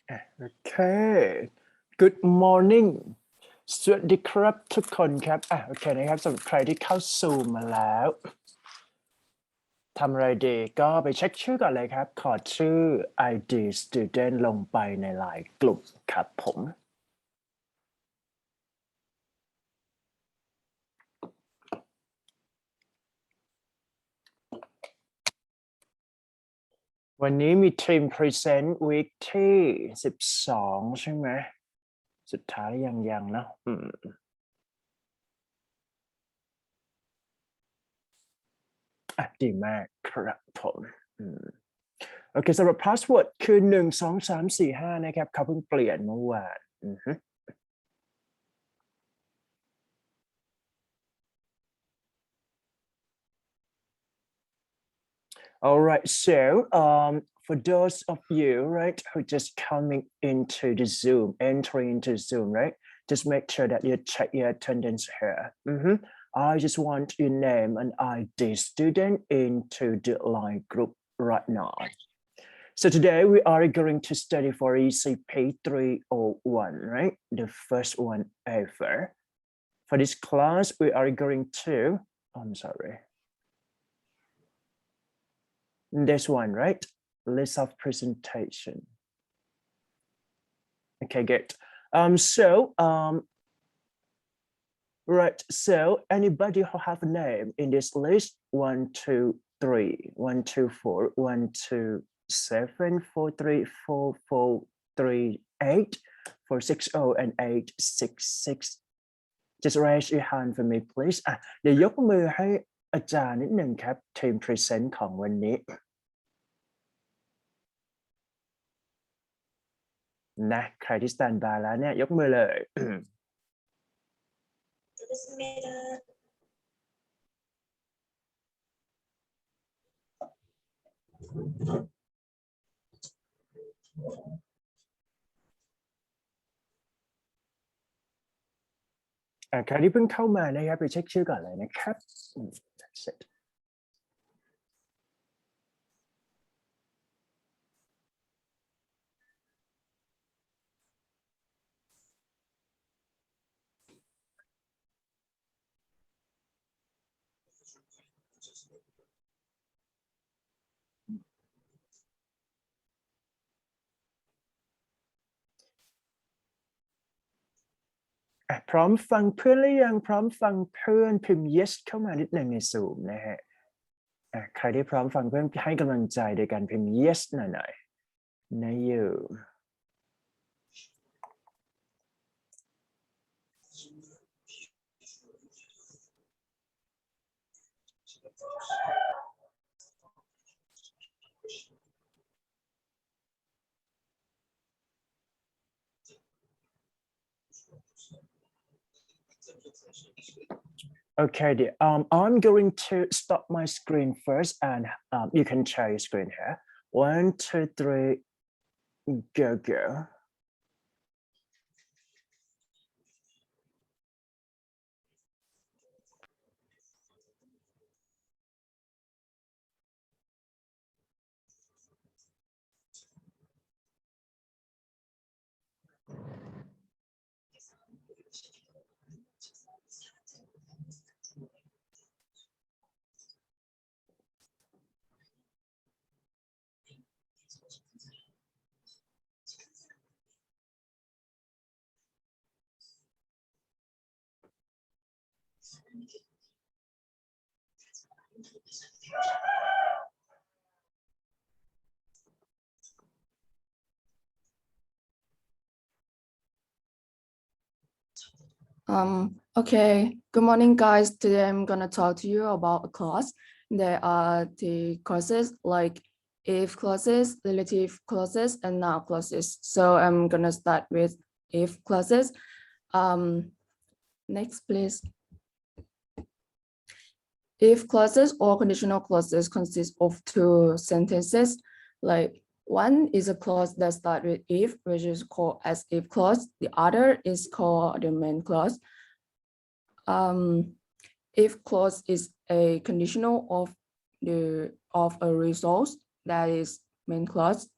โอเค Good morning สวัสดีครับทุกคนครับโอเคนะครับสำหรับใครที่เข้าสู่มาแล้วทำอะไรดีก็ไปเช็คชื่อก่อนเลยครับขอชื่อ ID student ลงไปในไลน์กลุ่มครับผม วันนี้มีทีม Present Week ที่12ใช่ไหมสุดท้ายยังเนาะดีมากครับผมโอเคสำหรับ password คือ1 2 3 4 5นะครับเขาเพิ่งเปลี่ยนเมื่อวาน All right, so for those of you, right, who just coming into the Zoom, entering into Zoom, right, just make sure that you check your attendance here. I just want your name and ID student into the line group right now. So today we are going to study for ECP 301, right, the first one ever. For this class, we are going to, I'm sorry. This one, right? List of presentation. Okay, good. Right. So anybody who have a name in this list? 1, 2, 3, 1, 2, 4, 1, 2, 7, 4, 3, 4, 4, 3, 8, 4, 6, 0, and 8, 6, 6. Just raise your hand for me, please. เดี๋ยวยกมือให้อาจารย์นิดหนึ่งครับทีม present ของวันนี้นะใครที่ stand by แล้วเนี่ยยกมือเลย ใครที่เพิ่งเข้ามานะครับไปเช็คชื่อก่อนเลยนะครับ That's it.พร้อมฟังเพื่อนหรือยังพร้อมฟังเพื่อนพิมพ์ yes เข้ามานิดหนึ่งใน Zoom นะฮะใครที่พร้อมฟังเพื่อนให้กำลังใจโดยการพิมพ์ yes หน่อยๆนะอยู่ Okay, I'm going to stop my screen first, and you can share your screen here. 1, 2, 3, go. Okay, good morning, guys. Today I'm gonna talk to you about a clause. There are the clauses like if clauses, relative clauses, and now clauses. So I'm gonna start with if clauses. Next, please. If clauses or conditional clauses consist of two sentences, like one is a clause that starts with if, which is called as if clause. The other is called the main clause. If clause is a conditional of a resource, that is main clause.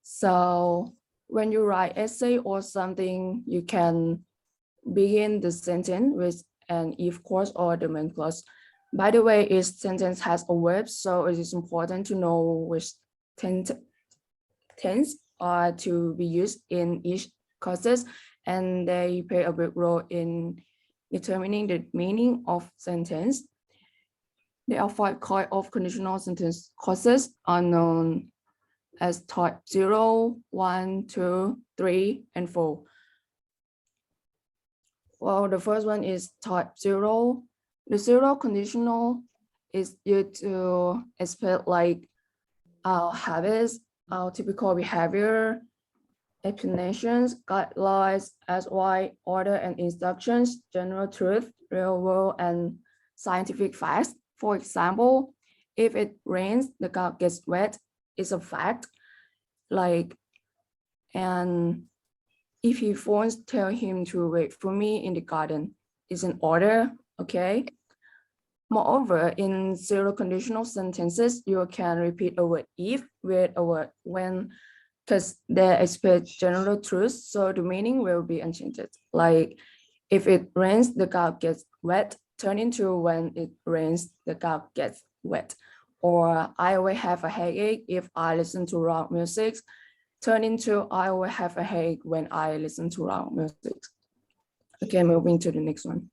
So when you write essay or something, you can begin the sentence with an if clause or the main clause. By the way, each sentence has a verb, so it is important to know which tense are to be used in each clauses, and they play a big role in determining the meaning of sentence. There are 5 kinds of conditional sentence clauses are known as type 0, 1, 2, 3, and 4. Well, the first one is type 0. The 0 conditional is used to express like our habits, our typical behavior, explanations, guidelines, as why, order and instructions, general truth, real world, and scientific facts. For example, if it rains, the car gets wet, it's a fact. Like, and if he phones, tell him to wait for me in the garden. It's an order, okay? Moreover, in zero conditional sentences, you can repeat a word if with a word when, because they express general truths, so the meaning will be unchanged. Like, if it rains, the car gets wet, turn into when it rains, the car gets wet. Or I will have a headache if I listen to loud music, turn into I will have a headache when I listen to loud music. Okay, moving to the next one.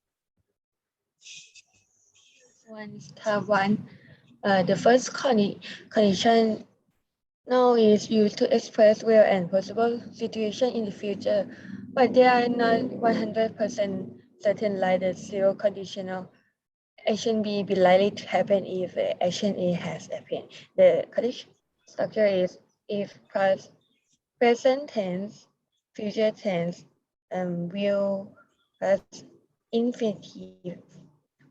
One is type 1. The first condition now is used to express real and possible situation in the future, but they are not 100% certain, like the zero conditional. Action B be likely to happen if action A has happened. The condition structure is if plus present tense, future tense, will plus infinitive,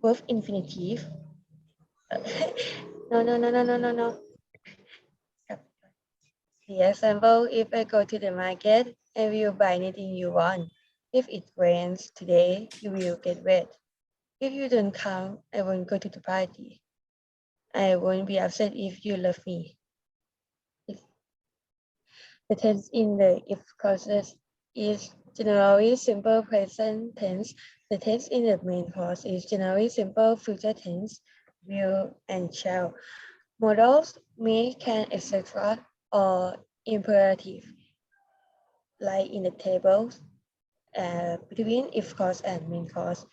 verb infinitive. No. The example, if I go to the market and will buy anything you want. If it rains today, you will get wet. If you don't come, I won't go to the party. I won't be upset if you love me. The tense in the if clauses is generally simple present tense. The tense in the main clause is generally simple future tense, will and shall. Modals may, can, etc. or imperative, like in the tables between if clause and main clause.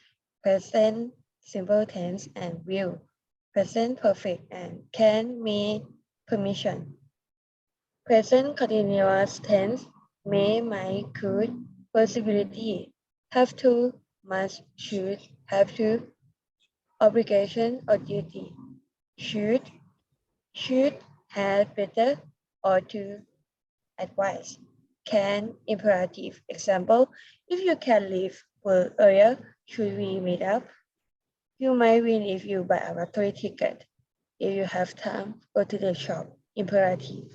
Present simple tense and will. Present perfect and can, may, permission. Present continuous tense, may, might, could, possibility, have to, must, should, have to, obligation or duty, should, have, better, or to, advise, can, imperative. Example, if you can leave work earlier, should we meet up? You might win if you buy a lottery ticket. If you have time, go to the shop. Imperative.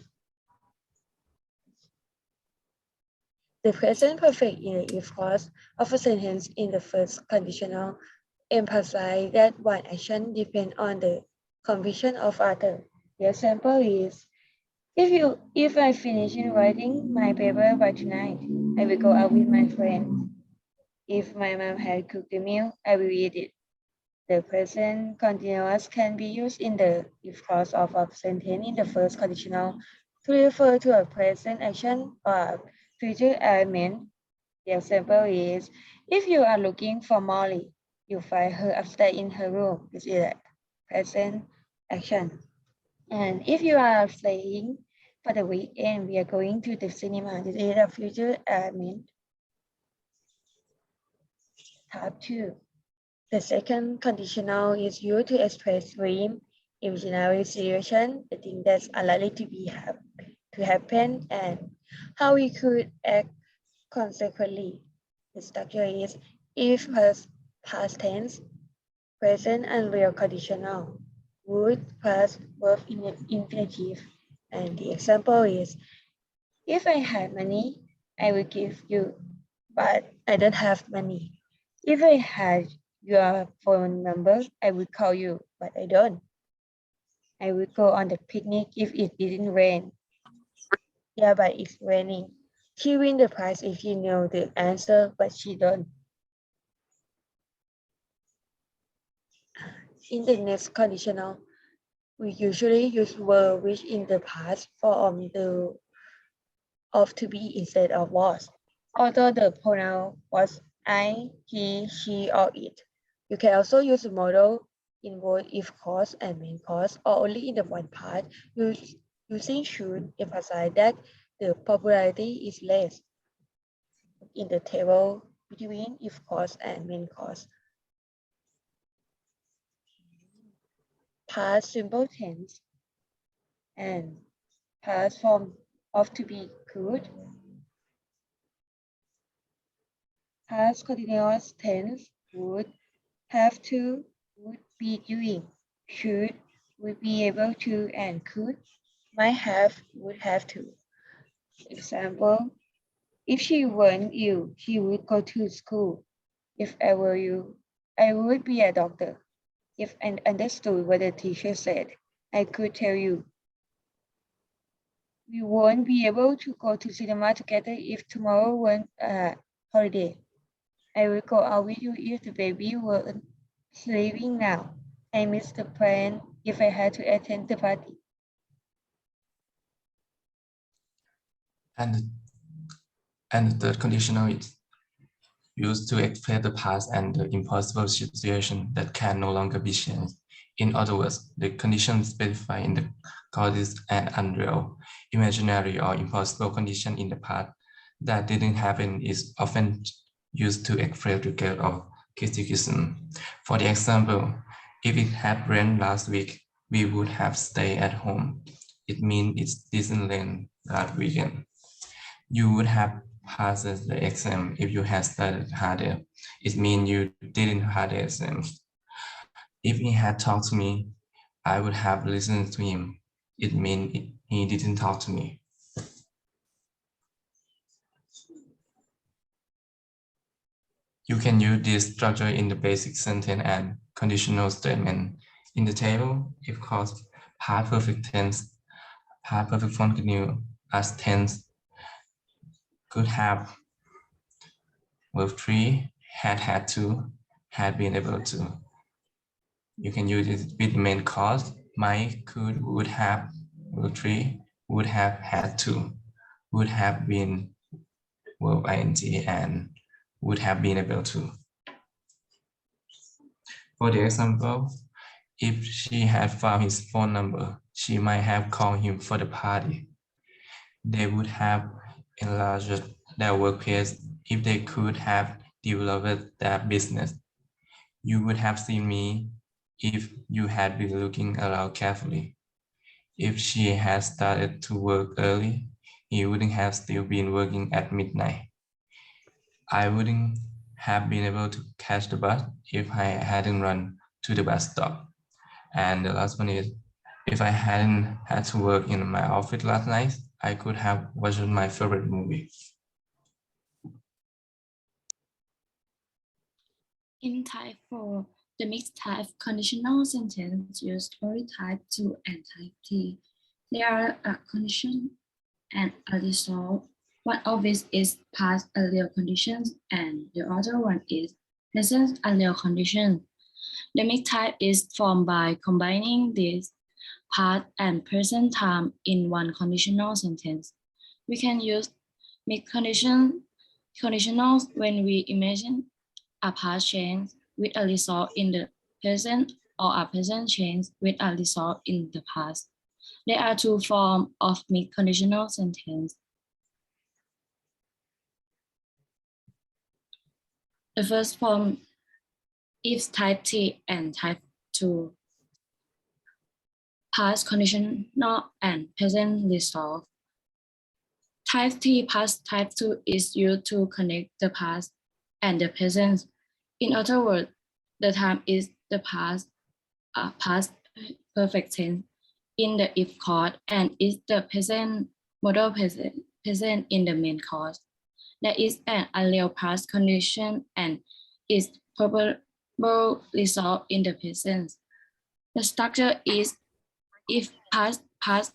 The present perfect in the if clause of a sentence in the first conditional emphasize that one action depends on the completion of other. The example is, if I finish writing my paper by tonight, I will go out with my friends. If my mom had cooked the meal, I will eat it. The present continuous can be used in the if clause of a sentence in the first conditional to refer to a present action or a future element. The example is, if you are looking for Molly, you find her upstairs in her room. This is a present action. And if you are playing for the weekend, we are going to the cinema. This is a future element. Type 2. The second conditional is used to express dream, imaginary situation, the thing that's unlikely to happen, and how we could act consequently. The structure is if plus past tense, present and real conditional, would plus verb infinitive, and the example is, if I had money, I will give you, but I don't have money. If I had your phone number, I would call you, but I don't. I would go on the picnic if it didn't rain. Yeah, but it's raining. She win the prize if you know the answer, but she don't. In the next conditional, we usually use verb which in the past form the of to be instead of was. Although the pronoun was I, he, she, or it. You can also use the model in both if clause and main clause, or only in the one part. Using should emphasize that the popularity is less in the table between if clause and main clause. Past simple tense and past form of to be could. Past continuous tense would, have to, would be doing, should, would be able to, and could, might have, would have to. Example, if she weren't you, she would go to school. If I were you, I would be a doctor. If I understood what the teacher said, I could tell you. We won't be able to go to cinema together if tomorrow weren't a holiday. I will go out with you if the baby weren't sleeping now. I miss the plan if I had to attend the party. And the third conditional is used to express the past and the impossible situation that can no longer be changed. In other words, the condition specified in the clause is an unreal, imaginary, or impossible condition in the past that didn't happen is often used to express regret or criticism. For the example, if it had rained last week, we would have stayed at home. It means it didn't rain that weekend. You would have passed the exam if you had studied harder. It means you didn't have the exam. If he had talked to me, I would have listened to him. It means he didn't talk to me. You can use this structure in the basic sentence and conditional statement. In the table, if clause past perfect tense, past perfect continuous as tense, could have, verb 3, had to, had been able to. You can use it with the main clause, might, could, would have, verb 3, would have, had to, would have been, verb ing, and would have been able to. For the example, if she had found his phone number, she might have called him for the party. They would have enlarged their workplace if they could have developed their business. You would have seen me if you had been looking around carefully. If she had started to work early, he wouldn't have still been working at midnight. I wouldn't have been able to catch the bus if I hadn't run to the bus stop. And the last one is, if I hadn't had to work in my office last night, I could have watched my favorite movie. In type 4, the mixed type conditional sentence use only type 2 and type T. They are a condition and a result. One of which is past earlier conditions and the other one is present earlier condition. The mixed type is formed by combining this past and present time in one conditional sentence. We can use mixed conditionals when we imagine a past change with a result in the present or a present change with a result in the past. There are two forms of mixed conditional sentence. The first form is type T and type 2. Past conditional and present result. Type T past type 2 is used to connect the past and the present. In other words, the time is the past perfect tense in the if clause and is the present modal present in the main clause. There is an earlier past condition and is probable result in the present. The structure is if past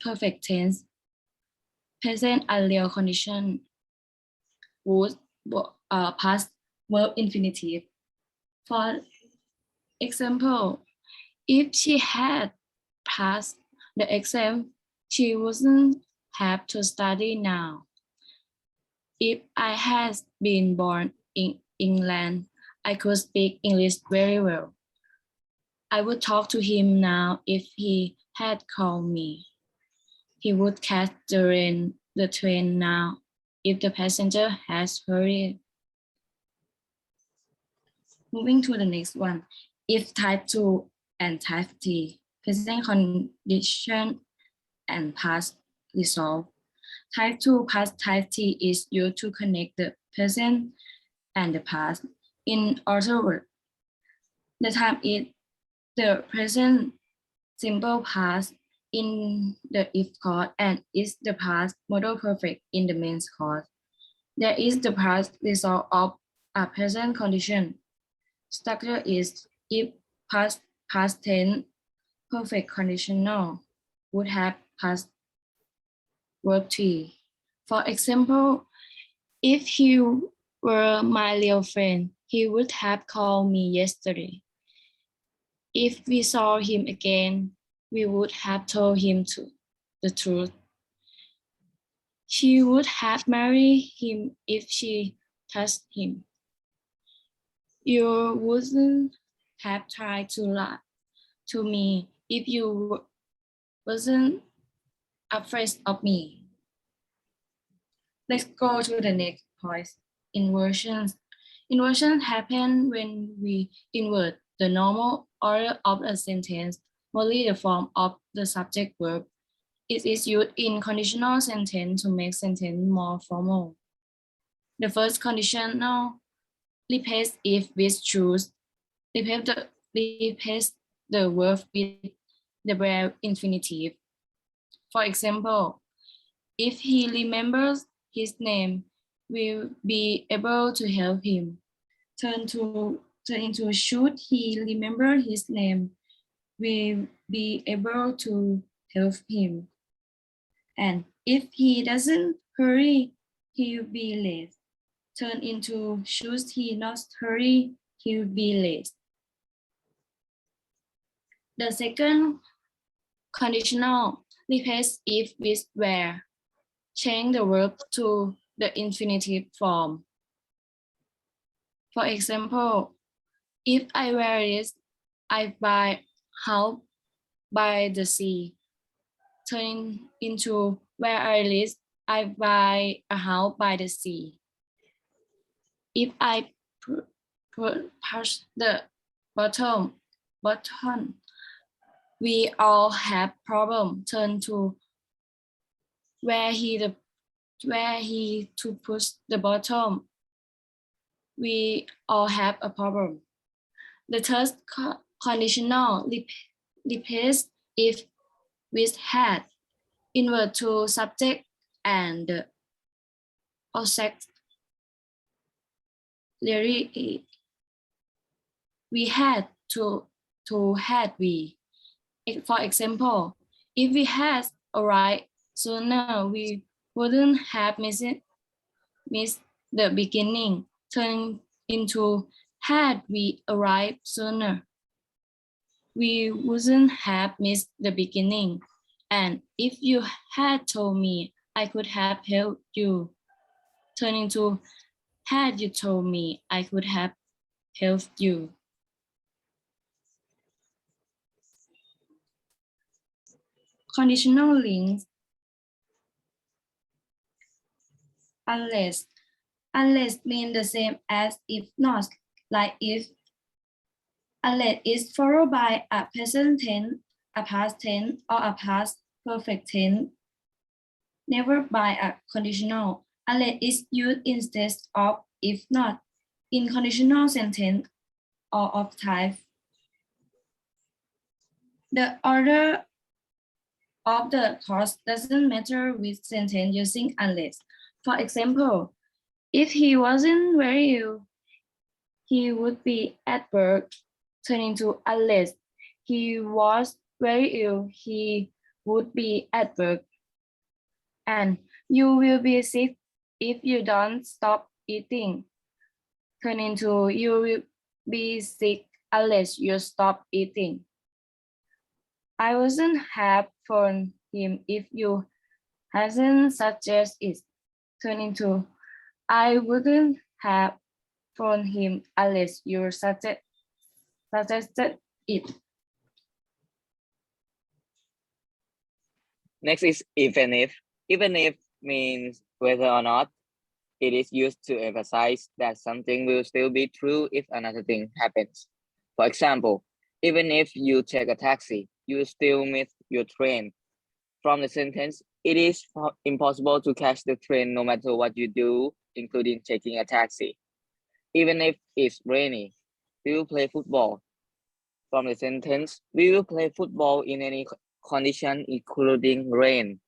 perfect tense, present earlier condition, would past verb infinitive. For example, if she had passed the exam, she wouldn't have to study now. If I had been born in England, I could speak English very well. I would talk to him now if he had called me. He would catch the train now if the passenger has hurried. Moving to the next one. If type 2 and type T, present condition and past resolve. Type 2 past type T is used to connect the present and the past. In other words, the time is the present simple past in the if clause and is the past modal perfect in the main clause. There is the past result of a present condition. Structure is if past tense perfect conditional would have past verb T. For example, if he were my real friend, he would have called me yesterday. If we saw him again, we would have told him the truth. She would have married him if she touched him. You wouldn't have tried to lie to me if you wasn't afraid of me. Let's go to the next point. Inversions. Inversions happen when we invert the normal order of a sentence, mostly the form of the subject verb. It is used in conditional sentence to make sentence more formal. The first conditional replace if with choose. Replace the verb with the verb infinitive. For example, if he remembers his name, we'll be able to help him. Turn into should he remember his name, we'll be able to help him. And if he doesn't hurry, he'll be late. Turn into should he not hurry, he'll be late. The second conditional replace if with where. Change the verb to the infinitive form. For example, if I wear this, I buy house by the sea. Turn into where I live, I buy a house by the sea. If I push the button, we all have problem. Turn to where he to push the bottom. We all have a problem. The third conditional replace if with had, invert to subject and object. We had to had we. For example, if we had arrived sooner, we wouldn't have missed the beginning. Turn into had we arrived sooner, we wouldn't have missed the beginning. And if you had told me, I could have helped you. Turn into had you told me, I could have helped you. Conditional links. Unless mean the same as if not, like if. Unless is followed by a present tense, a past tense, or a past perfect tense, never by a conditional. Unless is used instead of if not in conditional sentence or of type. The order of the clause doesn't matter with sentence using unless. For example, if he wasn't very ill, he would be at work. Turning to unless he was very ill, he would be at work. And you will be sick if you don't stop eating turn into you will be sick unless you stop eating. I wouldn't have phoned him if you hadn't suggested it. Turn into I wouldn't have phoned him unless you suggested it. Next is even if. Even if means whether or not. It is used to emphasize that something will still be true if another thing happens. For example, even if you take a taxi, you still miss your train. From the sentence, it is impossible to catch the train no matter what you do, including taking a taxi. Even if it's rainy, we will play football. From the sentence, we will play football in any condition, including rain.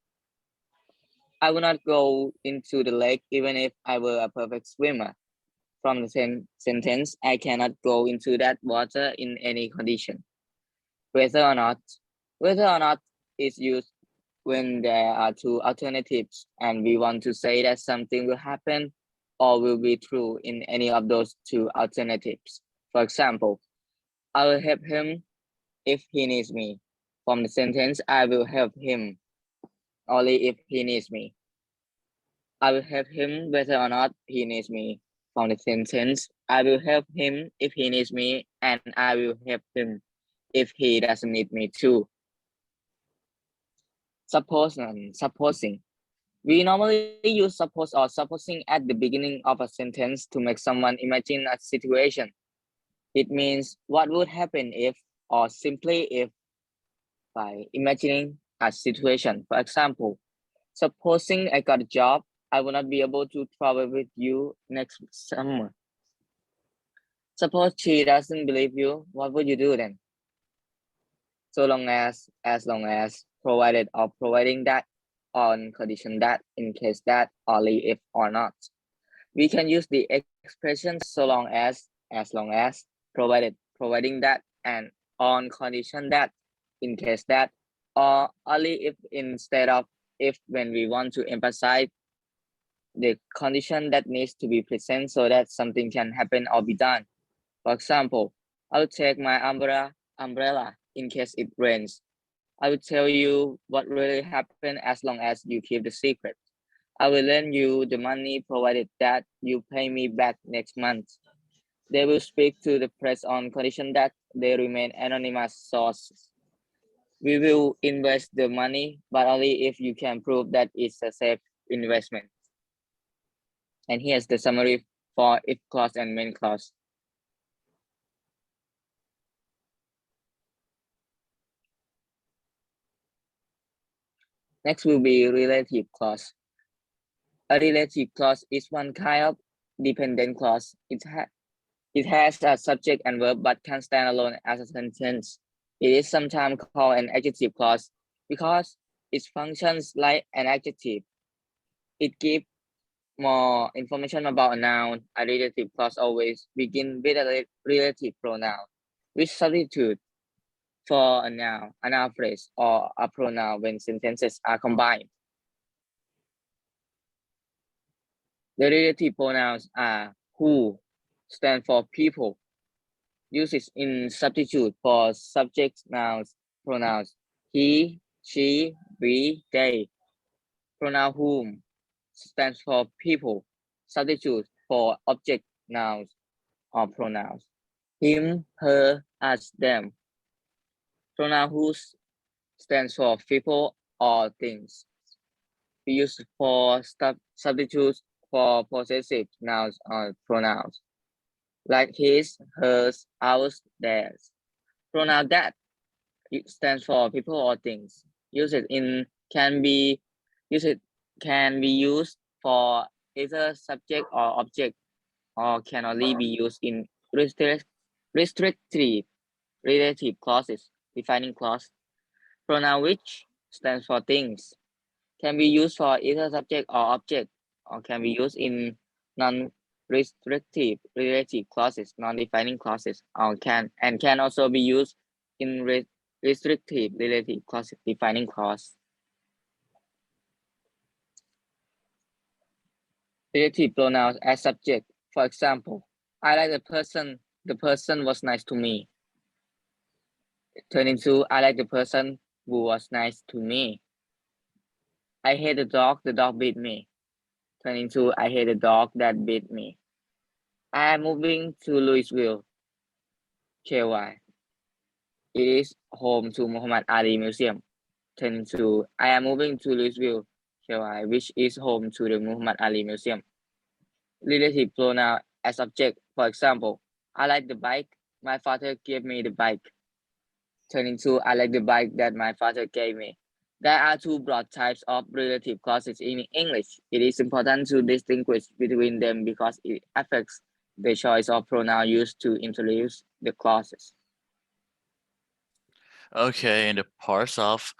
I will not go into the lake even if I were a perfect swimmer. From the same sentence, I cannot go into that water in any condition. Whether or not is used when there are two alternatives and we want to say that something will happen or will be true in any of those two alternatives. For example, I will help him if he needs me. From the sentence, I will help him only if he needs me. I will help him whether or not he needs me. From the sentence, I will help him if he needs me, and I will help him if he doesn't need me too. Suppose and supposing. We normally use suppose or supposing at the beginning of a sentence to make someone imagine a situation. It means what would happen if, or simply if, by imagining a situation. For example, supposing I got a job, I will not be able to travel with you next summer. Suppose she doesn't believe you, what would you do then? So long as long as, provided or providing that, on condition that, in case that, only if or not. We can use the expression so long as long as, provided, providing that, and on condition that, in case that, or only if instead of if when we want to emphasize the condition that needs to be present so that something can happen or be done. For example, I will take my umbrella in case it rains. I will tell you what really happened as long as you keep the secret. I will lend you the money provided that you pay me back next month. They will speak to the press on condition that they remain anonymous sources. We will invest the money, but only if you can prove that it's a safe investment. And here's the summary for if clause and main clause. Next will be relative clause. A relative clause is one kind of dependent clause. It has a subject and verb but can stand alone as a sentence. It is sometimes called an adjective clause because it functions like an adjective. It gives more information about a noun. A relative clause always begins with a relative pronoun, which substitutes for a noun phrase, or a pronoun when sentences are combined. The relative pronouns are who, stand for people, uses in substitute for subject nouns, pronouns, he, she, we, they. Pronoun whom stands for people, substitute for object nouns or pronouns, him, her, us, them. Pronoun whose stands for people or things. We use for substitutes for possessive nouns or pronouns, like his, hers, ours, theirs. Pronoun that, it stands for people or things. Can be used for either subject or object, or can only be used in restrictive relative clauses, defining clause. Pronoun which stands for things, can be used for either subject or object, or can be used in non-restrictive relative clauses, non-defining clauses, or can also be used in restrictive relative clauses, defining clause. Relative pronouns as subject. For example, I like the person was nice to me. Turn into I like the person who was nice to me. I hate the dog beat me. Turn into I hate the dog that beat me. I am moving to Louisville, KY. It is home to Muhammad Ali Museum. Turn into I am moving to Louisville, KY, which is home to the Muhammad Ali Museum. Relative pronoun as subject. For example, I like the bike. My father gave me the bike. Turn into I like the bike that my father gave me. There are two broad types of relative clauses in English. It is important to distinguish between them because it affects the choice of pronoun used to introduce the clauses. Okay, in the parts of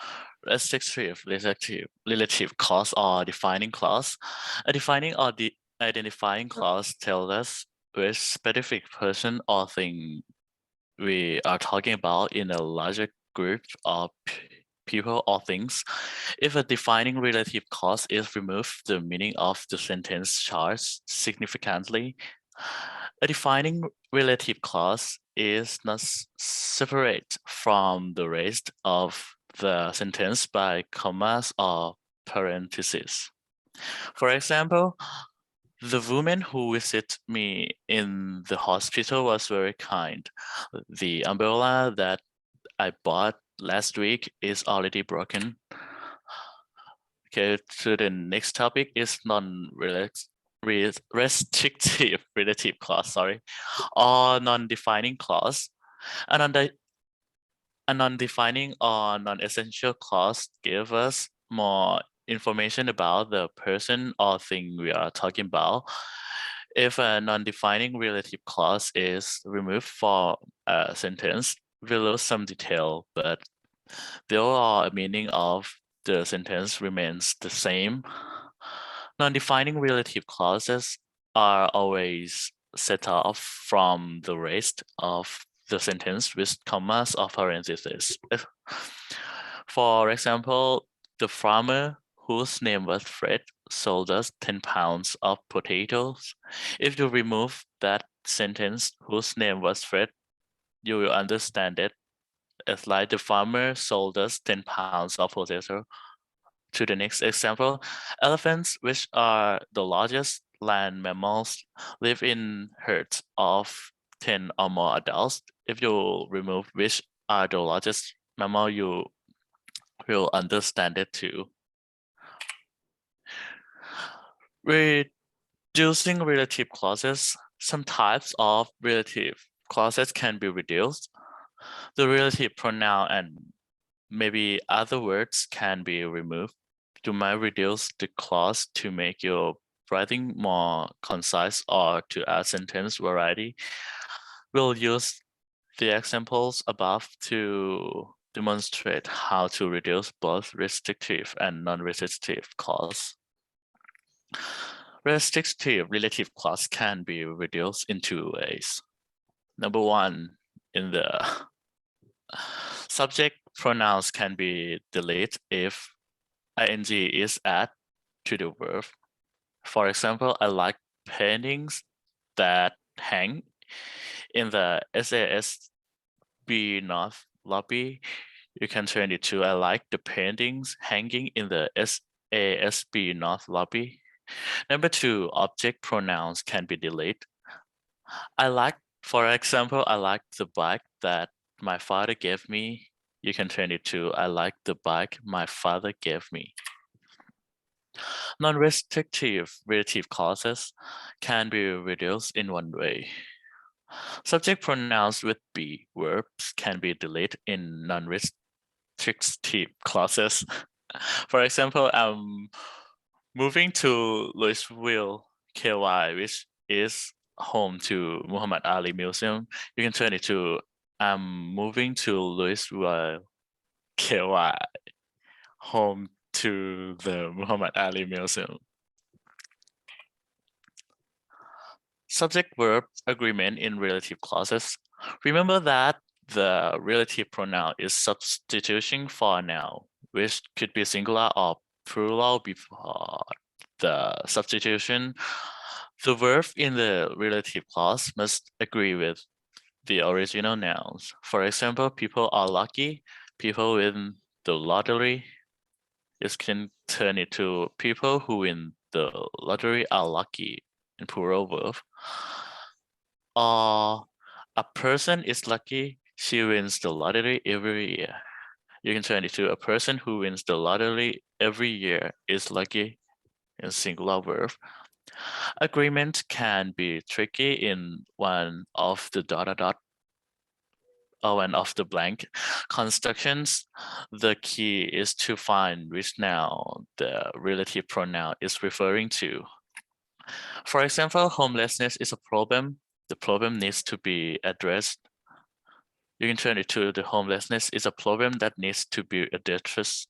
restrictive, relative clause or defining clause, a defining or the identifying clause tells us which specific person or thing we are talking about in a larger group of people or things. If a defining relative clause is removed, the meaning of the sentence changes significantly. A defining relative clause is not separate from the rest of the sentence by commas or parentheses. For example, the woman who visited me in the hospital was very kind. The umbrella that I bought last week is already broken. Okay, so the next topic is restrictive relative clause, or non-defining clause. A non-defining or non-essential clause gives us more information about the person or thing we are talking about. If a non-defining relative clause is removed from a sentence, we lose some detail, but the overall meaning of the sentence remains the same. Non-defining relative clauses are always set off from the rest of the sentence with commas or parentheses. For example, the farmer whose name was Fred sold us 10 pounds of potatoes. If you remove that sentence, whose name was Fred, you will understand it as like the farmer sold us 10 pounds of potato. To the next example, elephants, which are the largest land mammals, live in herds of 10 or more adults. If you remove which are the largest mammal, you will understand it too. Reducing relative clauses. Some types of relative clauses can be reduced. The relative pronoun and maybe other words can be removed. You might reduce the clause to make your writing more concise or to add sentence variety. We'll use the examples above to demonstrate how to reduce both restrictive and non-restrictive clause. Restrictive relative clause can be reduced in two ways. Number one, in the subject, pronouns can be deleted if ing is added to the verb. For example, I like paintings that hang in the SASB North lobby. You can turn it to I like the paintings hanging in the SASB North lobby. Number two, object pronouns can be deleted. For example, I like the bike that my father gave me. You can turn it to I like the bike my father gave me. Non-restrictive relative clauses can be reduced in one way. Subject pronouns with be verbs can be deleted in non-restrictive clauses. For example, I'm moving to Louisville, KY, which is home to Muhammad Ali Museum. You can turn it to I'm moving to Louisville, KY, home to the Muhammad Ali Museum. Subject-verb agreement in relative clauses. Remember that the relative pronoun is substitution for a noun, which could be singular or plural before the substitution, the verb in the relative clause must agree with the original nouns. For example, people are lucky, people win the lottery. It can turn it to people who win the lottery are lucky in plural verb. Or a person is lucky, she wins the lottery every year. You can turn it to a person who wins the lottery every year is lucky in singular verb. Agreement can be tricky in one of the ... or one of the blank constructions. The key is to find which noun the relative pronoun is referring to. For example, homelessness is a problem. The problem needs to be addressed. You can turn it to the homelessness is a problem that needs to be addressed.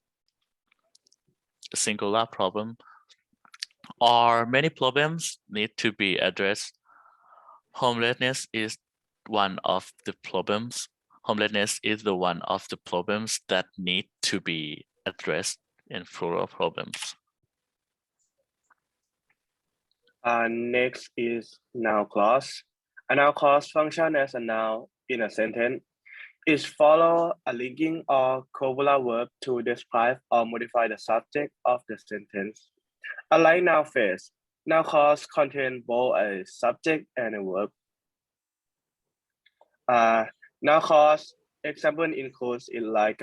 A singular problem. Or many problems need to be addressed. Homelessness is one of the problems. Homelessness is the one of the problems that need to be addressed in plural problems. Next is noun clause. A noun clause functions as a noun in a sentence. It follows a linking or copular verb to describe or modify the subject of the sentence. Unlike noun phrase, noun clause contain both a subject and a verb. Noun clause example includes it like,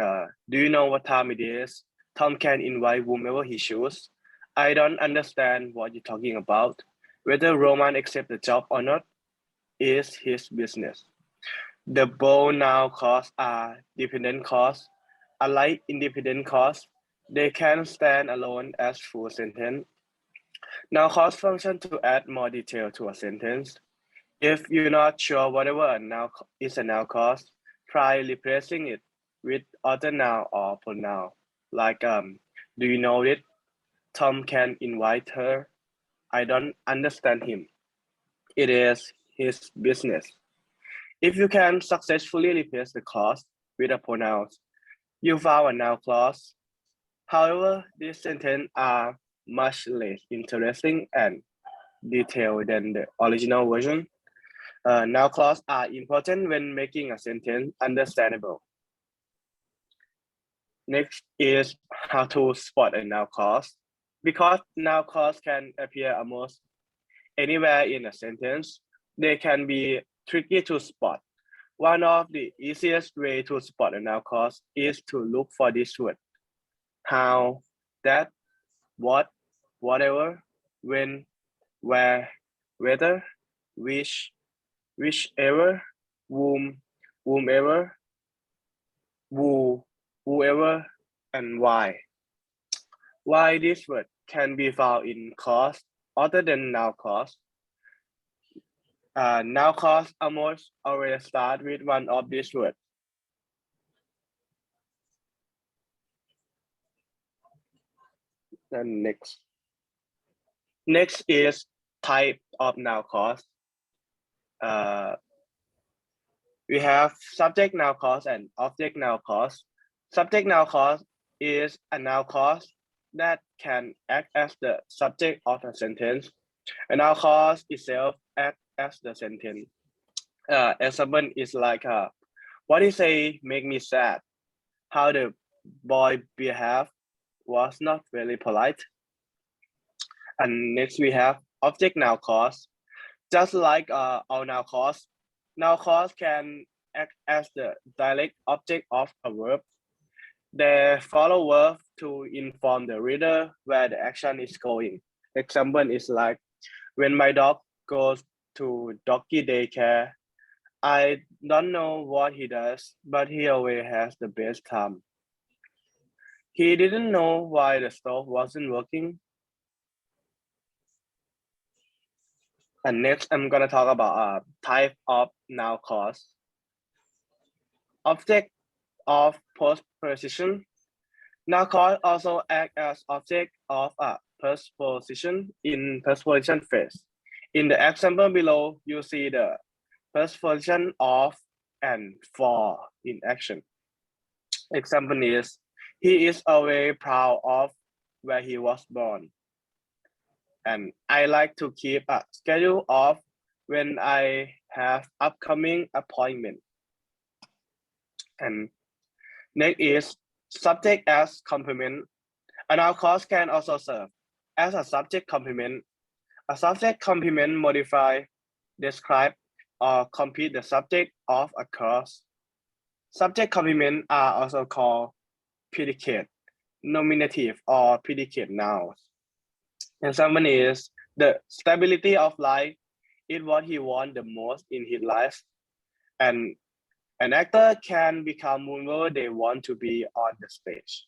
do you know what time it is? Tom can invite whomever he chooses. I don't understand what you're talking about. Whether Roman accepts the job or not is his business. The both noun clause are dependent clause. Unlike independent clause, they can stand alone as full sentence. Noun clause function to add more detail to a sentence. If you're not sure whatever a noun is a noun clause, try replacing it with other noun or pronoun. Like, do you know it? Tom can invite her. I don't understand him. It is his business. If you can successfully replace the clause with a pronoun, you found a noun clause. However, these sentences are much less interesting and detailed than the original version. Noun clauses are important when making a sentence understandable. Next is how to spot a noun clause. Because noun clause can appear almost anywhere in a sentence, they can be tricky to spot. One of the easiest way to spot a noun clause is to look for this word. How, that, what, whatever, when, where, whether, which, whichever, whomever, whoever, and why. Why this word can be found in clause other than noun clause. Noun clause almost always start with one of these words. And next is type of noun clause. We have subject noun clause and object noun clause. Subject noun clause is a noun clause that can act as the subject of a sentence. A noun clause itself acts as the sentence. Example is like, what he say make me sad. How the boy behaved was not very polite. And next we have object noun clause. Just like our noun clause can act as the direct object of a verb. They follow verb to inform the reader where the action is going. Example is like, when my dog goes to doggy daycare, I don't know what he does, but he always has the best time. He didn't know why the stove wasn't working. And next, I'm gonna talk about a type of noun clause. Object of postposition. Noun clause also act as object of a postposition in postposition phrase. In the example below, you see the postposition of and for in action. Example is, he is always proud of where he was born. And I like to keep a schedule of when I have upcoming appointment. And next is subject as complement. A noun clause can also serve as a subject complement. A subject complement modify, describe, or complete the subject of a clause. Subject complement are also called predicate, nominative, or predicate nouns. And someone is the stability of life is what he wants the most in his life. And an actor can become whoever they want to be on the stage.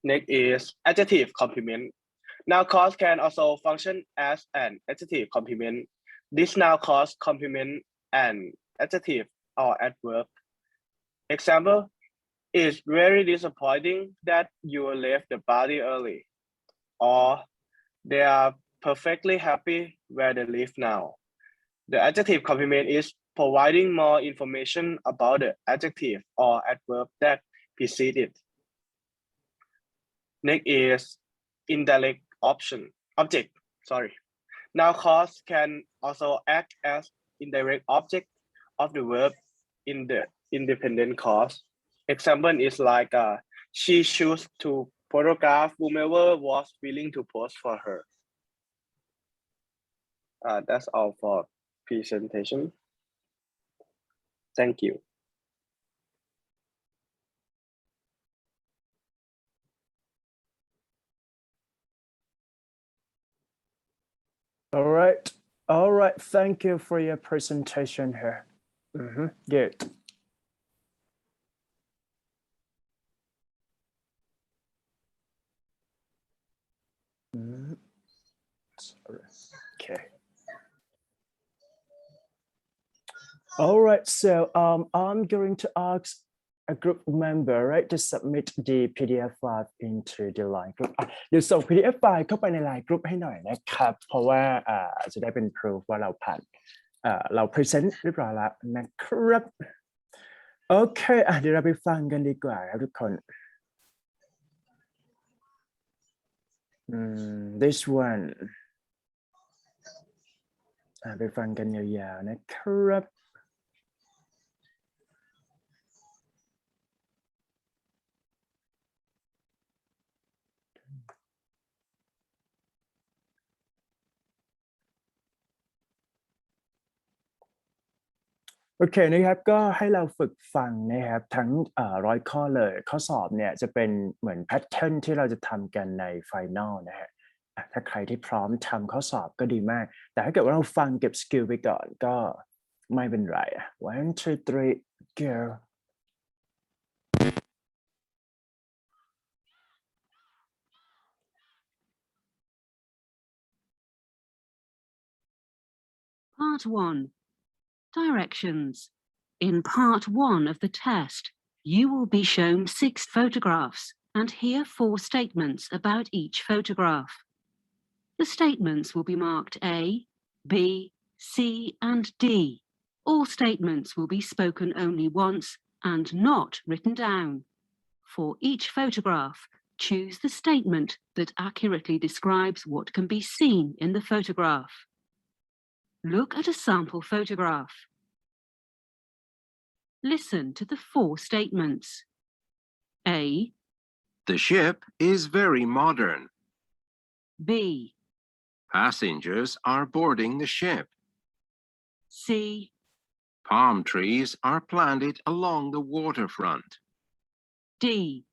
Next is adjective complement. Noun clause can also function as an adjective complement. This noun clause complement an adjective or adverb. Example, it's very disappointing that you left the party early. Or they are perfectly happy where they live now. The adjective complement is providing more information about the adjective or adverb that precedes it. Next is indirect object. Noun clause can also act as indirect object of the verb in the independent clause. Example is like she chose to photograph whomever was willing to pose for her. That's all for presentation. Thank you. All right. All right. Thank you for your presentation here. Good. Sorry. Okay. All right. So I'm going to ask a group member, right, to submit the PDF file into the line group. เดี๋ยวส่ง PDF ไฟล์เข้าไปใน line group ให้หน่อยนะครับ เพราะว่าจะได้เป็น proof ว่าเราผ่านเรา present เรียบร้อยแล้วนะครับ โอเคเดี๋ยวเราไปฟังกันดีกว่าครับทุกคน this one ไปฟังกันยาวๆนะครับ โอเคนะครับก็ให้เราฝึกฟังนะครับทั้ง100 ข้อเลยข้อสอบเนี่ยจะเป็นเหมือนแพทเทิร์นที่เราจะทำกันในไฟนอลนะฮะถ้าใครที่พร้อมทำข้อสอบก็ดีมากแต่ถ้าเกิดว่าเราฟังเก็บสกิลไปก่อนก็ไม่เป็นไร 1 2 3 go Part 1. Directions. In Part 1 of the test, you will be shown 6 photographs and hear 4 statements about each photograph. The statements will be marked A, B, C, and D. All statements will be spoken only once and not written down. For each photograph, choose the statement that accurately describes what can be seen in the photograph. Look at a sample photograph. Listen to the 4 statements. A. The ship is very modern. B. Passengers are boarding the ship. C. Palm trees are planted along the waterfront. D.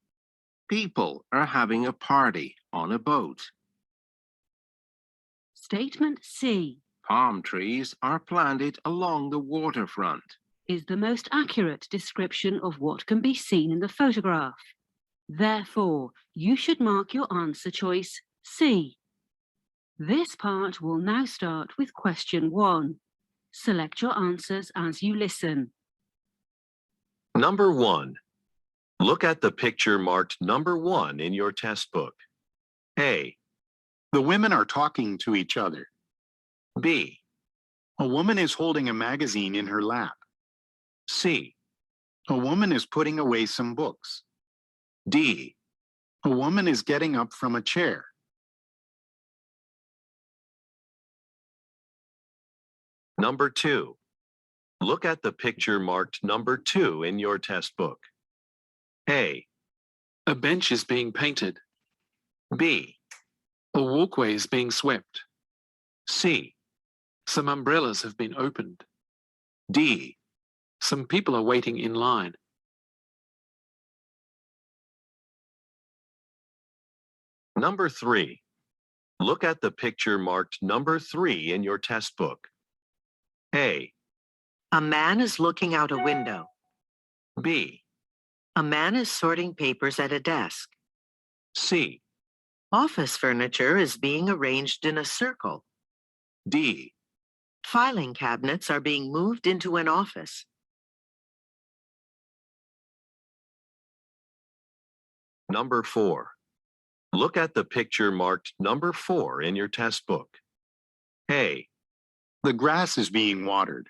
People are having a party on a boat. Statement C. Palm trees are planted along the waterfront. Is the most accurate description of what can be seen in the photograph. Therefore, you should mark your answer choice C. This part will now start with question 1. Select your answers as you listen. Number 1. Look at the picture marked number 1 in your test book. A. The women are talking to each other. B. A woman is holding a magazine in her lap. C. A woman is putting away some books. D. A woman is getting up from a chair. Number 2. Look at the picture marked number 2 in your test book. A, A bench is being painted. B, A walkway is being swept. C, Some umbrellas have been opened. D. Some people are waiting in line. Number 3. Look at the picture marked number 3 in your test book. A, A man is looking out a window. B, A man is sorting papers at a desk. C, Office furniture is being arranged in a circle. D. Filing cabinets are being moved into an office. Number 4. Look at the picture marked number 4 in your test book. A, The grass is being watered.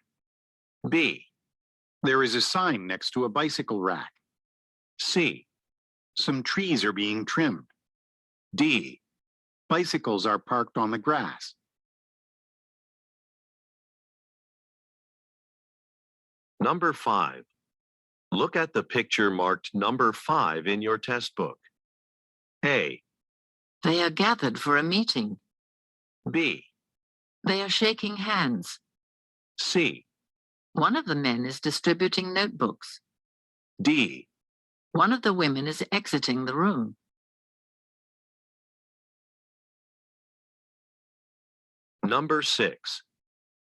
B, There is a sign next to a bicycle rack. C, Some trees are being trimmed. D. Bicycles are parked on the grass. Number 5. Look at the picture marked number 5 in your test book. A, They are gathered for a meeting. B, They are shaking hands. C, One of the men is distributing notebooks. D. One of the women is exiting the room. Number 6.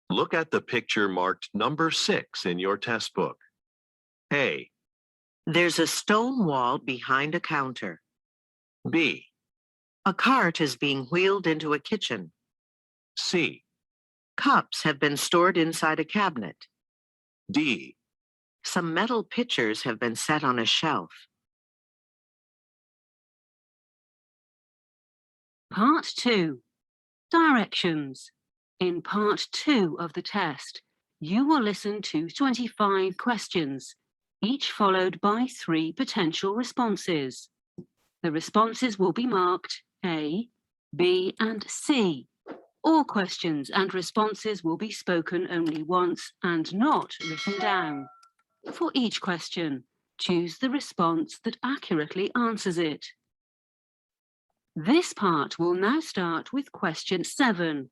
Look at the picture marked number 6 in your test book. A, There's a stone wall behind a counter. B, A cart is being wheeled into a kitchen. C, Cups have been stored inside a cabinet. D. Some metal pitchers have been set on a shelf. Part 2. Directions. In Part 2 of the test, you will listen to 25 questions, each followed by 3 potential responses. The responses will be marked A, B, and C. All questions and responses will be spoken only once and not written down. For each question, choose the response that accurately answers it. This part will now start with question 7.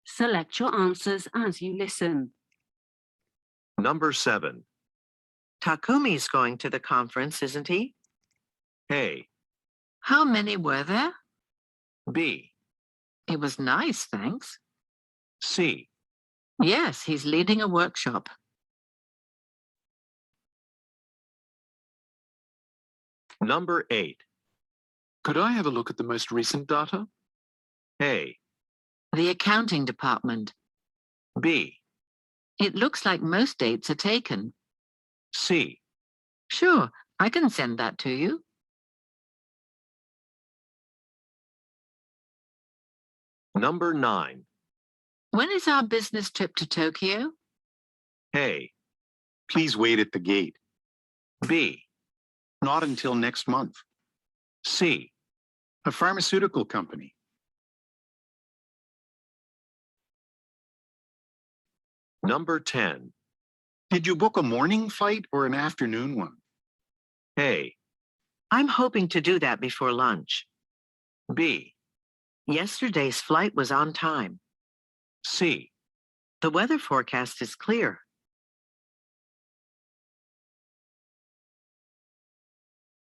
Select your answers as you listen. Number 7. Takumi's going to the conference, isn't he? A, How many were there? B, It was nice, thanks. C, Yes, he's leading a workshop. Number 8. Could I have a look at the most recent data? A, The accounting department. B, It looks like most dates are taken. C, Sure, I can send that to you. Number 9. When is our business trip to Tokyo? A, Please wait at the gate. B, Not until next month. C, A pharmaceutical company. Number 10. Did you book a morning flight or an afternoon one? A, I'm hoping to do that before lunch. B, Yesterday's flight was on time. C, The weather forecast is clear.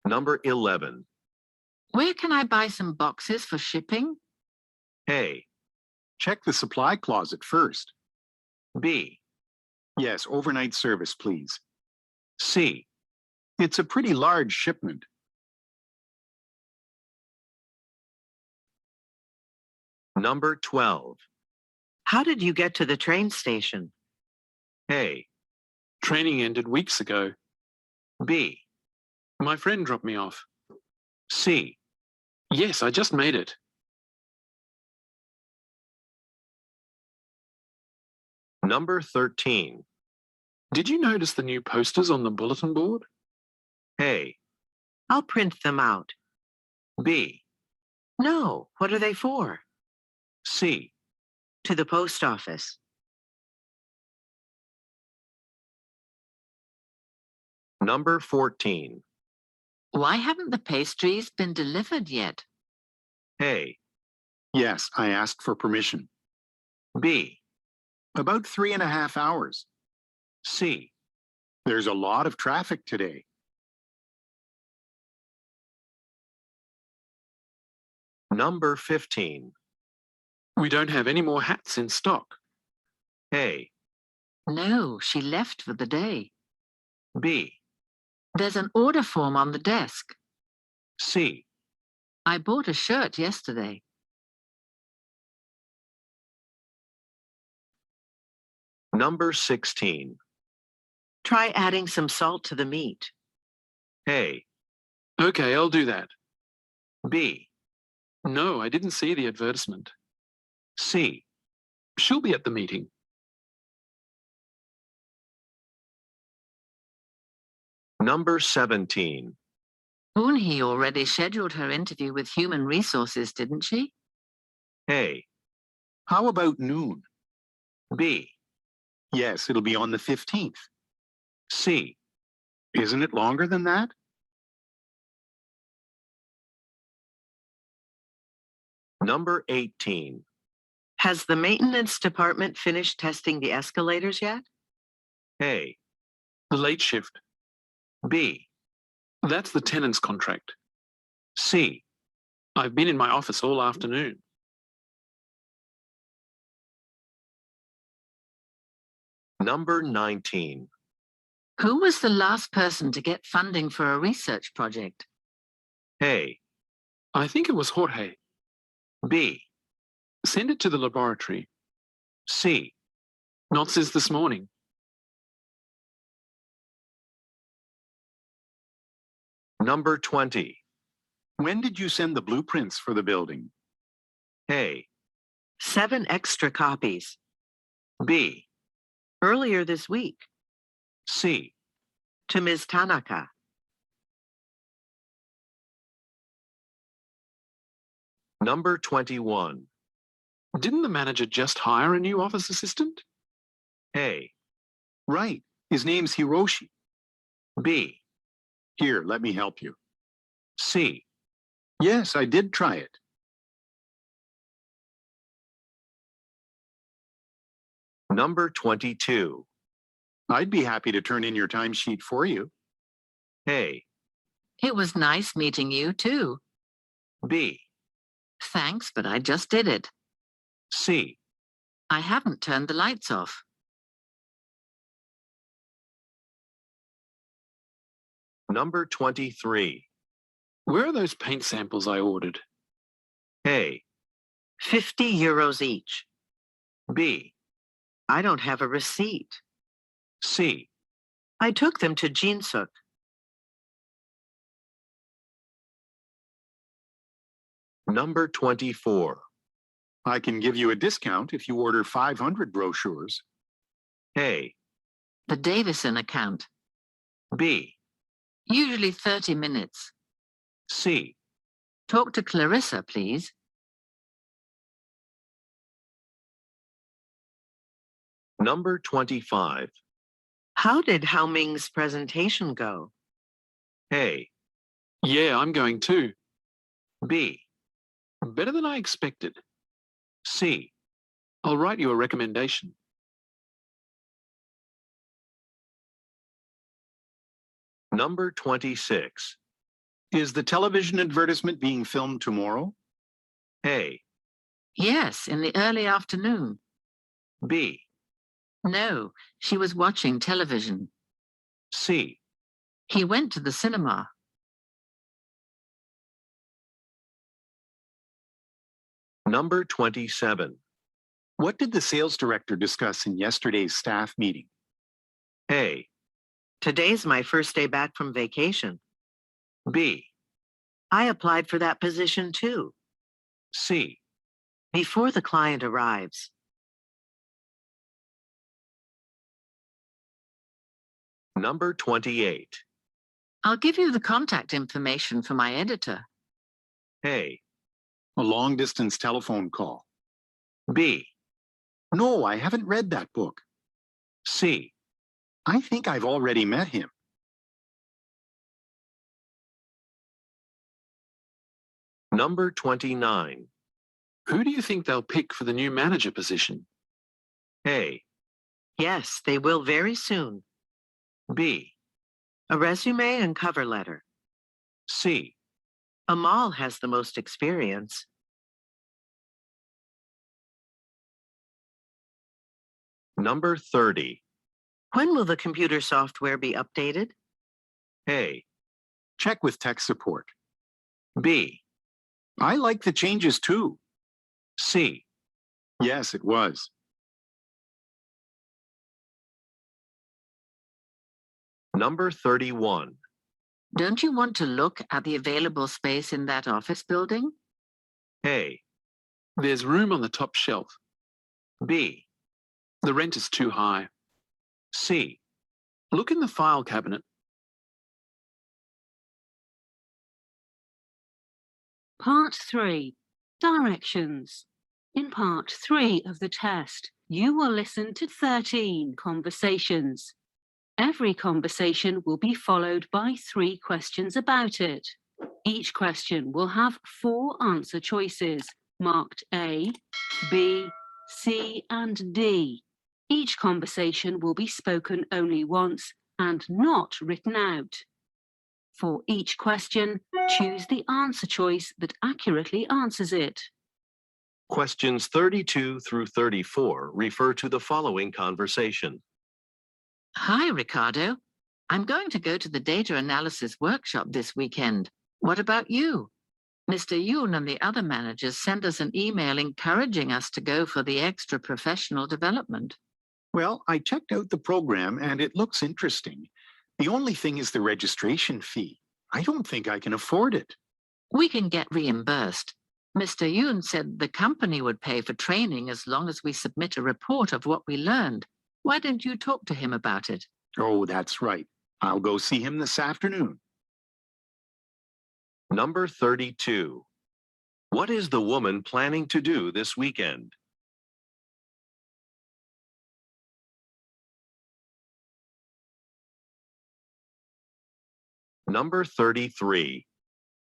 Number 11. Where can I buy some boxes for shipping? A, Check the supply closet first. B, Yes, overnight service, please. C, It's a pretty large shipment. Number 12. How did you get to the train station? A, Training ended weeks ago. B, My friend dropped me off. C, Yes, I just made it. Number 13. Did you notice the new posters on the bulletin board? A, I'll print them out. B, No, what are they for? C, To the post office. Number 14. Why haven't the pastries been delivered yet? A. Yes, I asked for permission. B. About 3.5 hours. C. There's a lot of traffic today. Number 15. We don't have any more hats in stock. A. No, she left for the day. B. There's an order form on the desk. C. I bought a shirt yesterday. Number 16. Try adding some salt to the meat. A. Okay, I'll do that. B. No, I didn't see the advertisement. C. She'll be at the meeting. Number 17. Unhee already scheduled her interview with Human Resources, didn't she? A. How about noon? B. Yes, it'll be on the 15th. C. Isn't it longer than that? Number 18. Has the maintenance department finished testing the escalators yet? A. The late shift. B. That's the tenant's contract. C. I've been in my office all afternoon. Number 19. Who was the last person to get funding for a research project? A. I think it was Jorge. B. Send it to the laboratory. C. Not since this morning. Number 20. When did you send the blueprints for the building? A. 7 extra copies. B. Earlier this week. C. To Ms. Tanaka. Number 21. Didn't the manager just hire a new office assistant? A. Right. His name's Hiroshi. B. Here, let me help you. C. Yes, I did try it. Number 22. I'd be happy to turn in your timesheet for you. A. It was nice meeting you, too. B. Thanks, but I just did it. C. I haven't turned the lights off. Number 23. Where are those paint samples I ordered? A. 50 euros each. B. I don't have a receipt. C. I took them to Jinsuk. Number 24. I can give you a discount if you order 500 brochures. A. The Davison account. B. Usually 30 minutes. C. Talk to Clarissa, please. Number 25. How did Hao Ming's presentation go? A. Yeah, I'm going too. B. Better than I expected. C. I'll write you a recommendation. Number 26. Is the television advertisement being filmed tomorrow? A. Yes, in the early afternoon. B. No, she was watching television. C. He went to the cinema. Number 27. What did the sales director discuss in yesterday's staff meeting? A. Today's my first day back from vacation. B. I applied for that position too. C. Before the client arrives. Number 28. I'll give you the contact information for my editor. A. A long-distance telephone call. B. No, I haven't read that book. C. I think I've already met him. Number 29. Who do you think they'll pick for the new manager position? A, Yes, they will very soon. B, A resume and cover letter. C, Amal has the most experience. Number 30. When will the computer software be updated? A, Check with tech support. B, I like the changes too. C. Yes, it was. Number 31. Don't you want to look at the available space in that office building? A, There's room on the top shelf. B, The rent is too high. C. Look in the file cabinet. Part 3. Directions. In Part 3 of the test, you will listen to 13 conversations. Every conversation will be followed by 3 questions about it. Each question will have 4 answer choices, marked A, B, C, and D. Each conversation will be spoken only once and not written out. For each question, choose the answer choice that accurately answers it. Questions 32 through 34 refer to the following conversation. Hi, Ricardo. I'm going to go to the data analysis workshop this weekend. What about you? Mr. Yoon and the other managers sent us an email encouraging us to go for the extra professional development. Well, I checked out the program and it looks interesting. The only thing is the registration fee. I don't think I can afford it. We can get reimbursed. Mr. Yoon said the company would pay for training as long as we submit a report of what we learned. Why don't you talk to him about it? Oh, that's right. I'll go see him this afternoon. Number 32. What is the woman planning to do this weekend? Number 33.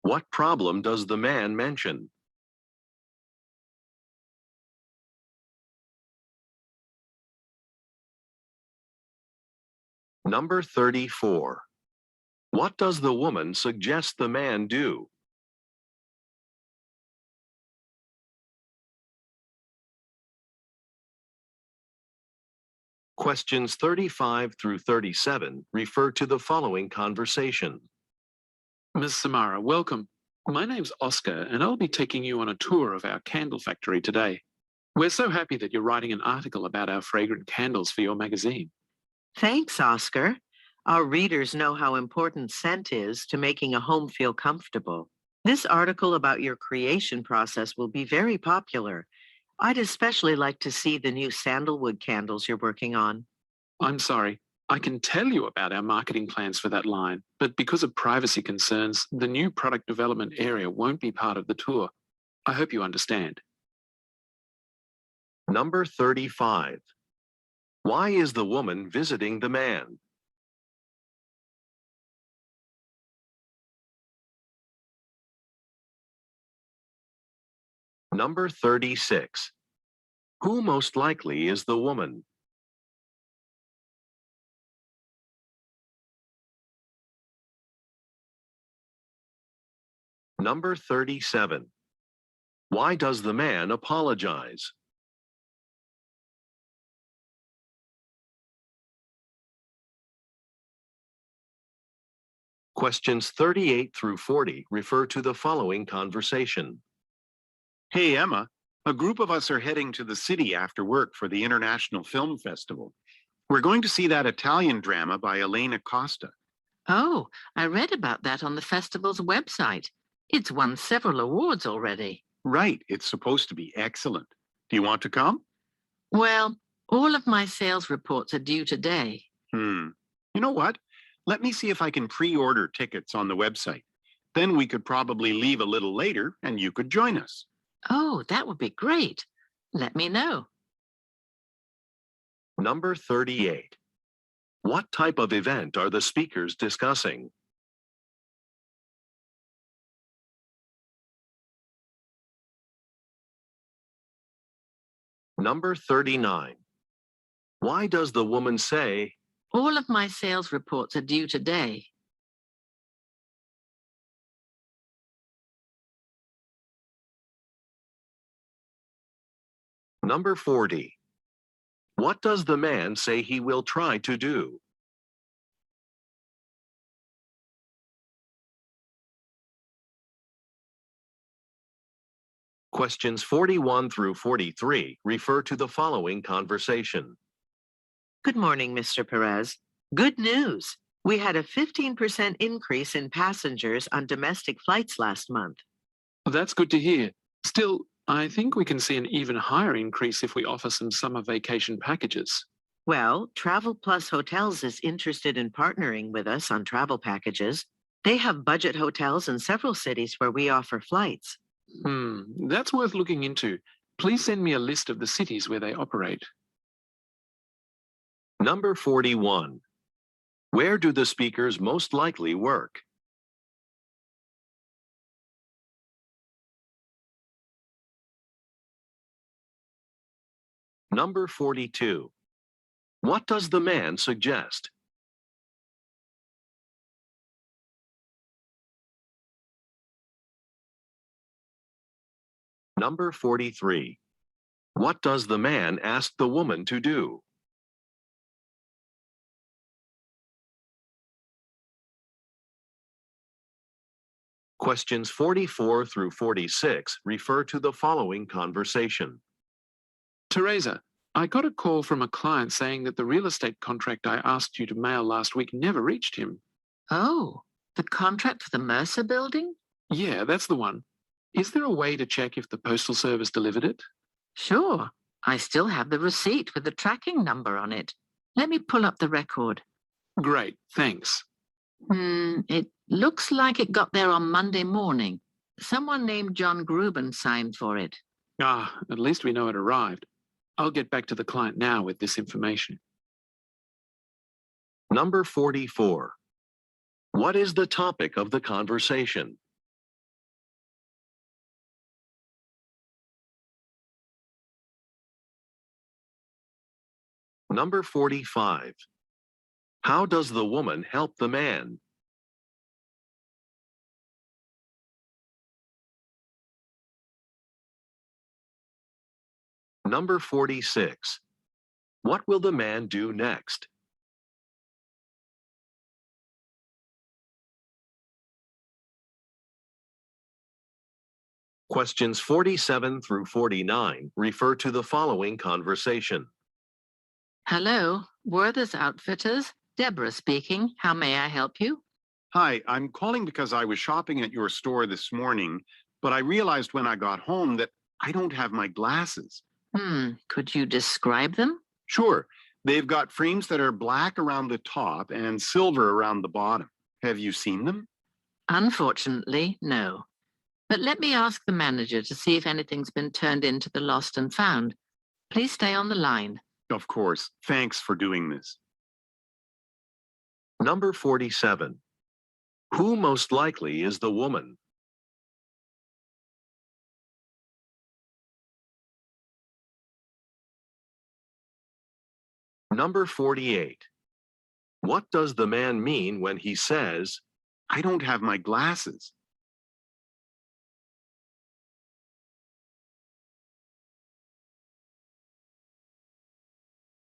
What problem does the man mention? Number 34. What does the woman suggest the man do? Questions 35 through 37 refer to the following conversation. Ms. Samara, welcome. My name's Oscar, and I'll be taking you on a tour of our candle factory today. We're so happy that you're writing an article about our fragrant candles for your magazine. Thanks, Oscar. Our readers know how important scent is to making a home feel comfortable. This article about your creation process will be very popular. I'd especially like to see the new sandalwood candles you're working on. I'm sorry. I can tell you about our marketing plans for that line, but because of privacy concerns, the new product development area won't be part of the tour. I hope you understand. Number 35. Why is the woman visiting the man? Number 36. Who most likely is the woman? Number 37. Why does the man apologize? Questions 38 through 40 refer to the following conversation. Hey, Emma, a group of us are heading to the city after work for the International Film Festival. We're going to see that Italian drama by Elena Costa. Oh, I read about that on the festival's website. It's won several awards already. Right, it's supposed to be excellent. Do you want to come? Well, all of my sales reports are due today. You know what? Let me see if I can pre-order tickets on the website. Then we could probably leave a little later and you could join us. Oh, that would be great. Let me know. Number 38. What type of event are the speakers discussing? Number 39. Why does the woman say, All of my sales reports are due today. Number 40. What does the man say he will try to do? Questions 41 through 43 refer to the following conversation. Good morning, Mr. Perez. Good news. We had a 15% increase in passengers on domestic flights last month. That's good to hear. Still, I think we can see an even higher increase if we offer some summer vacation packages. Well, Travel Plus Hotels is interested in partnering with us on travel packages. They have budget hotels in several cities where we offer flights. That's worth looking into. Please send me a list of the cities where they operate. Number 41. Where do the speakers most likely work? Number 42. What does the man suggest? Number 43. What does the man ask the woman to do? Questions 44 through 46 refer to the following conversation. Teresa, I got a call from a client saying that the real estate contract I asked you to mail last week never reached him. Oh, the contract for the Mercer building? Yeah, that's the one. Is there a way to check if the Postal Service delivered it? Sure. I still have the receipt with the tracking number on it. Let me pull up the record. Great, thanks. It looks like it got there on Monday morning. Someone named John Gruben signed for it. At least we know it arrived. I'll get back to the client now with this information. Number 44. What is the topic of the conversation? Number 45. How does the woman help the man? Number 46. What will the man do next? Questions 47 through 49 refer to the following conversation. Hello, Werther's Outfitters. Deborah speaking. How may I help you? Hi, I'm calling because I was shopping at your store this morning, but I realized when I got home that I don't have my glasses. Could you describe them? Sure. They've got frames that are black around the top and silver around the bottom. Have you seen them? Unfortunately, no. But let me ask the manager to see if anything's been turned into the lost and found. Please stay on the line. Of course. Thanks for doing this. Number 47. Who most likely is the woman? Number 48. What does the man mean when he says, I don't have my glasses?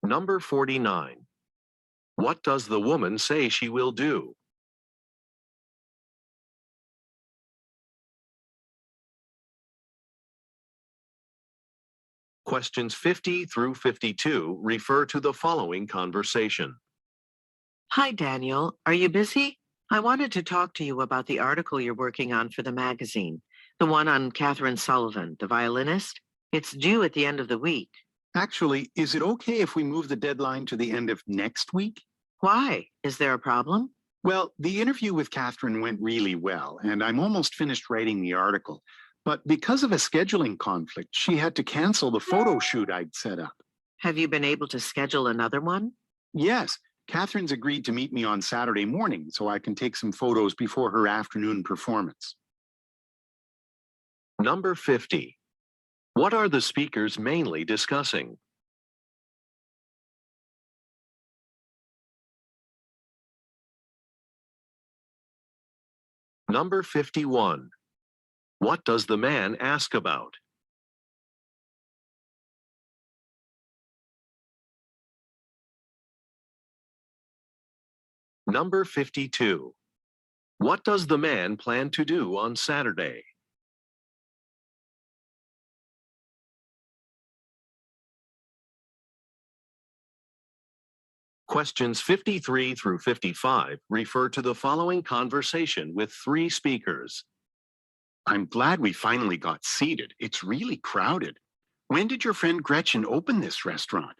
Number 49. What does the woman say she will do? Questions 50 through 52 refer to the following conversation. Hi, Daniel. Are you busy? I wanted to talk to you about the article you're working on for the magazine, the one on Catherine Sullivan, the violinist. It's due at the end of the week. Actually, is it okay if we move the deadline to the end of next week? Why? Is there a problem? Well, the interview with Catherine went really well, and I'm almost finished writing the article. But because of a scheduling conflict, she had to cancel the photo shoot I'd set up. Have you been able to schedule another one? Yes, Catherine's agreed to meet me on Saturday morning so I can take some photos before her afternoon performance. Number 50. What are the speakers mainly discussing? Number 51. What does the man ask about? Number 52. What does the man plan to do on Saturday? Questions 53 through 55 refer to the following conversation with 3 speakers. I'm glad we finally got seated. It's really crowded. When did your friend Gretchen open this restaurant?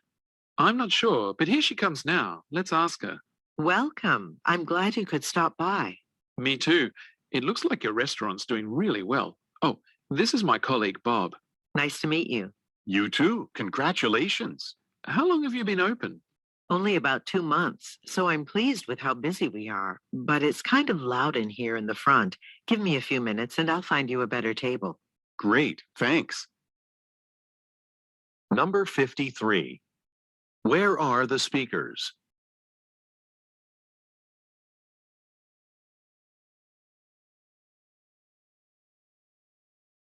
I'm not sure, but here she comes now. Let's ask her. Welcome. I'm glad you could stop by. Me too. It looks like your restaurant's doing really well. Oh, this is my colleague, Bob. Nice to meet you. You too. Congratulations. How long have you been open? Only about 2 months, so I'm pleased with how busy we are. But it's kind of loud in here in the front. Give me a few minutes and I'll find you a better table. Great. Thanks. Number 53. Where are the speakers?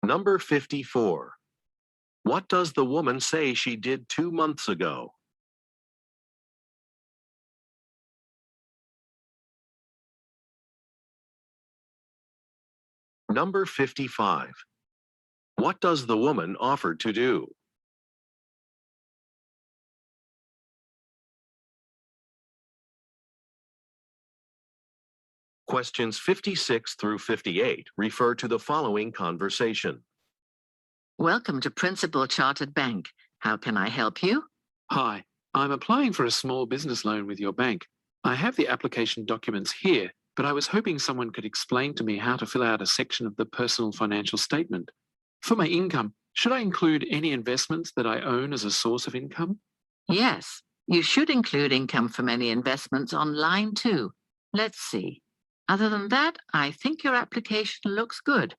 Number 54. What does the woman say she did 2 months ago? Number 55. What does the woman offer to do? Questions 56 through 58 refer to the following conversation. Welcome to Principal Chartered Bank. How can I help you? Hi, I'm applying for a small business loan with your bank. I have the application documents here, but I was hoping someone could explain to me how to fill out a section of the personal financial statement. For my income, should I include any investments that I own as a source of income? Yes, you should include income from any investments on line 2. Let's see. Other than that, I think your application looks good.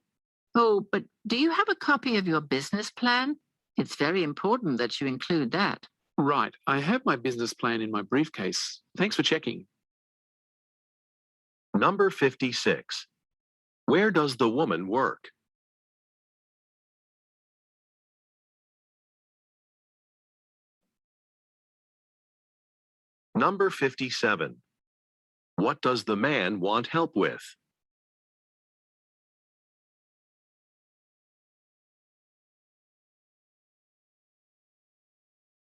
Oh, but do you have a copy of your business plan? It's very important that you include that. Right, I have my business plan in my briefcase. Thanks for checking. Number 56. Where does the woman work? Number 57. What does the man want help with?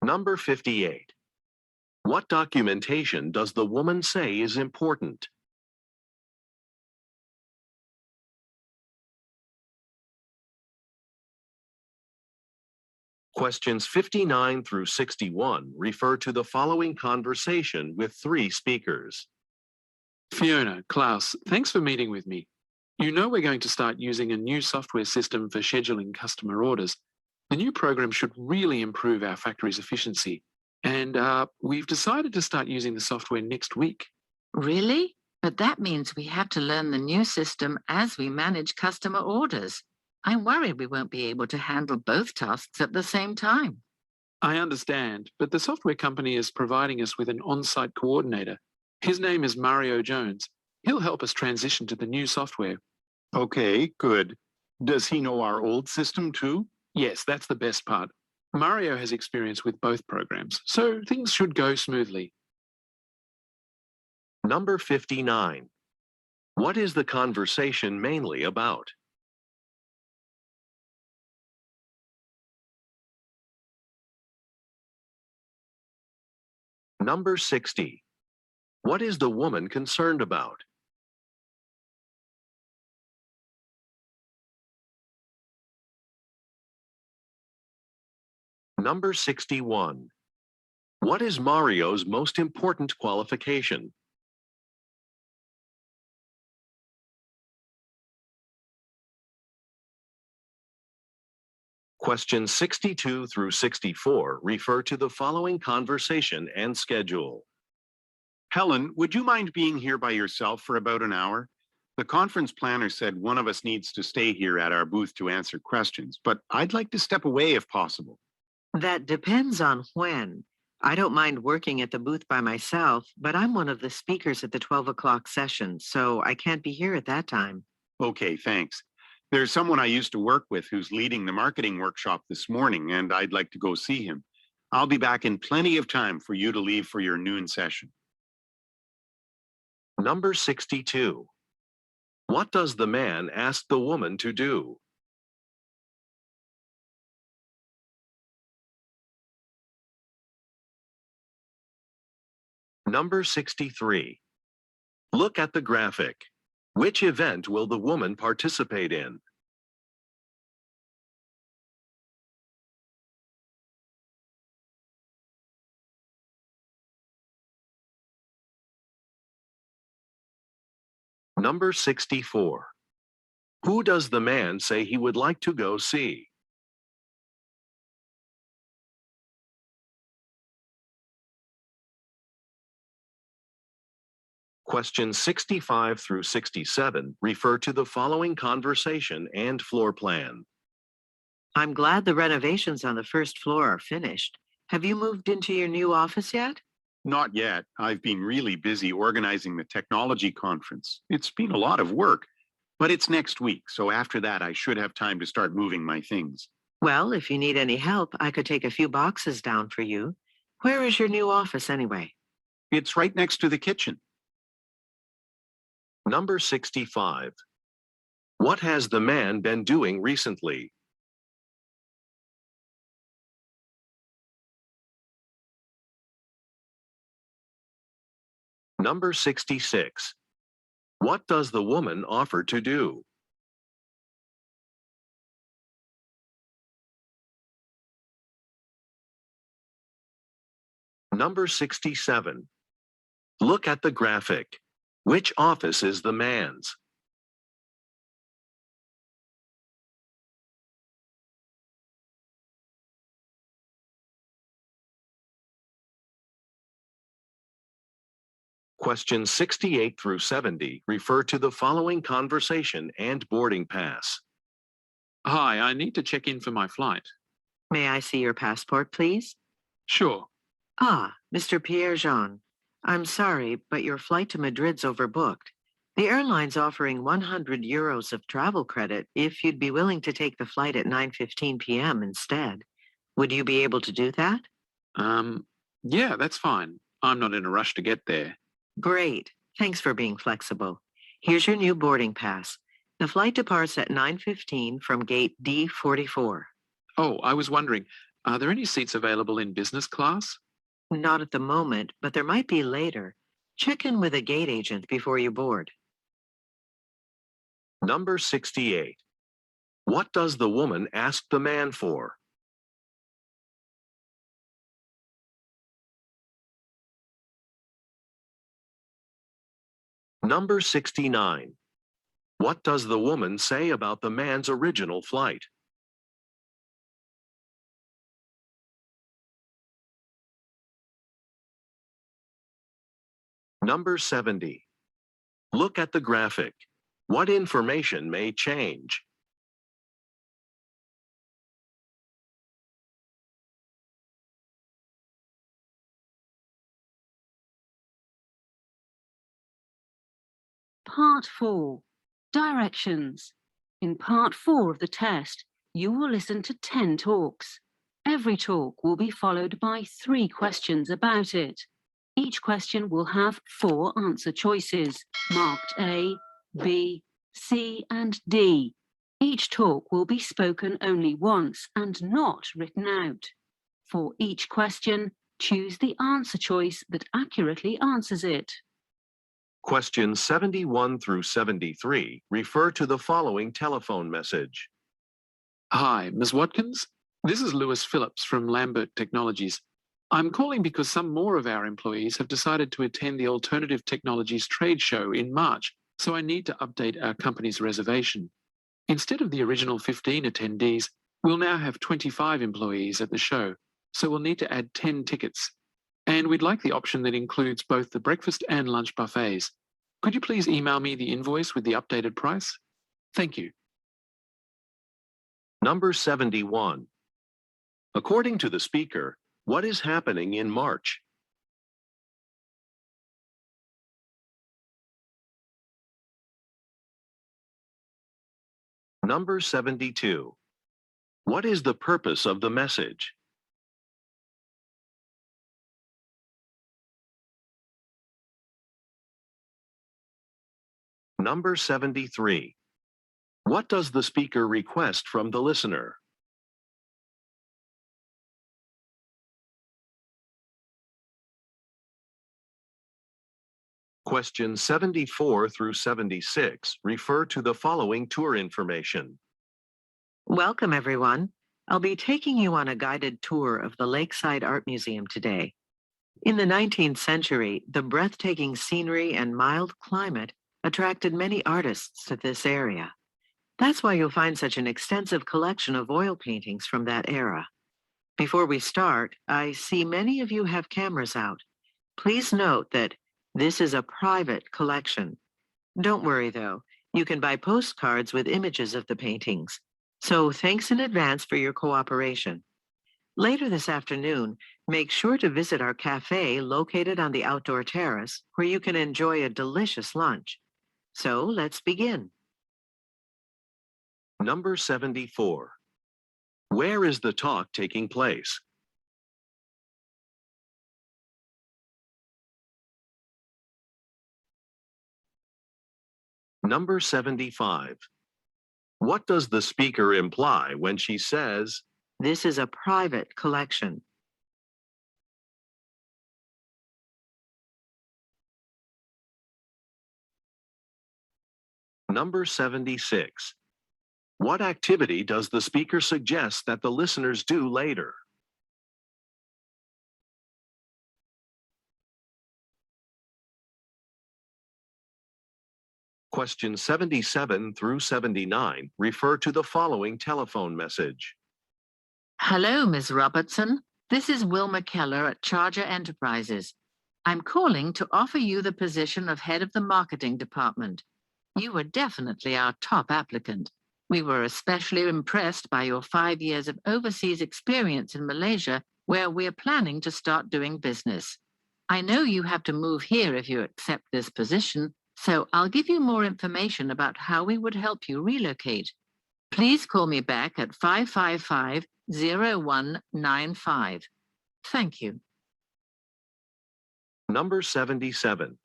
Number 58. What documentation does the woman say is important? Questions 59 through 61 refer to the following conversation with 3 speakers. Fiona, Klaus, thanks for meeting with me. You know we're going to start using a new software system for scheduling customer orders. The new program should really improve our factory's efficiency. And we've decided to start using the software next week. Really? But that means we have to learn the new system as we manage customer orders. I'm worried we won't be able to handle both tasks at the same time. I understand, but the software company is providing us with an on-site coordinator. His name is Mario Jones. He'll help us transition to the new software. Okay, good. Does he know our old system too? Yes, that's the best part. Mario has experience with both programs, so things should go smoothly. Number 59. What is the conversation mainly about? Number 60. What is the woman concerned about? Number 61. What is Mario's most important qualification? Questions 62 through 64 refer to the following conversation and schedule. Helen, would you mind being here by yourself for about an hour? The conference planner said one of us needs to stay here at our booth to answer questions, but I'd like to step away if possible. That depends on when. I don't mind working at the booth by myself, but I'm one of the speakers at the 12 o'clock session, so I can't be here at that time. Okay, thanks. There's someone I used to work with who's leading the marketing workshop this morning, and I'd like to go see him. I'll be back in plenty of time for you to leave for your noon session. Number 62. What does the man ask the woman to do? Number 63. Look at the graphic. Which event will the woman participate in? Number 64. Who does the man say he would like to go see? Questions 65 through 67 refer to the following conversation and floor plan. I'm glad the renovations on the first floor are finished. Have you moved into your new office yet? Not yet. I've been really busy organizing the technology conference. It's been a lot of work, but it's next week, so after that I should have time to start moving my things. Well, if you need any help, I could take a few boxes down for you. Where is your new office anyway? It's right next to the kitchen. Number 65. What has the man been doing recently? Number 66. What does the woman offer to do? Number 67. Look at the graphic. Which office is the man's? Questions 68 through 70 refer to the following conversation and boarding pass. Hi, I need to check in for my flight. May I see your passport, please? Sure. Ah, Mr. Pierre-Jean. I'm sorry, but your flight to Madrid's overbooked. The airline's offering 100 euros of travel credit if you'd be willing to take the flight at 9:15 p.m. instead. Would you be able to do that? Yeah, that's fine. I'm not in a rush to get there. Great. Thanks for being flexible. Here's your new boarding pass. The flight departs at 9:15 from gate D44. Oh, I was wondering, are there any seats available in business class? Not at the moment, but there might be later. Check in with a gate agent before you board. Number 68. What does the woman ask the man for? Number 69. What does the woman say about the man's original flight? Number 70. Look at the graphic. What information may change? Part 4. Directions. In Part 4 of the test, you will listen to 10 talks. Every talk will be followed by 3 questions about it. Each question will have 4 answer choices, marked A, B, C, and D. Each talk will be spoken only once and not written out. For each question, choose the answer choice that accurately answers it. Questions 71 through 73 refer to the following telephone message. Hi, Ms. Watkins. This is Lewis Phillips from Lambert Technologies. I'm calling because some more of our employees have decided to attend the Alternative Technologies trade show in March, so I need to update our company's reservation. Instead of the original 15 attendees, we'll now have 25 employees at the show, so we'll need to add 10 tickets. And we'd like the option that includes both the breakfast and lunch buffets. Could you please email me the invoice with the updated price? Thank you. Number 71. According to the speaker, what is happening in March? Number 72. What is the purpose of the message? Number 73. What does the speaker request from the listener? Questions 74 through 76 refer to the following tour information. Welcome, everyone. I'll be taking you on a guided tour of the Lakeside Art Museum today. In the 19th century, the breathtaking scenery and mild climate attracted many artists to this area. That's why you'll find such an extensive collection of oil paintings from that era. Before we start, I see many of you have cameras out. Please note that this is a private collection. Don't worry, though. You can buy postcards with images of the paintings. So thanks in advance for your cooperation. Later this afternoon, make sure to visit our cafe located on the outdoor terrace, where you can enjoy a delicious lunch. So let's begin. Number 74. Where is the talk taking place? Number 75. What does the speaker imply when she says, "This is a private collection"? Number 76. What activity does the speaker suggest that the listeners do later? Questions 77 through 79 refer to the following telephone message. Hello, Ms. Robertson. This is Wilma Keller at Charger Enterprises. I'm calling to offer you the position of head of the marketing department. You were definitely our top applicant. We were especially impressed by your 5 years of overseas experience in Malaysia, where we're planning to start doing business. I know you have to move here if you accept this position, so I'll give you more information about how we would help you relocate. Please call me back at 555-0195. Thank you. Number 77.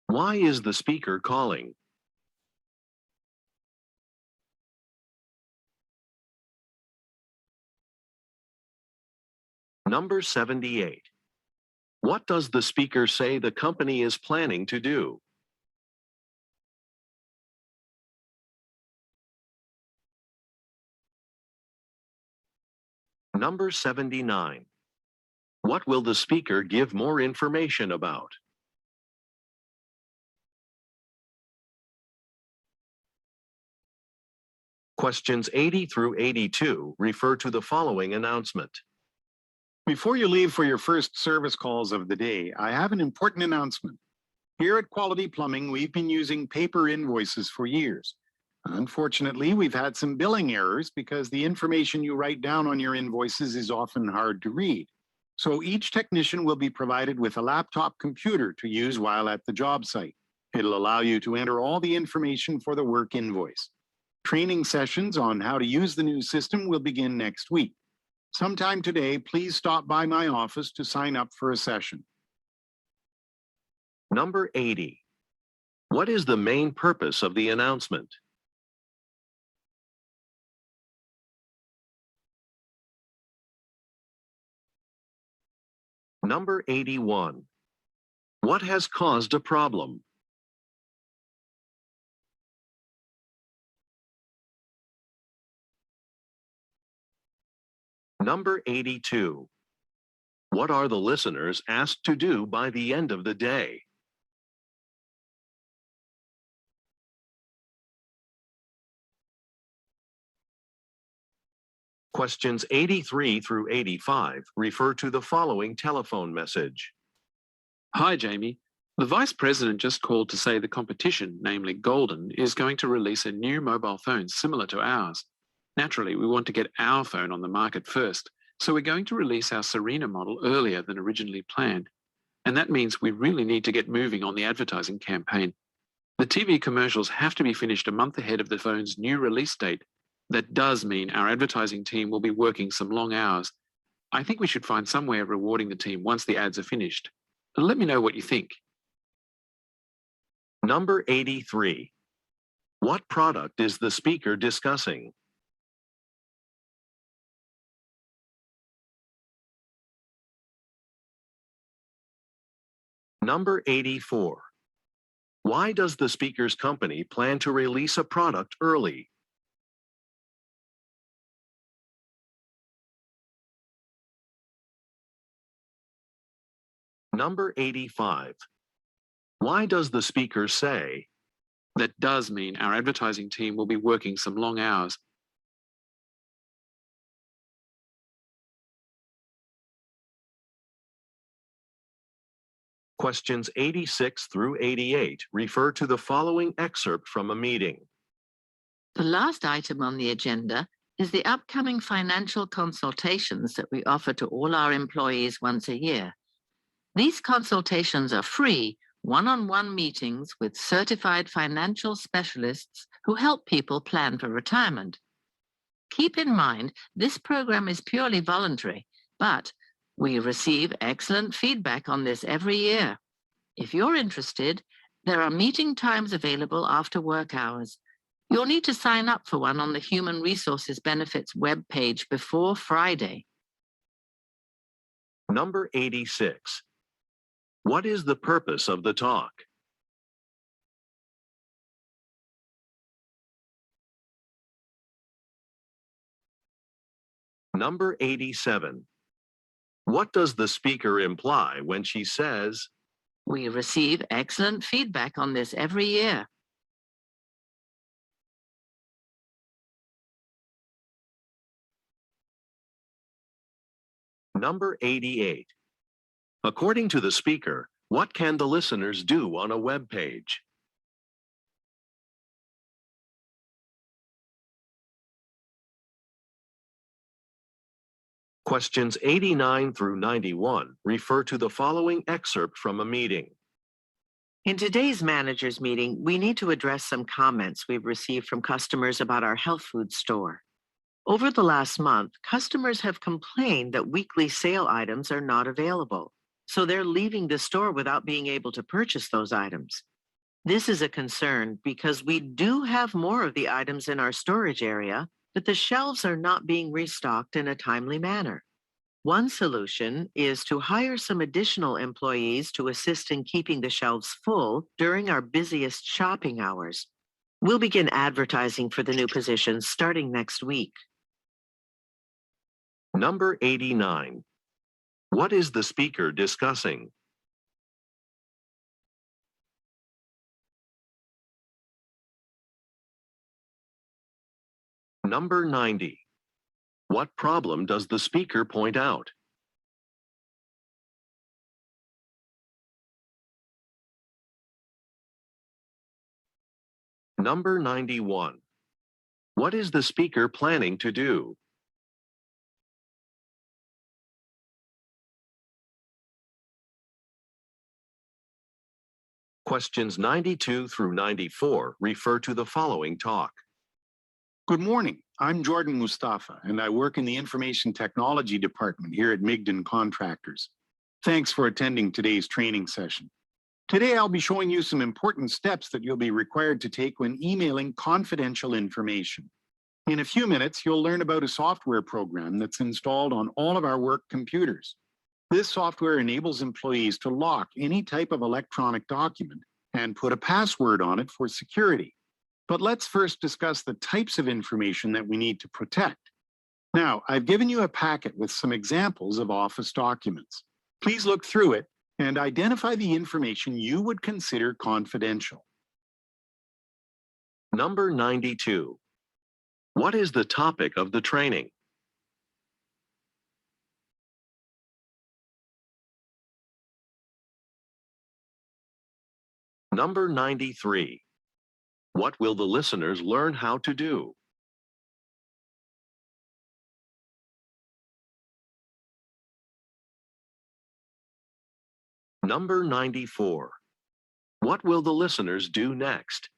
Why is the speaker calling? Number 78. What does the speaker say the company is planning to do? Number 79. What will the speaker give more information about? Questions 80 through 82 refer to the following announcement. Before you leave for your first service calls of the day, I have an important announcement. Here at Quality Plumbing, we've been using paper invoices for years. Unfortunately, we've had some billing errors because the information you write down on your invoices is often hard to read. So each technician will be provided with a laptop computer to use while at the job site. It'll allow you to enter all the information for the work invoice. Training sessions on how to use the new system will begin next week. Sometime today, please stop by my office to sign up for a session. Number 80. What is the main purpose of the announcement? Number 81. What has caused a problem? Number 82. What are the listeners asked to do by the end of the day? Questions 83 through 85 refer to the following telephone message. Hi, Jamie. The Vice President just called to say the competition, namely Golden, is going to release a new mobile phone similar to ours. Naturally, we want to get our phone on the market first, so we're going to release our Serena model earlier than originally planned. And that means we really need to get moving on the advertising campaign. The TV commercials have to be finished a month ahead of the phone's new release date. That does mean our advertising team will be working some long hours. I think we should find some way of rewarding the team once the ads are finished. Let me know what you think. Number 83. What product is the speaker discussing? Number 84. Why does the speaker's company plan to release a product early? Number 85. Why does the speaker say, That does mean our advertising team will be working some long hours. questions 86 through 88 refer to the following excerpt from a meeting? The last item on the agenda is the upcoming financial consultations that we offer to all our employees once a year. These consultations are free, one-on-one meetings with certified financial specialists who help people plan for retirement. Keep in mind, this program is purely voluntary, but we receive excellent feedback on this every year. If you're interested, there are meeting times available after work hours. You'll need to sign up for one on the Human Resources Benefits webpage before Friday. Number 86. What is the purpose of the talk? Number 87. What does the speaker imply when she says, We receive excellent feedback on this every year. Number 88. According to the speaker, what can the listeners do on a web page? Questions 89 through 91 refer to the following excerpt from a meeting. In today's managers meeting, we need to address some comments we've received from customers about our health food store. Over the last month, customers have complained that weekly sale items are not available, so they're leaving the store without being able to purchase those items. This is a concern because we do have more of the items in our storage area, but the shelves are not being restocked in a timely manner. One solution is to hire some additional employees to assist in keeping the shelves full during our busiest shopping hours. We'll begin advertising for the new positions starting next week. Number 89. What is the speaker discussing? Number 90. What problem does the speaker point out? Number 91. What is the speaker planning to do? Questions 92 through 94 refer to the following talk. Good morning. I'm Jordan Mustafa, and I work in the Information Technology Department here at Migden Contractors. Thanks for attending today's training session. Today, I'll be showing you some important steps that you'll be required to take when emailing confidential information. In a few minutes, you'll learn about a software program that's installed on all of our work computers. This software enables employees to lock any type of electronic document and put a password on it for security. But let's first discuss the types of information that we need to protect. Now, I've given you a packet with some examples of Office documents. Please look through it and identify the information you would consider confidential. Number 92. What is the topic of the training? Number 93. What will the listeners learn how to do? Number 94. What will the listeners do next?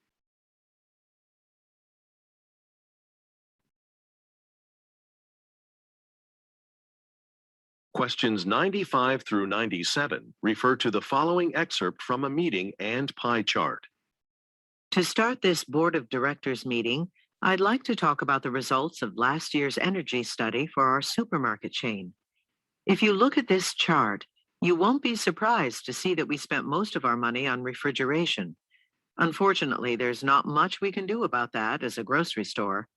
Questions 95 through 97 refer to the following excerpt from a meeting and pie chart. To start this Board of Directors meeting, I'd like to talk about the results of last year's energy study for our supermarket chain. If you look at this chart, you won't be surprised to see that we spent most of our money on refrigeration. Unfortunately, there's not much we can do about that as a grocery store,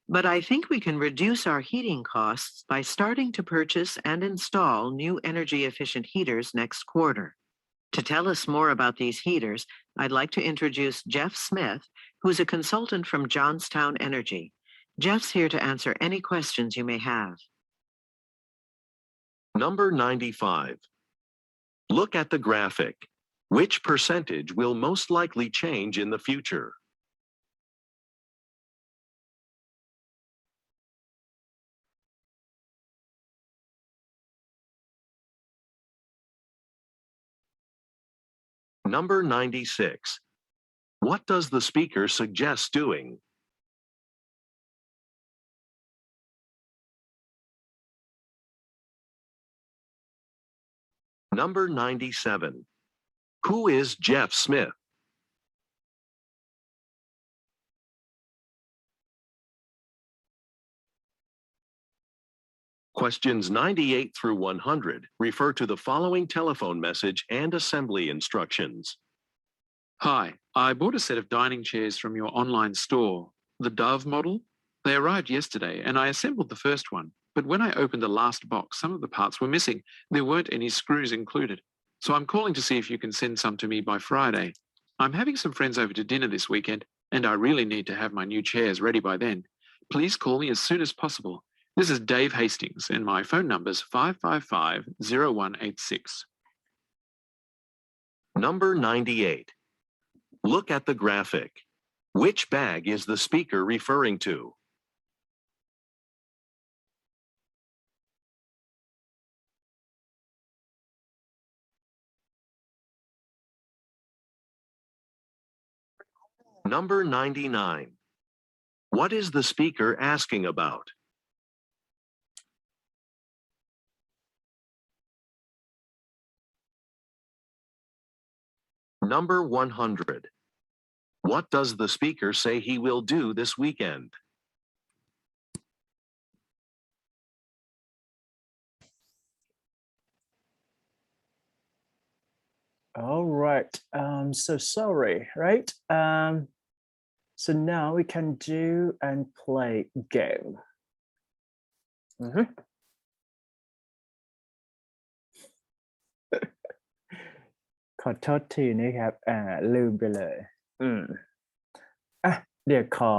but I think we can reduce our heating costs by starting to purchase and install new energy-efficient heaters next quarter. To tell us more about these heaters, I'd like to introduce Jeff Smith, who's a consultant from Johnstown Energy. Jeff's here to answer any questions you may have. Number 95. Look at the graphic. Which percentage will most likely change in the future? Number 96. What does the speaker suggest doing? Number 97. Who is Jeff Smith? Questions 98 through 100 refer to the following telephone message and assembly instructions. Hi, I bought a set of dining chairs from your online store, the Dove model. They arrived yesterday and I assembled the first one, but when I opened the last box, some of the parts were missing. There weren't any screws included. So I'm calling to see if you can send some to me by Friday. I'm having some friends over to dinner this weekend and I really need to have my new chairs ready by then. Please call me as soon as possible. This is Dave Hastings and my phone number is 555-0186. Number 98. Look at the graphic. Which bag is the speaker referring to? Number 99. What is the speaker asking about? Number 100. What does the speaker say he will do this weekend? All right. So sorry, right? So now we can do and play game. Mhm. ขอโทษทีนะครับลืมไปเลยอ่ะเดี๋ยวขอ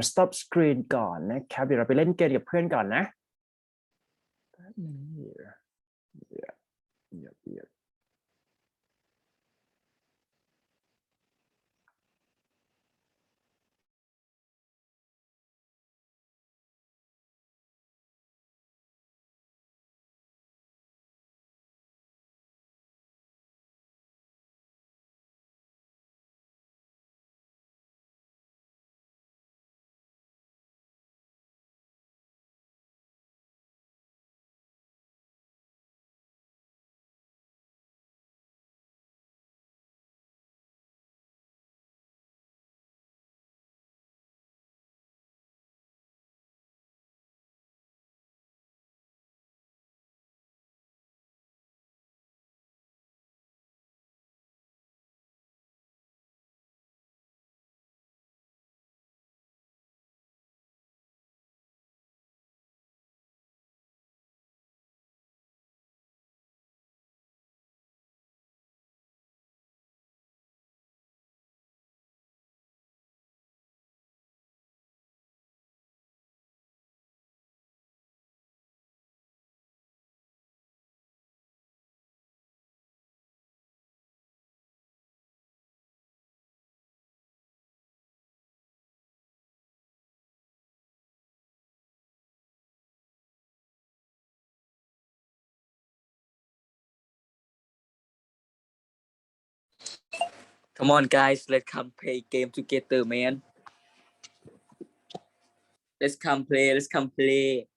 stop screen ก่อนนะครับเดี๋ยวเราไปเล่นเกมกับเพื่อนก่อนนะแป๊บนึง here yeah Come on, guys, let's come play game together, man. Let's come play. Let's come play.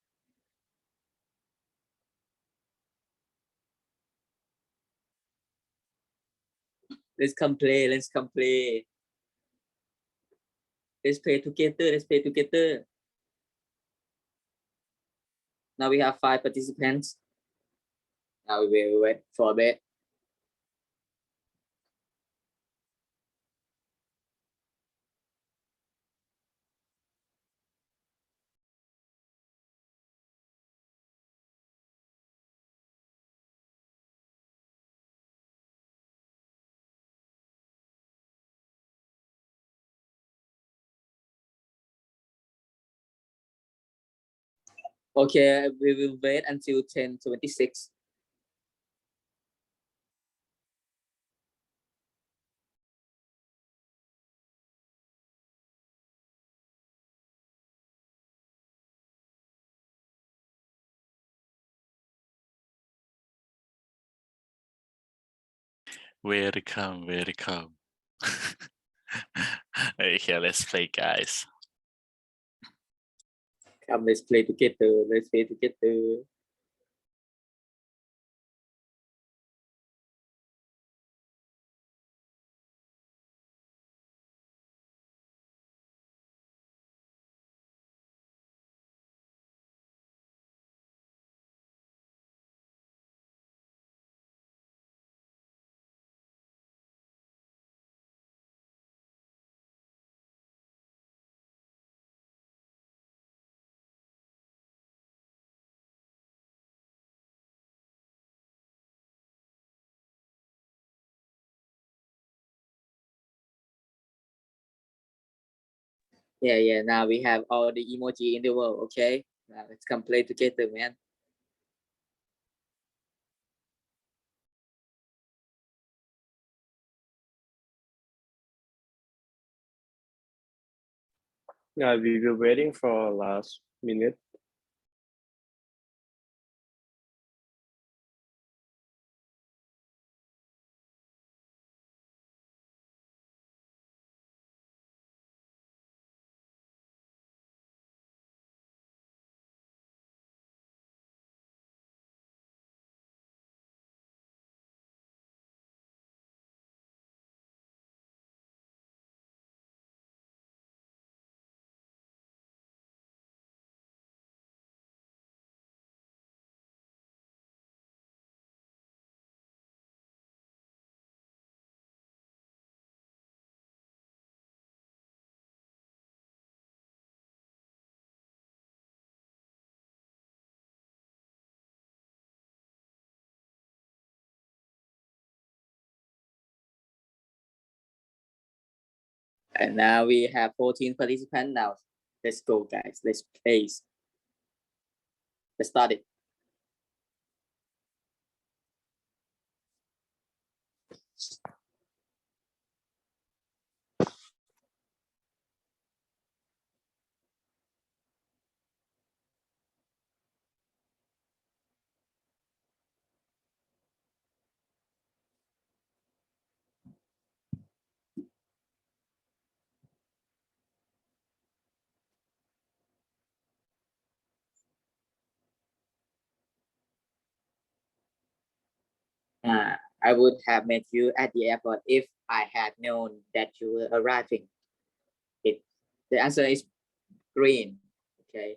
Let's come play. Let's come play. Let's play together. Let's play together. Now we have 5 participants. Now we will wait for a bit. Okay, we will wait until 10:26. Welcome. Okay, let's play, guys. Come, let's play together. Let's play together. Yeah. Now we have all the emoji in the world. Okay, now let's come play together, man. Yeah, we were waiting for last minute. And now we have 14 participants now. Let's go, guys. Let's play. Let's start it. I would have met you at the airport if I had known that you were arriving. The answer is green. Okay.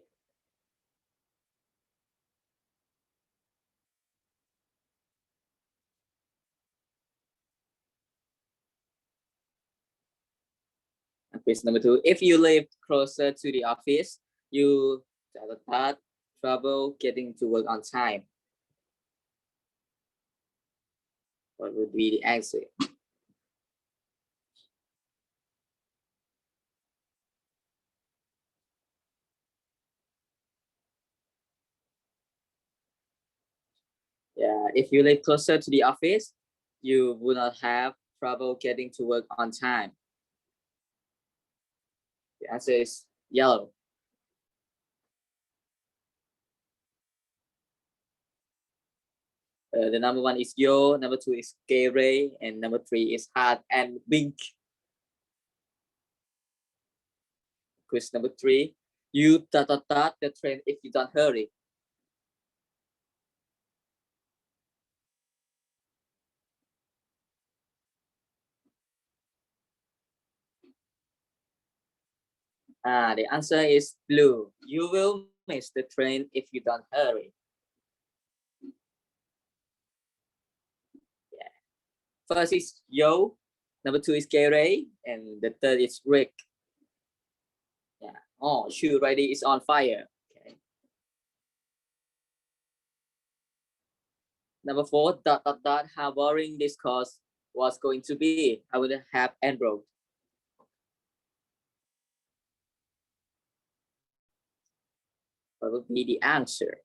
And question number 2. If you live closer to the office, you have trouble getting to work on time. What would be the answer? Yeah, if you live closer to the office, you would not have trouble getting to work on time. The answer is yellow. The number 1 is yo, number 2 is scary, and number 3 is hard and wink. Quiz number 3. You the train if you don't hurry. The answer is blue. You will miss the train if you don't hurry. Yeah. First is yo, number 2 is Gary, and the third is Rick. Yeah. Oh, shoe ready is on fire. Okay. Number 4, how boring this course was going to be. I would have enrolled. What would be the answer?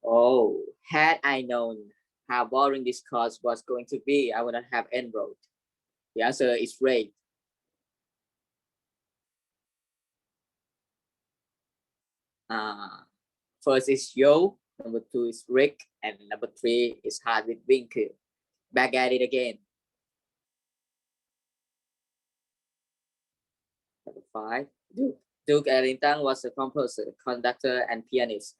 Oh, had I known how boring this course was going to be, I wouldn't have enrolled. The answer is Ray. First is Yo, number 2 is Rick, and number 3 is Hard with Winkle. Back at it again. Number 5, Duke Ellington was a composer, conductor, and pianist. ...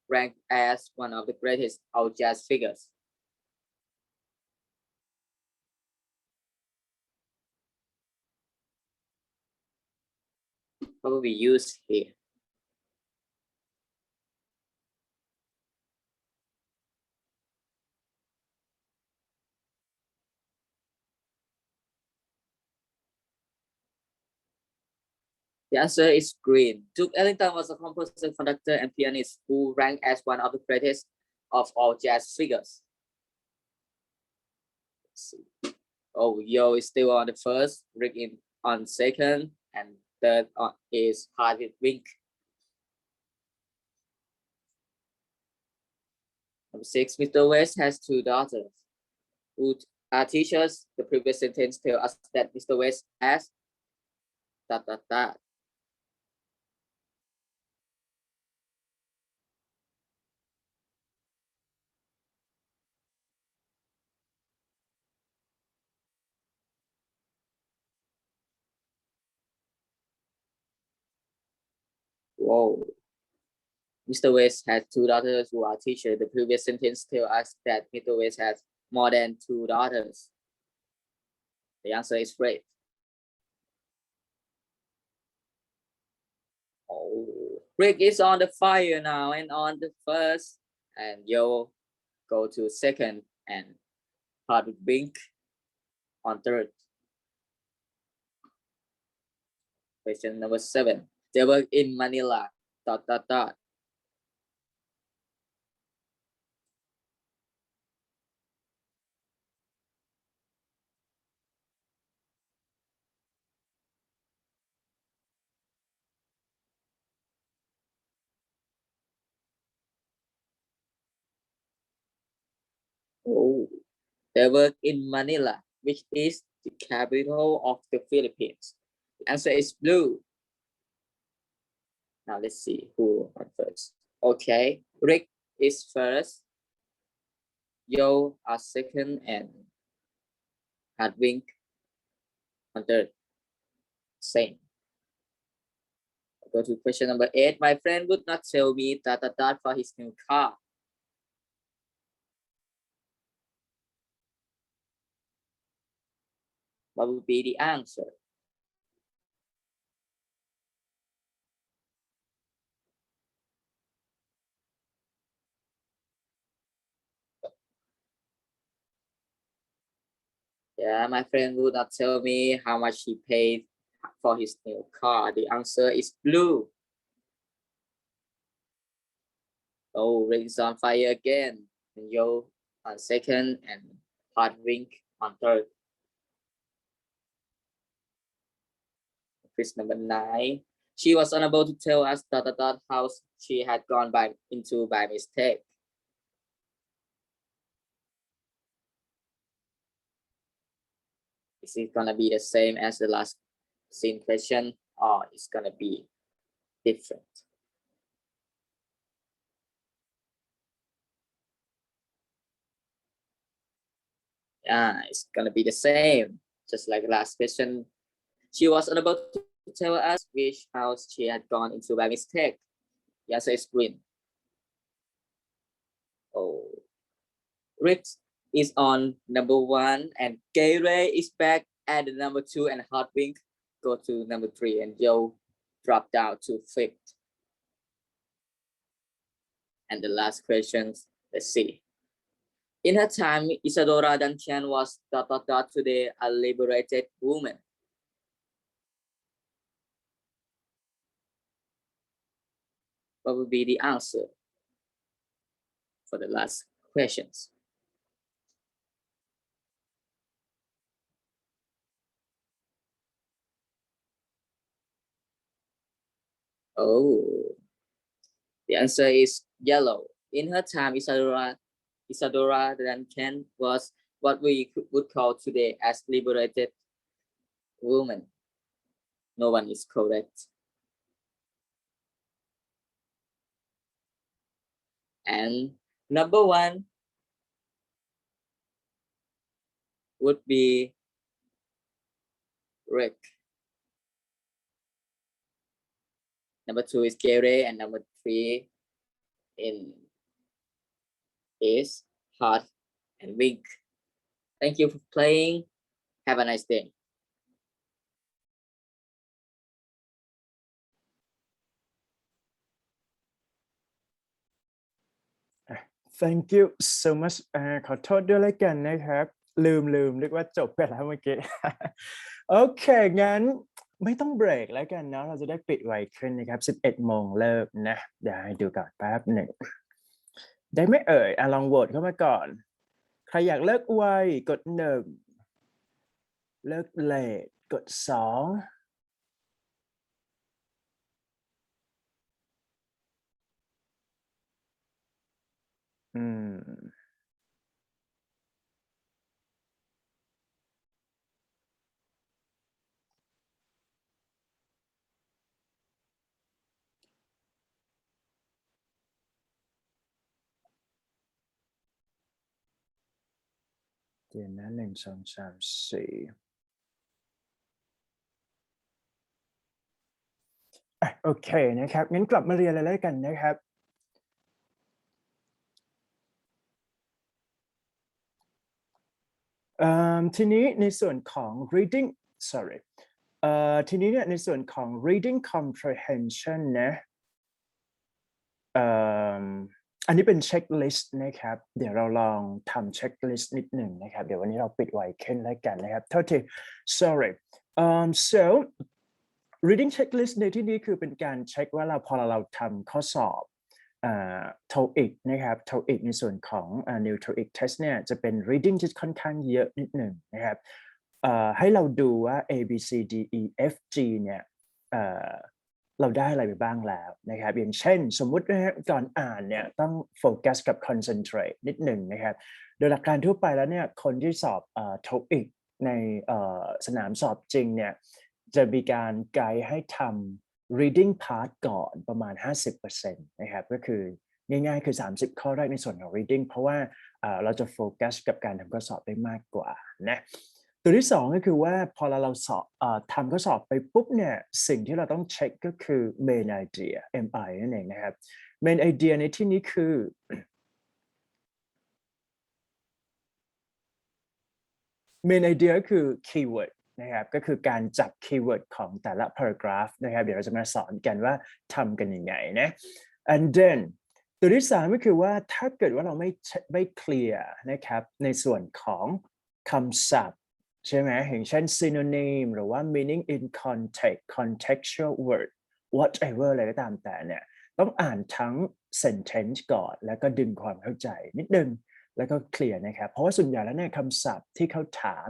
ranked as one of the greatest old jazz figures. What will we use here? The answer is green. Duke Ellington was a composer, conductor, and pianist who ranked as one of the greatest of all jazz figures. Let's see. Oh, Yo is still on the first, Rick on second, and third is Hard with Wink. Number 6, Mr. West has 2 daughters who are teachers. The previous sentence tells us that Mr. West has ... Whoa. Mr. West has 2 daughters who are teachers. The previous sentence tells us that Mr. West has more than 2 daughters. The answer is great. Oh, Rick is on the fire now and on the first, and Yo go to second, and Hard with Wink on third. Question number 7. They were in Manila. ... Oh, they work in Manila, which is the capital of the Philippines. The answer is blue. Now let's see who on first. Okay, Rick is first, Yo are second, and Hadwink on third. Same. Go to question number 8. My friend would not tell me ... for his new car. What would be the answer? Yeah, my friend would not tell me how much he paid for his new car. The answer is blue. Oh, Rick is on fire again. And Yo on second, and Hardwink on third. Quiz number 9. She was unable to tell us ... house she had gone into by mistake. Is it gonna be the same as the last same question, or it's gonna be different? Yeah, it's gonna be the same, just like last question. She was unable to tell us which house she had gone into by mistake. The answer is green. Oh, Rick is on number 1, and Gayray is back at the number 2, and Hotwink go to number 3, and Joe dropped down to 5th. And the last question, let's see. In her time, Isadora Duncan was ... today a liberated woman. What would be the answer for the last questions? Oh, the answer is yellow. In her time, Isadora Duncan was what we would call today as liberated woman. No one is correct. And number 1 would be Rick. Number 2 is Gary, and number 3 is Hot and Wink. Thank you for playing. Have a nice day. Thank you so much ขอโทษด้วยแล้วกันนะครับลืมนึกว่าจบไปแล้วเมื่อกี้ โอเคงั้นไม่ต้องเบรกแล้วกันเนาะเราจะได้ปิดไวขึ้นนะครับ11 โมงเลิกนะเดี๋ยวให้ดูก่อนแป๊บหนึ่งได้ไหมเอ่ยลองโหวตเข้ามาก่อนใครอยากเลิกไวกด1เลิกเลทกด2เดี๋ยวนะ1 2 3 4โอเคนะครับงั้นกลับมาเรียนเลยแล้วกันนะครับทีนี้ในส่วนของ reading sorry ทีนี้เนี่ยในส่วนของ reading comprehension นะอันนี้เป็นเช็คลิสต์นะครับเดี๋ยวเราลองทำเช็คลิสต์นิดหนึ่งนะครับเดี๋ยววันนี้เราปิดไวขึ้นแล้วกันนะครับโทษที sorry so reading checklist ในที่นี้คือเป็นการเช็คว่าพอเราทำข้อสอบTOEIC นะครับ TOEIC ในส่วนของ New TOEIC Test เนี่ยจะเป็น reading ที่ค่อนข้างเยอะนิดหนึ่งนะครับให้เราดูว่า A B C D E F G เนี่ยเราได้อะไรไปบ้างแล้วนะครับอย่างเช่นสมมุตินะฮะก่อนอ่านเนี่ยต้องโฟกัสกับ concentrate นิดหนึ่งนะครับโดยหลักการทั่วไปแล้วเนี่ยคนที่สอบTOEIC ในสนามสอบจริงเนี่ยจะมีการไกด์ให้ทำ reading part ก่อนประมาณ 50% นะครับก็คือง่ายๆคือ30ข้อแรกในส่วนของ reading เพราะว่าเราจะโฟกัสกับการทำข้อสอบได้มากกว่านะตัวที่2ก็คือว่าพอเราสอบทำข้อสอบไปปุ๊บเนี่ยสิ่งที่เราต้องเช็คก็คือ main idea MI นั่นเองนะครับ main idea ในที่นี้คือ main idea ก็คือ keyword นะครับก็คือการจับ keyword ของแต่ละ paragraph นะครับเดี๋ยวเราจะมาสอนกันว่าทำกันยังไงนะ and then ตัวที่3ก็คือว่าถ้าเกิดว่าเราไม่เคลียร์นะครับในส่วนของคำศัพท์ใช่ไหมอย่างเช่น synonym หรือว่า meaning in context contextual word whatever อะไรก็ตามแต่เนี่ยต้องอ่านทั้ง sentence ก่อนแล้วก็ดึงความเข้าใจนิดนึงแล้วก็เคลียร์นะครับเพราะว่าส่วนใหญ่แล้วเนี่ยคำศัพท์ที่เขาถาม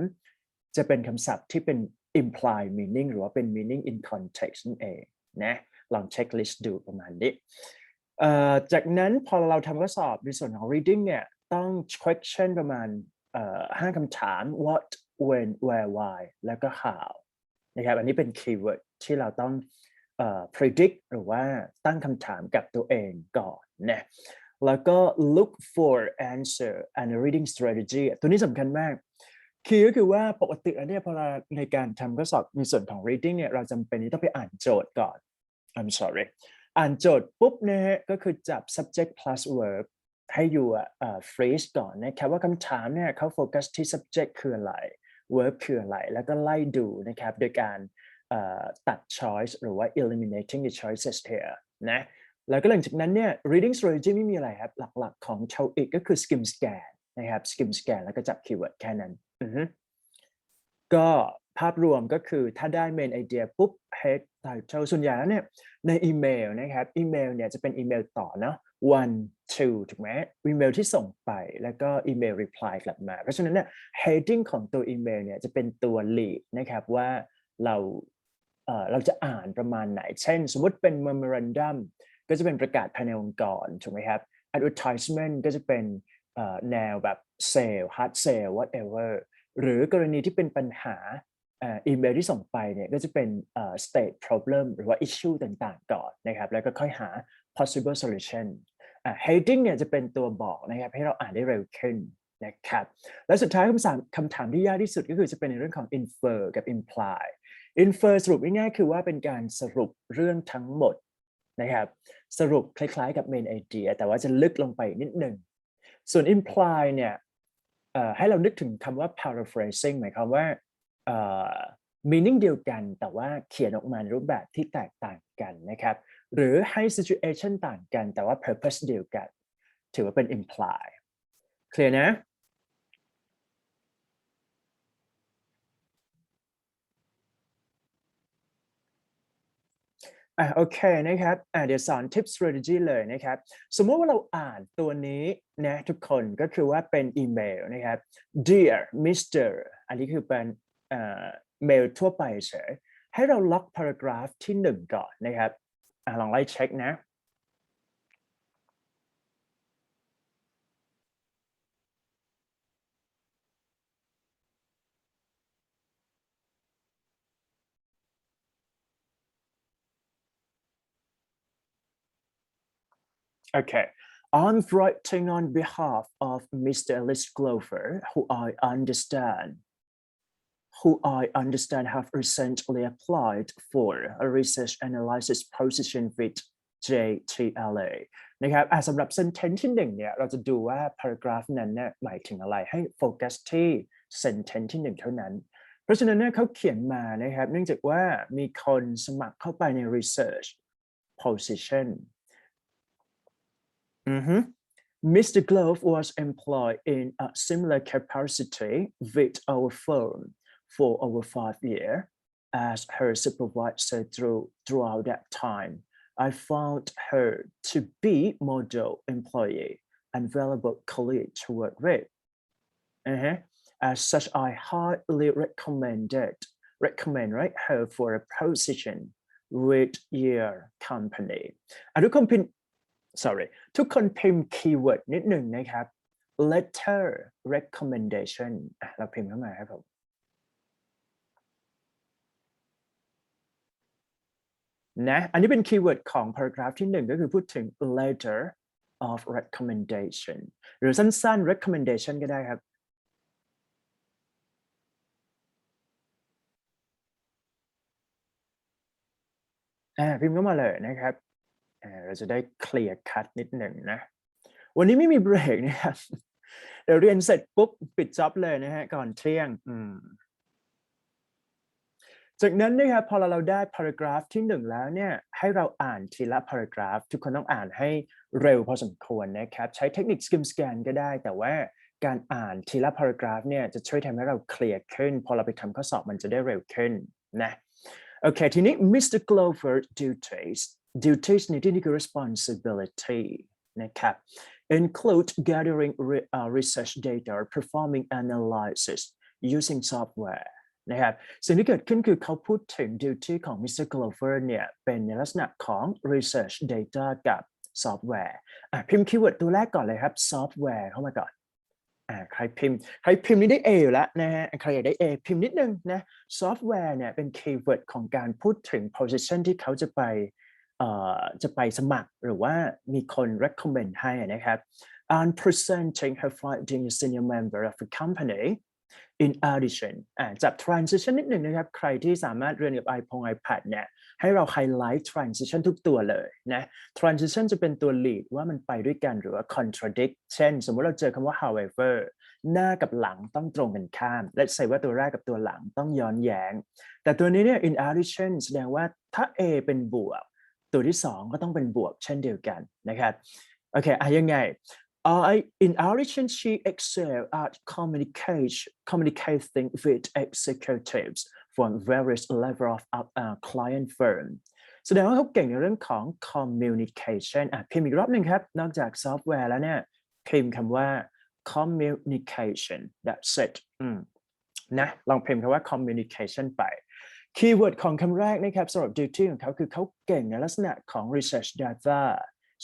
จะเป็นคำศัพท์ที่เป็น implied meaning หรือว่าเป็น meaning in context นั่นเองนะลองเช็คลิสต์ดูประมาณนี้จากนั้นพอเราทำข้อสอบในส่วนของ reading เนี่ยต้อง question ประมาณ5 คำถาม what when where why แล้วก็ how นะครับอันนี้เป็นคีย์เวิร์ดที่เราต้องpredict หรือว่าตั้งคำถามกับตัวเองก่อนนะแล้วก็ look for answer and reading strategy ตัวนี้สำคัญมากคีย์ก็คือว่าปกติแล้วเนี่ยพอเราในการทำข้อสอบในส่วนของ reading เนี่ยเราจำเป็นที่ต้องไปอ่านโจทย์ก่อน I'm sorry อ่านโจทย์ปุ๊บนะฮะก็คือจับ subject plus verb ให้อยู่phrase ก่อนนะครับว่าคำถามเนี่ยเขาโฟกัสที่ subject คืออะไร verb คืออะไรแล้วก็ไล่ดูนะครับโดยการตัด choice หรือว่า eliminating the choices here นะแล้วก็หลังจากนั้นเนี่ย reading strategy ไม่มีอะไรครับหลักๆของ TOEIC ก็คือ skim scan นะครับ skim scan แล้วก็จับ keyword แค่นั้นก็ภาพรวมก็คือถ้าได้ main idea ปุ๊บ head title ส่วนใหญ่แล้วเนี่ยในอีเมลนะครับอีเมลเนี่ยจะเป็นอีเมลต่อเนาะ one two ถูกไหมอีเมลที่ส่งไปแล้วก็อีเมล reply กลับมาเพราะฉะนั้นเนี่ย heading ของตัวอีเมลเนี่ยจะเป็นตัว lead นะครับว่าเราจะอ่านประมาณไหนเช่นสมมติเป็น memorandum ก็จะเป็นประกาศภายในองค์กรถูกไหมครับ advertisement ก็จะเป็นแนวแบบ sale hard sale whatever หรือกรณีที่เป็นปัญหาอีเมลที่ส่งไปเนี่ยก็จะเป็นstate problem หรือว่า issue ต่างๆก่อนนะครับแล้วก็ค่อยหา possible solution heading เนี่ยจะเป็นตัวบอกนะครับให้เราอ่านได้เร็วขึ้นนะครับและสุดท้ายคำถามที่ยากที่สุดก็คือจะเป็นในเรื่องของ infer กับ imply infer สรุปง่ายๆคือว่าเป็นการสรุปเรื่องทั้งหมดนะครับสรุปคล้ายๆกับ main idea แต่ว่าจะลึกลงไปนิดนึงส่วน imply เนี่ยให้เรานึกถึงคำว่า paraphrasing หมายความว่าmeaning เดียวกันแต่ว่าเขียนออกมาในรูปแบบที่แตกต่างกันนะครับหรือให้ situation ต่างกันแต่ว่า purpose เดียวกันถือว่าเป็น imply เคลียร์นะโอเคนะครับเดี๋ยวสอน tip strategy เลยนะครับสมมติว่าเราอ่านตัวนี้นะทุกคนก็คือว่าเป็นอีเมลนะครับ dear Mr อันนี้คือเป็นเมลทั่วไปเฉยให้เราล็อก paragraph ที่1ก่อนนะครับลองไล่เช็คนะOkay, I'm writing on behalf of Mr. Alice Glover, who I understand have recently applied for a research analysis position with JTLA นะครับสำหรับ sentence ที่1เนี่ยเราจะดูว่า paragraph นั้นเนี่ยหมายถึงอะไรให้โฟกัสที่ sentence ที่1เท่านั้นเพราะฉะนั้นเนี่ยเขาเขียนมานะครับเนื่องจากว่ามีคนสมัครเข้าไปใน research position Mr. Glove was employed in a similar capacity with our firm for over 5 years as her supervisor throughout that time. I found her to be model employee and valuable colleague to work with. As such, I highly recommend her for a position with your company. ทุกคนพิมพ์คีย์เวิร์ดนิดหนึ่งนะครับ letter recommendation เราพิมพ์เข้ามาครับผมนะอันนี้เป็นคีย์เวิร์ดของ paragraph ที่1ก็คือพูดถึง letter of recommendation หรือสั้นๆ recommendation ก็ได้ครับพิมพ์เข้ามาเลยนะครับเราจะได้เคลียร์คัทนิดหนึ่งนะวันนี้ไม่มีเบรกนะครับเดี๋ยวเรียนเสร็จปุ๊บปิดจ็อบเลยนะฮะก่อนเที่ยงจากนั้นนะครับพอเราได้ paragraph ที่1แล้วเนี่ยให้เราอ่านทีละ paragraph ทุกคนต้องอ่านให้เร็วพอสมควรนะครับใช้เทคนิค skim scan ก็ได้แต่ว่าการอ่านทีละ paragraph เนี่ยจะช่วยทำให้เราเคลียร์ขึ้นพอเราไปทำข้อสอบมันจะได้เร็วขึ้นนะโอเคทีนี้ Mr. Glover duties ในที่นี้คือ responsibility นะครับ include gathering research data performing analysis using software นะครับสิ่งที่เกิดขึ้นคือเขาพูดถึง duty ของ Mr. Glover เนี่ยเป็นในลักษณะของ research data กับ software พิมพ์คีย์เวิร์ดตัวแรกก่อนเลยครับ software เข้ามาก่อน ใครพิมพ์นี่ได้ A อยู่แล้วนะฮะใครอยากได้ A พิมพ์นิดนึงนะซอฟต์แวร์เนี่ยเป็นคีย์เวิร์ดของการพูดถึง position ที่เขาจะไปสมัครหรือว่ามีคน recommend ให้นะครับ and presenting her finding a senior member of the company in addition จับ transition นิดหนึ่งนะครับใครที่สามารถเรียนกับ iPad เนี่ยให้เรา highlight transition ทุกตัวเลยนะ transition จะเป็นตัว lead ว่ามันไปด้วยกันหรือว่า contradict เช่นสมมติเราเจอคำว่า however หน้ากับหลังต้องตรงกันข้าม let's say ว่าตัวแรกกับตัวหลังต้องย้อนแย้งแต่ตัวนี้เนี่ย in addition แสดงว่าถ้า A เป็นบวกตัวที่2ก็ต้องเป็นบวกเช่นเดียวกันนะครับโอเคยังไงin addition, she excelled at communicating with executives from various levels of client firm แสดงว่าเขาเก่งในเรื่องของ communication พิมพ์อีกรอบหนึ่งครับนอกจากซอฟต์แวร์แล้วเนี่ยพิมพ์คำว่า communication that's it นะลองพิมพ์คำว่า communication ไปคีย์เวิร์ดของคำแรกนะครับสำหรับ duty ของเขาคือเขาเก่งในลักษณะของ research data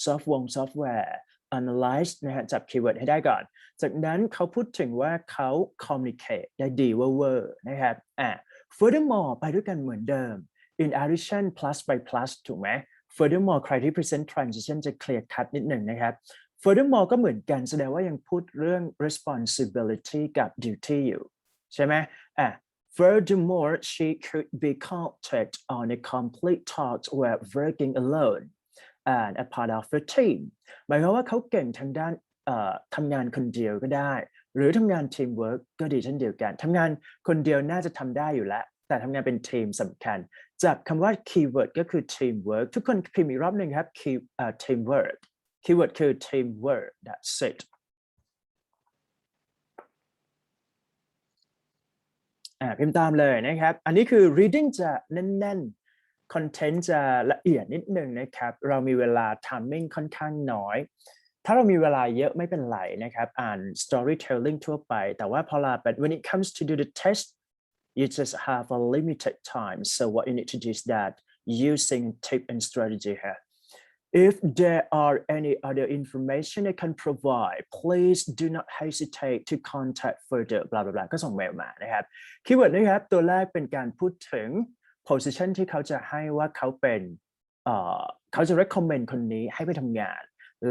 ซอฟต์แวร์analyze นะฮะจับคีย์เวิร์ดให้ได้ก่อนจากนั้นเขาพูดถึงว่าเขา communicate ได้ดีเวอร์นะครับfurthermore ไปด้วยกันเหมือนเดิม in addition plus by plus ถูกไหม furthermore ใครที่ present transition จะ clear cut นิดหนึ่งนะครับ furthermore ก็เหมือนกันแสดงว่ายังพูดเรื่อง responsibility กับ duty อยู่ใช่ไหมfurthermore she could be counted on a complete task while working alone and a part of the team หมายความว่าเขาเก่งทางด้านทำงานคนเดียวก็ได้หรือทำงานทีมเวิร์กก็ดีเช่นเดียวกันทำงานคนเดียวน่าจะทำได้อยู่แล้วแต่ทำงานเป็นทีมสำคัญจากคำว่า keyword ก็คือ teamwork ทุกคนพิมพ์อีกรอบหนึ่งครับ teamwork keyword คือ teamwork that's it พิมพ์ตามเลยนะครับอันนี้คือ reading จะแน่นๆ content จะละเอียดนิดหนึ่งนะครับเรามีเวลา timing ค่อนข้างน้อยถ้าเรามีเวลาเยอะไม่เป็นไรนะครับอ่าน storytelling ทั่วไปแต่ว่าพอbut when it comes to do the test you just have a limited time so what you need to do is that using tip and strategy here if there are any other information I can provide please do not hesitate to contact further blah blah blah ก็ส่งเมลมานะครับคีย์เวิร์ดนะครับตัวแรกเป็นการพูดถึง position ที่เขาจะให้ว่าเขาเป็นเขาจะ recommend คนนี้ให้ไปทำงาน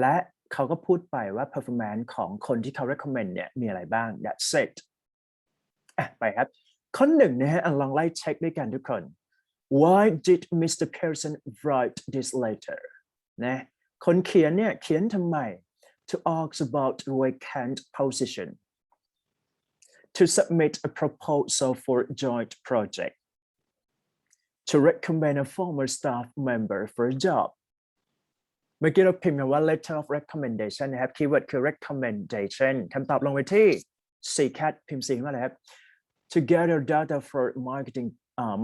และเขาก็พูดไปว่า performance ของคนที่เขา recommend เนี่ยมีอะไรบ้าง that's it ไปครับข้อหนึ่งนะฮะลองไล่เช็คด้วยกันทุกคน why did Mr. Pearson write this letter นะคนเขียนเนี่ยเขียนทำไม to ask about vacant position to submit a proposal for a joint project to recommend a former staff member for a job เมื่อกี้เราพิมพ์คำว่า letter of recommendation นะครับ keyword คือ recommendation คำตอบลงไปที่ CCAT พิมพ์ C มาเลยครับ to gather data for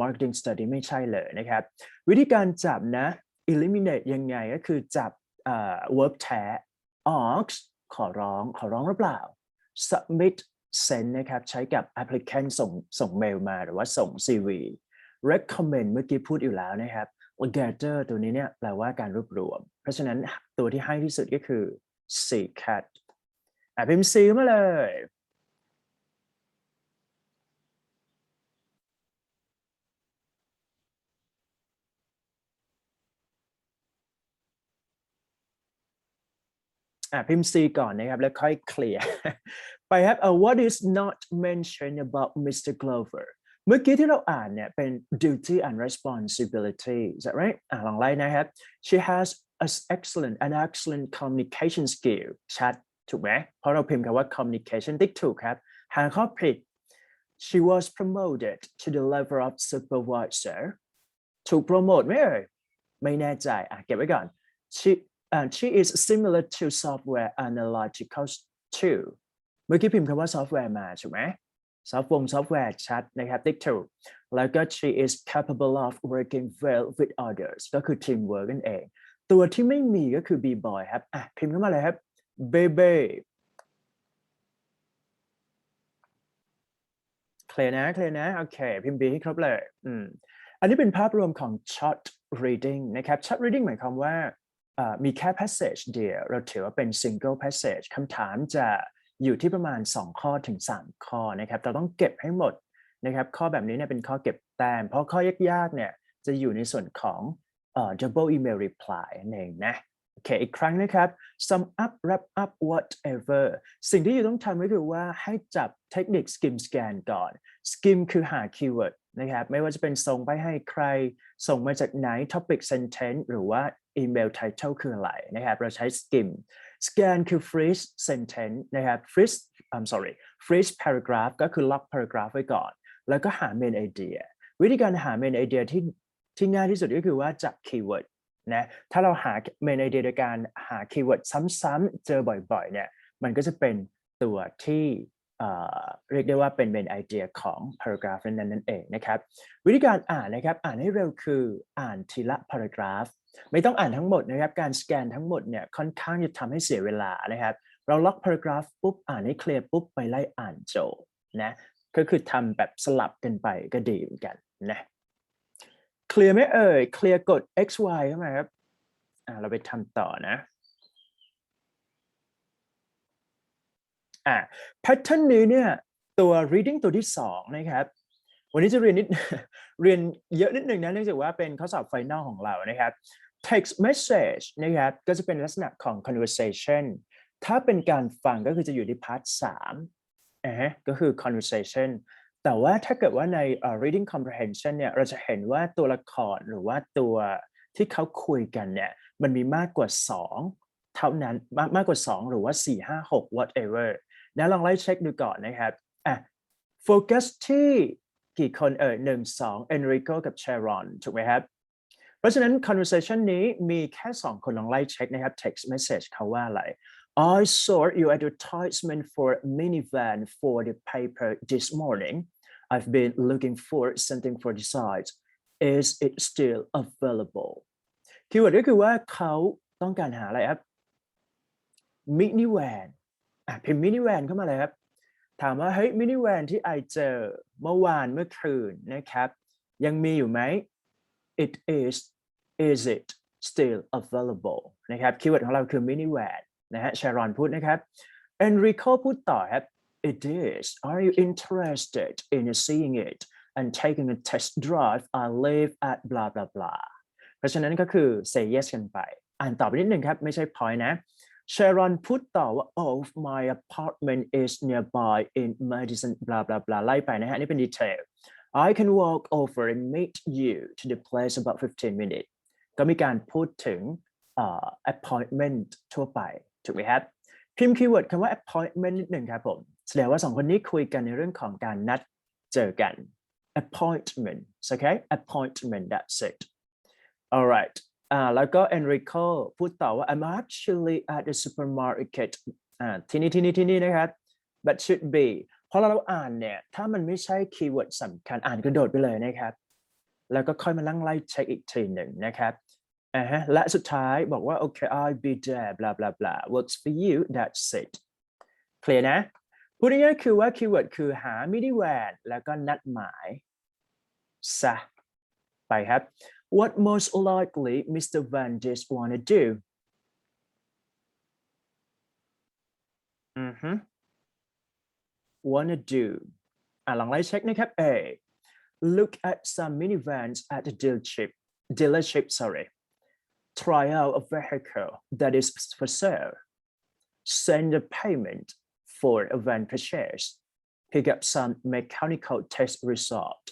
marketing study ไม่ใช่เลยนะครับวิธีการจับนะ eliminate ยังไงก็คือจับverb แท้ ask ขอร้องหรือเปล่า submit send นะครับใช้กับ applicant ส่งเมลมาหรือว่าส่ง CV recommend เมื่อกี้พูดอยู่แล้วนะครับ gather ตัวนี้เนี่ยแปลว่าการรวบรวมเพราะฉะนั้นตัวที่ให้ที่สุดก็คือ CCAT พิมพ์ C มาเลยพิมพ์ C ก่อนนะครับแล้วค่อยเคลียร์ไปครับwhat is not mentioned about Mr. Glover เมื่อกี้ที่เราอ่านเนี่ยเป็น duty and responsibility is that right ลองไล่นะครับ she has an excellent communication skill ชัดถูกไหมเพราะเราพิมพ์คำว่า communication ติ๊กถูกครับหาข้อผิด she was promoted to the level of supervisor ถูกโปรโมทไหมไม่แน่ใจเก็บไว้ก่อน she is similar to software analytical too เมื่อกี้พิมพ์คำว่า software มาถูกไหมซอฟต์แวร์ชัดนะครับติ๊กถูกแล้วก็ she is capable of working well with others ก็คือ teamwork นั่นเองตัวที่ไม่มีก็คือ b-boy ครับพิมพ์เข้ามาเลยครับ baby เคลียร์นะโอเคพิมพ์ B ให้ครบเลยอันนี้เป็นภาพรวมของ short reading นะครับ short reading หมายความว่ามีแค่ passage เดียวเราถือว่าเป็น single passage คำถามจะ อยู่ที่ประมาณ2ข้อถึง3ข้อนะครับเราต้องเก็บให้หมดนะครับข้อแบบนี้เนี่ยเป็นข้อเก็บแต้มเพราะข้อยากๆเนี่ยจะอยู่ในส่วนของdouble email reply นั่นเองนะโอเคอีกครั้งนะครับ sum up wrap up whatever สิ่งที่อยู่ต้องทำก็คือว่าให้จับเทคนิค skim scan ก่อน skim คือหาคีย์เวิร์ดนะครับไม่ว่าจะเป็นส่งไปให้ใครส่งมาจากไหน topic sentence หรือว่า email title คืออะไรนะครับเราใช้ skim scan คือ freeze sentence นะครับ freeze paragraph ก็คือล็อก paragraph ไว้ก่อนแล้วก็หา main idea วิธีการหา main idea ที่ง่ายที่สุดก็คือว่าจับคีย์เวิร์ดนะถ้าเราหา main idea โดยการหาคีย์เวิร์ดซ้ำๆเจอบ่อยๆเนี่ยมันก็จะเป็นตัวที่เรียกได้ว่าเป็น main idea ของ paragraph นั้นนั่นเองนะครับวิธีการอ่านนะครับอ่านให้เร็วคืออ่านทีละ paragraph ไม่ต้องอ่านทั้งหมดนะครับการสแกนทั้งหมดเนี่ยค่อนข้างจะทำให้เสียเวลานะครับเราล็อก paragraph ปุ๊บอ่านให้เคลียร์ปุ๊บไปไล่อ่านโจทย์นะก็คือทำแบบสลับกันไปก็ดีเหมือนกันนะเคลียร์ไหมเอ่ยเคลียร์กด x y เข้ามาครับเราไปทำต่อนะแพทเทิร์นนี้เนี่ยตัว reading ตัวที่2นะครับวันนี้จะเรียนเยอะนิดหนึ่งนะเนื่องจากว่าเป็นข้อสอบ final ของเรานะครับ text message นะครับก็จะเป็นลักษณะของ conversation ถ้าเป็นการฟังก็คือจะอยู่ที่พาร์ท3ก็คือ conversation แต่ว่าถ้าเกิดว่าใน reading comprehension เนี่ยเราจะเห็นว่าตัวละครหรือว่าตัวที่เขาคุยกันเนี่ยมันมีมากกว่า2เท่านั้นมากกว่า2หรือว่า4 5 6 whatever นะลองไล่เช็คดูก่อนนะครับโฟกัสที่กี่คน1 2 Enrico กับ Sharon ถูกไหมครับเพราะฉะนั้น conversation นี้มีแค่2คนลองไล่เช็คนะครับ text message เขาว่าอะไรI saw your advertisement for minivan for the paper this morning. I've been looking for something for the site. Is it still available? คีย์เวิร์ดก็คือว่าเขาต้องการหาอะไรครับ minivan พิมพ์ minivan เข้ามาเลยครับถามว่าเฮ้ย minivan ที่ไอเจอเมื่อวานเมื่อคืนนะครับยังมีอยู่ไหม Is it still available นะครับคีย์เวิร์ดของเราคือ minivanนะฮะ Sharon พูดนะครับ Enrico พูดต่อครับ It is. Are you interested in seeing it and taking a test drive? I live at blah blah blah. เพราะฉะนั้นก็คือ say yes กันไปอ่านต่อไปนิดนึงครับไม่ใช่ point นะ Sharon พูดต่อว่า Oh, my apartment is nearby in Madison blah blah blah ไล่ไปนะฮะนี่เป็น detail. I can walk over and meet you to the place about 15 minutes. ก็มีการพูดถึงappointment ทั่วไปถูกไหมครับพิมพ์คีย์เวิร์ดคำว่า appointment นิดหนึ่งครับผมแสดงว่า2คนนี้คุยกันในเรื่องของการนัดเจอกัน appointment okay appointment that's it alright แล้วก็ Enrico พูดต่อว่า I'm actually at the supermarket ที่นี่นะครับ but should be เพราะเราอ่านเนี่ยถ้ามันไม่ใช่คีย์เวิร์ดสำคัญอ่านกระโดดไปเลยนะครับแล้วก็ค่อยมานั่งไล่เช็คอีกทีหนึ่งนะครับและสุดท้ายบอกว่า okay I'll be there blah blah blah works for you that's it เคลียร์นะพูดง่ายๆคือว่าคีย์เวิร์ดคือหา minivan แล้วก็นัดหมายซะไปครับ What most likely Mr. Van Dis wanna do wanna do ลองไล่เช็คนะครับ A look at some minivans at the dealership try out a vehicle that is for sale send a payment for a van purchase pick up some mechanical test result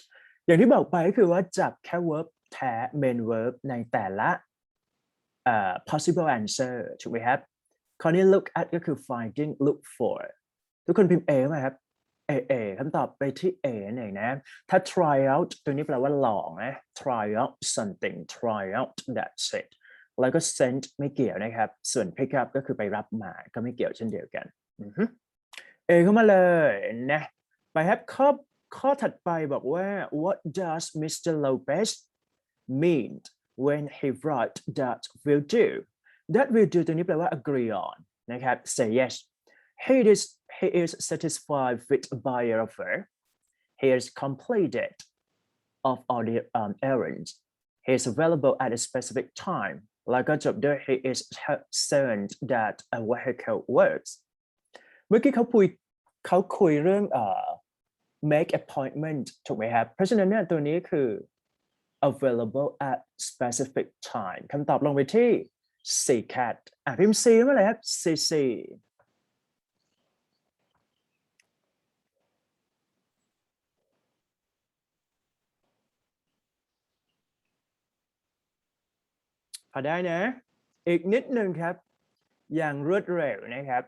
อย่างที่บอกไปก็คือว่าจับแค่ verb แท้ main verb ในแต่ละpossible answer ถูกไหมครับคราวนี้ look at ก็คือ finding look for ทุกคนพิมพ์ A ไหมครับ A คำตอบไปที่ A นั่นเองนะถ้า try out ตัวนี้แปลว่าลองนะ try out something try out that's it แล้วก็ send ไม่เกี่ยวนะครับส่วน pick up ก็คือไปรับมาก็ไม่เกี่ยวเช่นเดียวกันA เข้ามาเลยนะไปครับข้อถัดไปบอกว่า what does Mr. Lopez mean when he write that will do that will do ตัวนี้แปลว่า agree on นะครับ say yes he is satisfied with a buyer offer he is completed of all the errands he is available at a specific time แล้วก็จบด้วย he is concerned that a vehicle works มื่อกี้เขาคุยเรื่องmake appointment ถูกไหมครับเพราะฉะนั้นเนี่ยตัวนี้คือ available at specific time คำตอบลงไปที่ C cat พิมพ์ C เมื่อไหร่ครับ C พอได้นะอีกนิดนึงครับอย่างรวดเร็วนะครับ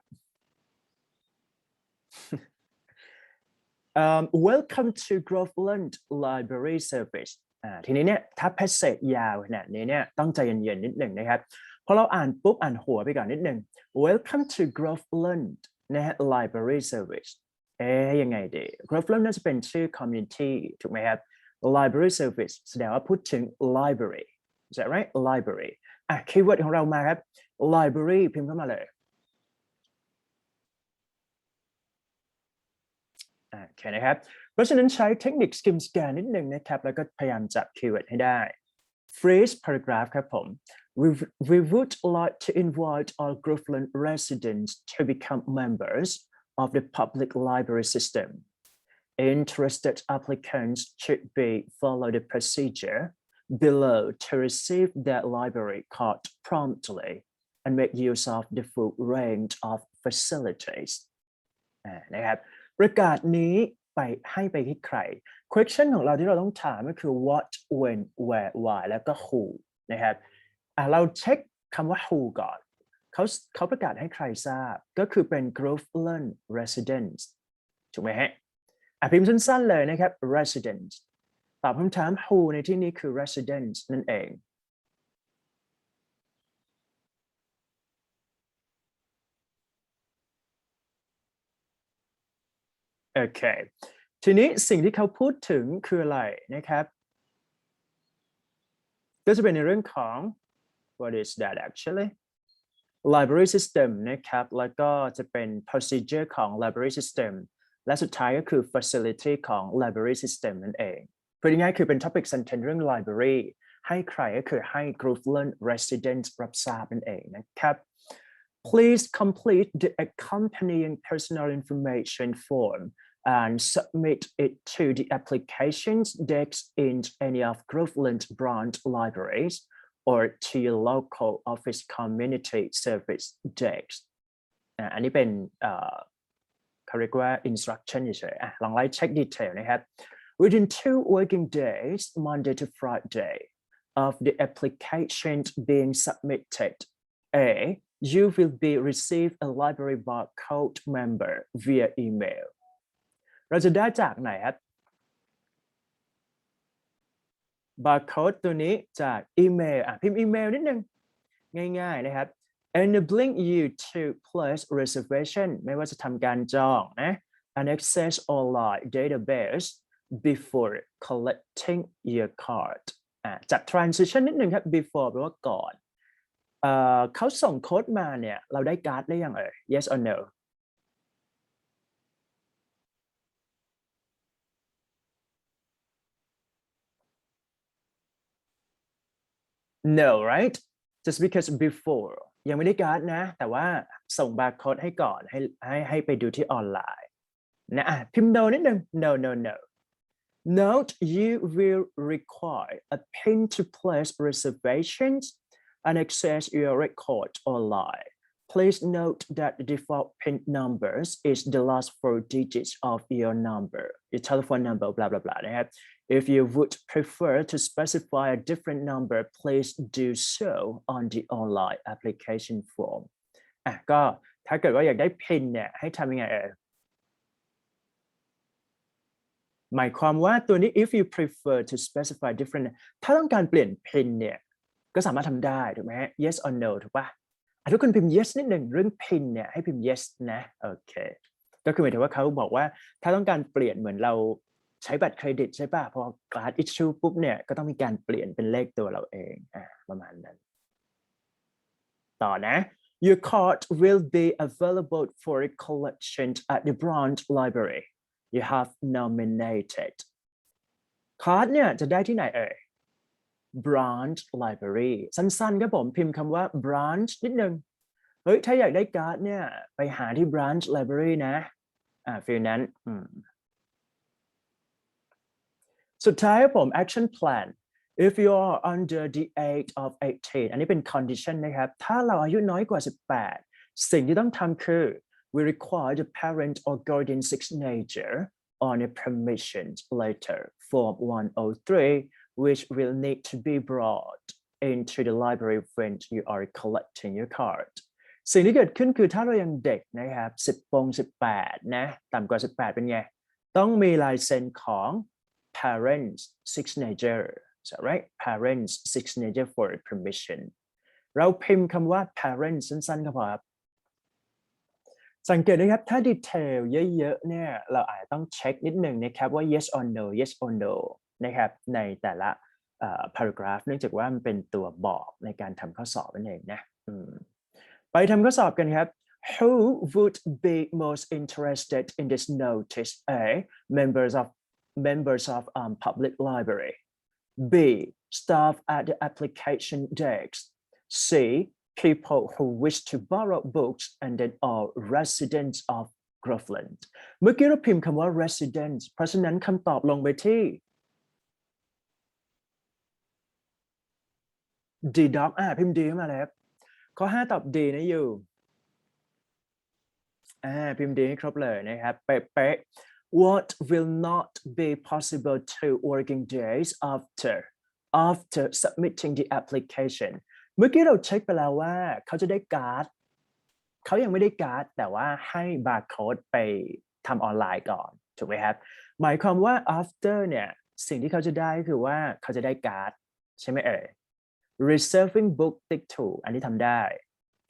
Welcome to Groveland Library Service ทีนี้เนี่ยถ้า passage ยาวขนาดนี้เนี่ยต้องใจเย็นๆนิดหนึ่งนะครับพอเราอ่านปุ๊บอ่านหัวไปก่อนนิดหนึ่ง Welcome to Groveland นะฮะ Library Service ยังไงดี Groveland น่าจะเป็นชื่อ community ถูกไหมครับ Library Service แสดงว่าพูดถึง library is that right library คีย์เวิร์ดของเรามาครับ library พิมพ์เข้ามาเลยโอเคนะครับเพราะฉะนั้นใช้เทคนิค skim scan นิดหนึ่งนะครับแล้วก็พยายามจับคีย์เวิร์ดให้ได้ phrase paragraph ครับผม we would like to invite all Groveland residents to become members of the public library system. Interested applicants should follow the procedure below to receive their library card promptly and make use of the full range of facilities. นะครับประกาศนี้ให้ไปที่ใคร question ของเราที่เราต้องถามก็คือ what when where why แล้วก็ who นะครับเราเช็คคำว่า who ก่อนเขาประกาศให้ใครทราบก็คือเป็น Groveland residents ถูกไหมฮะพิมพ์สั้นๆเลยนะครับ residents ตอบคำถาม who ในที่นี้คือ residents นั่นเองโอเคทีนี้สิ่งที่เขาพูดถึงคืออะไรนะครับก็จะเป็นในเรื่องของ what is that actually library system นะครับแล้วก็จะเป็น procedure ของ library system และสุดท้ายก็คือ facility ของ library system นั่นเองพูดง่ายๆคือเป็น topic sentence เรื่อง library ให้ใครก็คือให้ Groveland residents รับทราบนั่นเองนะครับ Please complete the accompanying personal information form and submit it to the applications desk in any of Groveland branch libraries or to your local office community service desk อันนี้เป็นเขาเรียกว่า instruction เฉยๆลองไล่เช็คดีเทลนะครับ Within 2 working days Monday to Friday of the applications being submitted you will be receive a library barcode member via email เราจะได้จากไหนครับ barcode ตัวนี้จากอีเมลพิมพ์อีเมลนิดนึงง่ายๆนะครับ enabling you to place reservation ไม่ว่าจะทำการจองนะ and access online database before collecting your card จัด transition นิดนึงครับ before แปลว่าก่อนเขาส่งโค้ดมาเนี่ยเราได้การ์ดได้ยังyes or no no right just because before ยังไม่ได้การ์ดนะแต่ว่าส่งบาร์โค้ดให้ก่อนให้ไปดูที่ออนไลน์นะพิมพ์ no นิดนึง no note you will require a PIN to place reservations and access your record online. Please note that the default PIN numbers is the last 4 digits of your number, your telephone number, blah, blah, blah. If you would prefer to specify a different number, please do so on the online application form. ก็ถ้าเกิดว่าอยากได้ PIN เนี่ยให้ทำยังไงหมายความว่าตัวนี้ if you prefer to specify different ถ้าต้องการเปลี่ยน PIN เนี่ยก็สามารถทำได้ถูกไหม yes or no ถูกป่ะทุกคนพิมพ์ yes นิดหนึ่งเรื่อง PIN เนี่ยให้พิมพ์ yes นะโอเคก็คือหมายถึงว่าเขาบอกว่าถ้าต้องการเปลี่ยนเหมือนเราใช้บัตรเครดิตใช่ป่ะพอการ์ด issue ปุ๊บเนี่ยก็ต้องมีการเปลี่ยนเป็นเลขตัวเราเองประมาณนั้นต่อนะ Your card will be available for collection at the branch library you have nominated คาร์ดเนี่ยจะได้ที่ไหนbranch library สั้นๆครับผมพิมพ์คำว่า branch นิดนึง เฮ้ยถ้าอยากได้การ์ดเนี่ยไปหาที่ branch library นะฟีลนั้นสุดท้ายครับผม action plan if you are under the age of 18 อันนี้เป็น condition นะครับถ้าเราอายุน้อยกว่า18สิ่งที่ต้องทำคือ we require the parent or guardian signature on a permission letter form 103 which will need to be brought into the library when you are collecting your card สิ่งที่เกิดขึ้นคือถ้าเรายังเด็กนะครับ18นะต่ำกว่า18เป็นไงต้องมีลายเซ็นของ parents signature so right parents signature for permission เราพิมพ์คำว่า parents สั้นๆครับสังเกตนะครับถ้าดีเทลเยอะๆเนี่ยเราอาจจะต้องเช็คนิดหนึ่งนะครับว่า yes or no yes or no นะครับในแต่ละparagraph เนื่องจากว่ามันเป็นตัวบอกในการทำข้อสอบนั่นเองนะไปทำข้อสอบกันครับ Who would be most interested in this notice? A. Members of public library. B. Staff at the application desk. C. People who wish to borrow books and then are residents of Groveland. เมื่อกี้เราพิมพ์คำว่า residents เพราะฉะนั้นคำตอบลงไปที่ D dog พิมพ์ D มาแล้วข้อ5ตอบ D นะอยู่พิมพ์ D ให้ครบเลยนะครับเป๊ะ What will not be possible 2 working days after submitting the application เมื่อกี้เราเช็คไปแล้วว่าเขาจะได้การ์ดเขายังไม่ได้การ์ดแต่ว่าให้บาร์โค้ดไปทำออนไลน์ก่อนถูกไหมครับหมายความว่า after เนี่ยสิ่งที่เขาจะได้คือว่าเขาจะได้การ์ดใช่ไหมreserving book ติ๊กถูกอันนี้ทำได้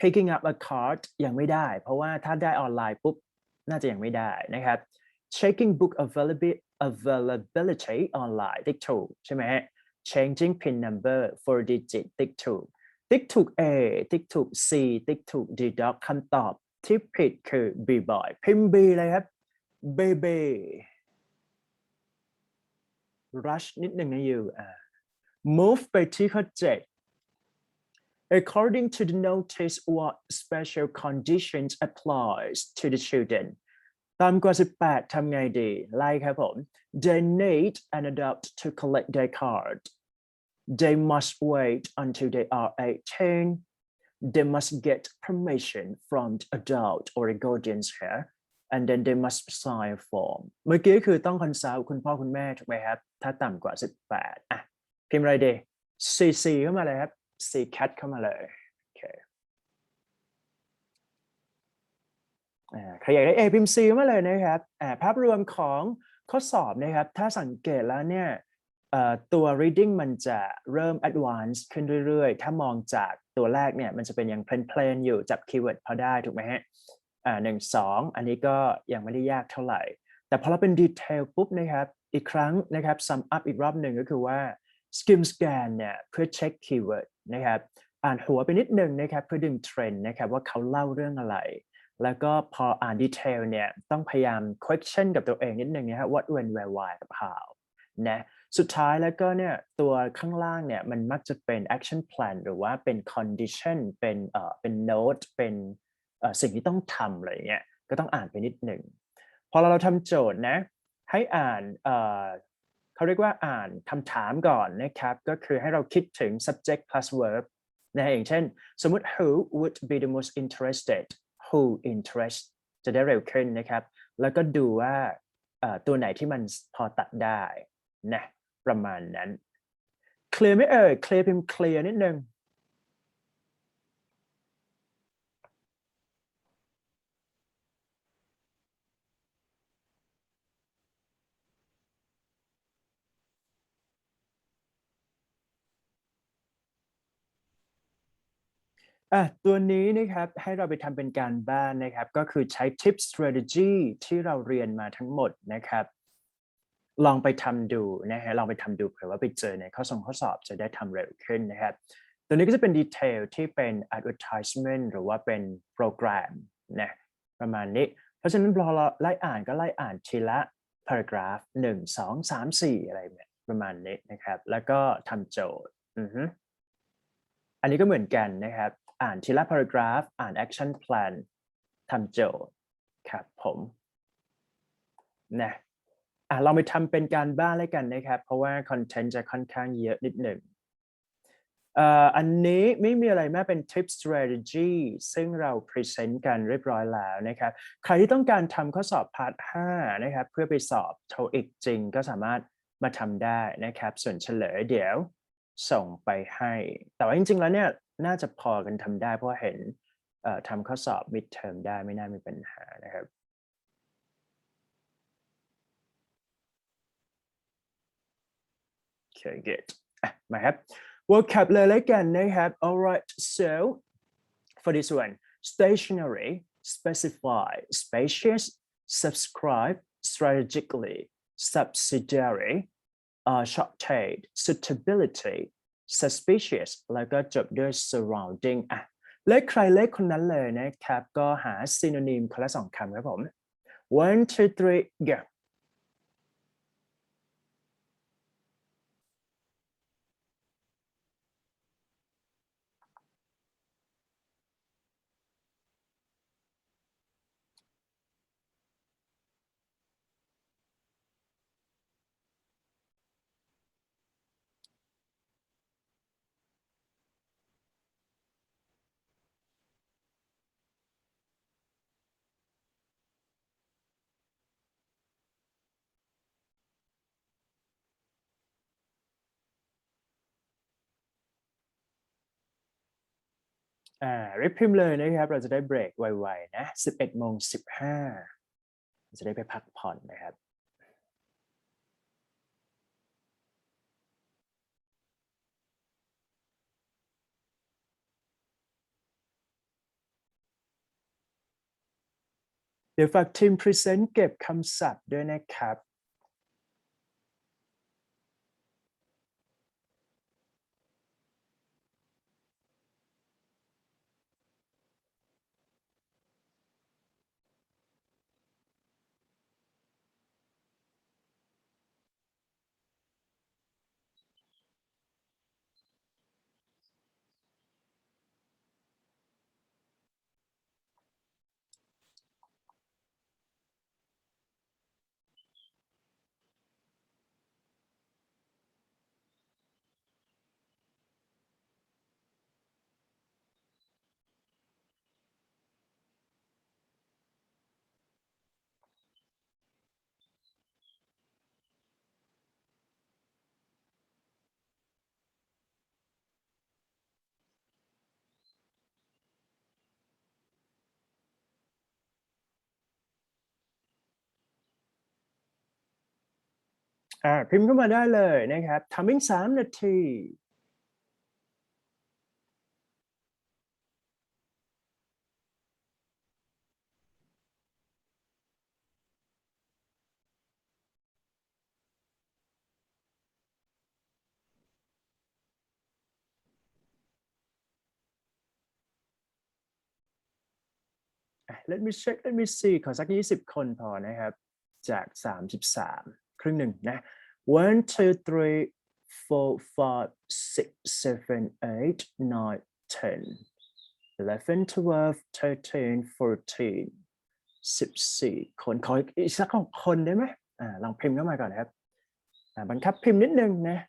picking up a card ยังไม่ได้เพราะว่าถ้าได้ออนไลน์ปุ๊บน่าจะยังไม่ได้นะครับ checking book availability ออนไลน์ติ๊กถูกใช่ไหม changing pin number 4 digit ติ๊กถูกติ๊กถูก A ติ๊กถูก C ติ๊กถูก D dog คำตอบที่ผิดคือ B boy พิมพ์ B เลยครับ baby rush นิดหนึ่งนะอยู่move ไปที่ข้อ7According to the notice, what special conditions applies to the children? ต่ำกว่า18ทำไงดีไล่ครับผม They need an adult to collect their card. They must wait until they are 18. They must get permission from the adult or a guardian's here, and then they must sign a form. เมื่อกี้คือต้องคอนซัลท์คุณพ่อคุณแม่ถูกไหมครับถ้าต่ำกว่า18พิมพ์อะไรดี CC เข้ามาเลยครับC cat เข้ามาเลยโอเคใครอยากได้ A พิมพ์ C มาเลยนะครับภาพรวมของข้อสอบนะครับถ้าสังเกตแล้วเนี่ยตัว reading มันจะเริ่ม advance ขึ้นเรื่อยๆถ้ามองจากตัวแรกเนี่ยมันจะเป็นอย่างเพลนๆอยู่จับคีย์เวิร์ดพอได้ถูกไหมฮะ1 2อันนี้ก็ยังไม่ได้ยากเท่าไหร่แต่พอเราเป็นดีเทลปุ๊บนะครับอีกครั้งนะครับ sum up อีกรอบหนึ่งก็คือว่า skim scan เนี่ยเพื่อเช็คคีย์เวิร์ดนะครับอ่านหัวไปนิดนึงนะครับเพื่อดึงเทรนด์นะครับว่าเขาเล่าเรื่องอะไรแล้วก็พออ่านดีเทลเนี่ยต้องพยายาม question กับตัวเองนิดนึงนะฮะ what when where why กับ how นะสุดท้ายแล้วก็เนี่ยตัวข้างล่างเนี่ยมันมักจะเป็น action plan หรือว่าเป็น condition เป็น note เป็นสิ่งที่ต้องทำอะไรเงี้ยก็ต้องอ่านไปนิดหนึ่งพอเราทำโจทย์นะให้อ่านเขาเรียกว่าอ่านคำถามก่อนนะครับก็คือให้เราคิดถึง subject plus verb นะอย่างเช่นสมมุติ who would be the most interested who interest จะได้เร็วขึ้นนะครับแล้วก็ดูว่าตัวไหนที่มันพอตัดได้นะประมาณนั้นเคลียร์ไหมเคลียร์พิมพ์เคลียร์นิดนึงตัวนี้นะครับให้เราไปทำเป็นการบ้านนะครับก็คือใช้ tip strategy ที่เราเรียนมาทั้งหมดนะครับลองไปทำดูนะฮะลองไปทำดูเผื่อว่าไปเจอในข้อสอบจะได้ทำเร็วขึ้นนะครับตัวนี้ก็จะเป็นดีเทลที่เป็น advertisement หรือว่าเป็นโปรแกรมนะประมาณนี้เพราะฉะนั้นพอเราไล่อ่านก็ไล่อ่านทีละ paragraph 1 2 3 4อะไรแบบประมาณนี้นะครับแล้วก็ทำโจทย์อันนี้ก็เหมือนกันนะครับ อ่านทีละ paragraph อ่าน action plan ทำโจทย์ครับผมนะเราไปทำเป็นการบ้านเลยกันนะครับเพราะว่าคอนเทนต์จะค่อนข้างเยอะนิดหนึ่งอันนี้ไม่มีอะไรมากเป็น tip strategy ซึ่งเรา present กันเรียบร้อยแล้วนะครับใครที่ต้องการทำข้อสอบพาร์ท 5นะครับเพื่อไปสอบ TOEIC จริงก็สามารถมาทำได้นะครับส่วนเฉลยเดี๋ยวส่งไปให้แต่ว่าจริงๆแล้วเนี่ยน่าจะพอกันทำได้เพราะเห็นทำข้อสอบ midterm ได้ไม่น่ามีปัญหานะครับOkay, good. มาครับ vocab เลยแล้วกันนะครับ alright so for this one stationary specify spacious subscribe strategically subsidiary shortage suitability suspicious แล้วก็จบด้วย surrounding เลขใครเลขคนนั้นเลยนะครับก็หา synonym คนละ2คำครับผม 1 2 3 goรีบพิมพ์เลยนะครับเราจะได้เบรกไวๆนะ11:15จะได้ไปพักผ่อนนะครับเดี๋ยวฝากทีมพรีเซนต์เก็บคำศัพท์ด้วยนะครับพิมพ์เข้ามาได้เลยนะครับทำอีก3 นาทีlet me check let me see ขอสัก20 คนพอนะครับจาก33ครึ่งหนึ่งนะ1 2 3 4 5 6 7 8 9 10 11 12 13 14 14 คนขออีกสัก6 คนได้ไหมลองพิมพ์เข้ามาก่อนนะครับบังคับพิมพ์นิดนึงนะ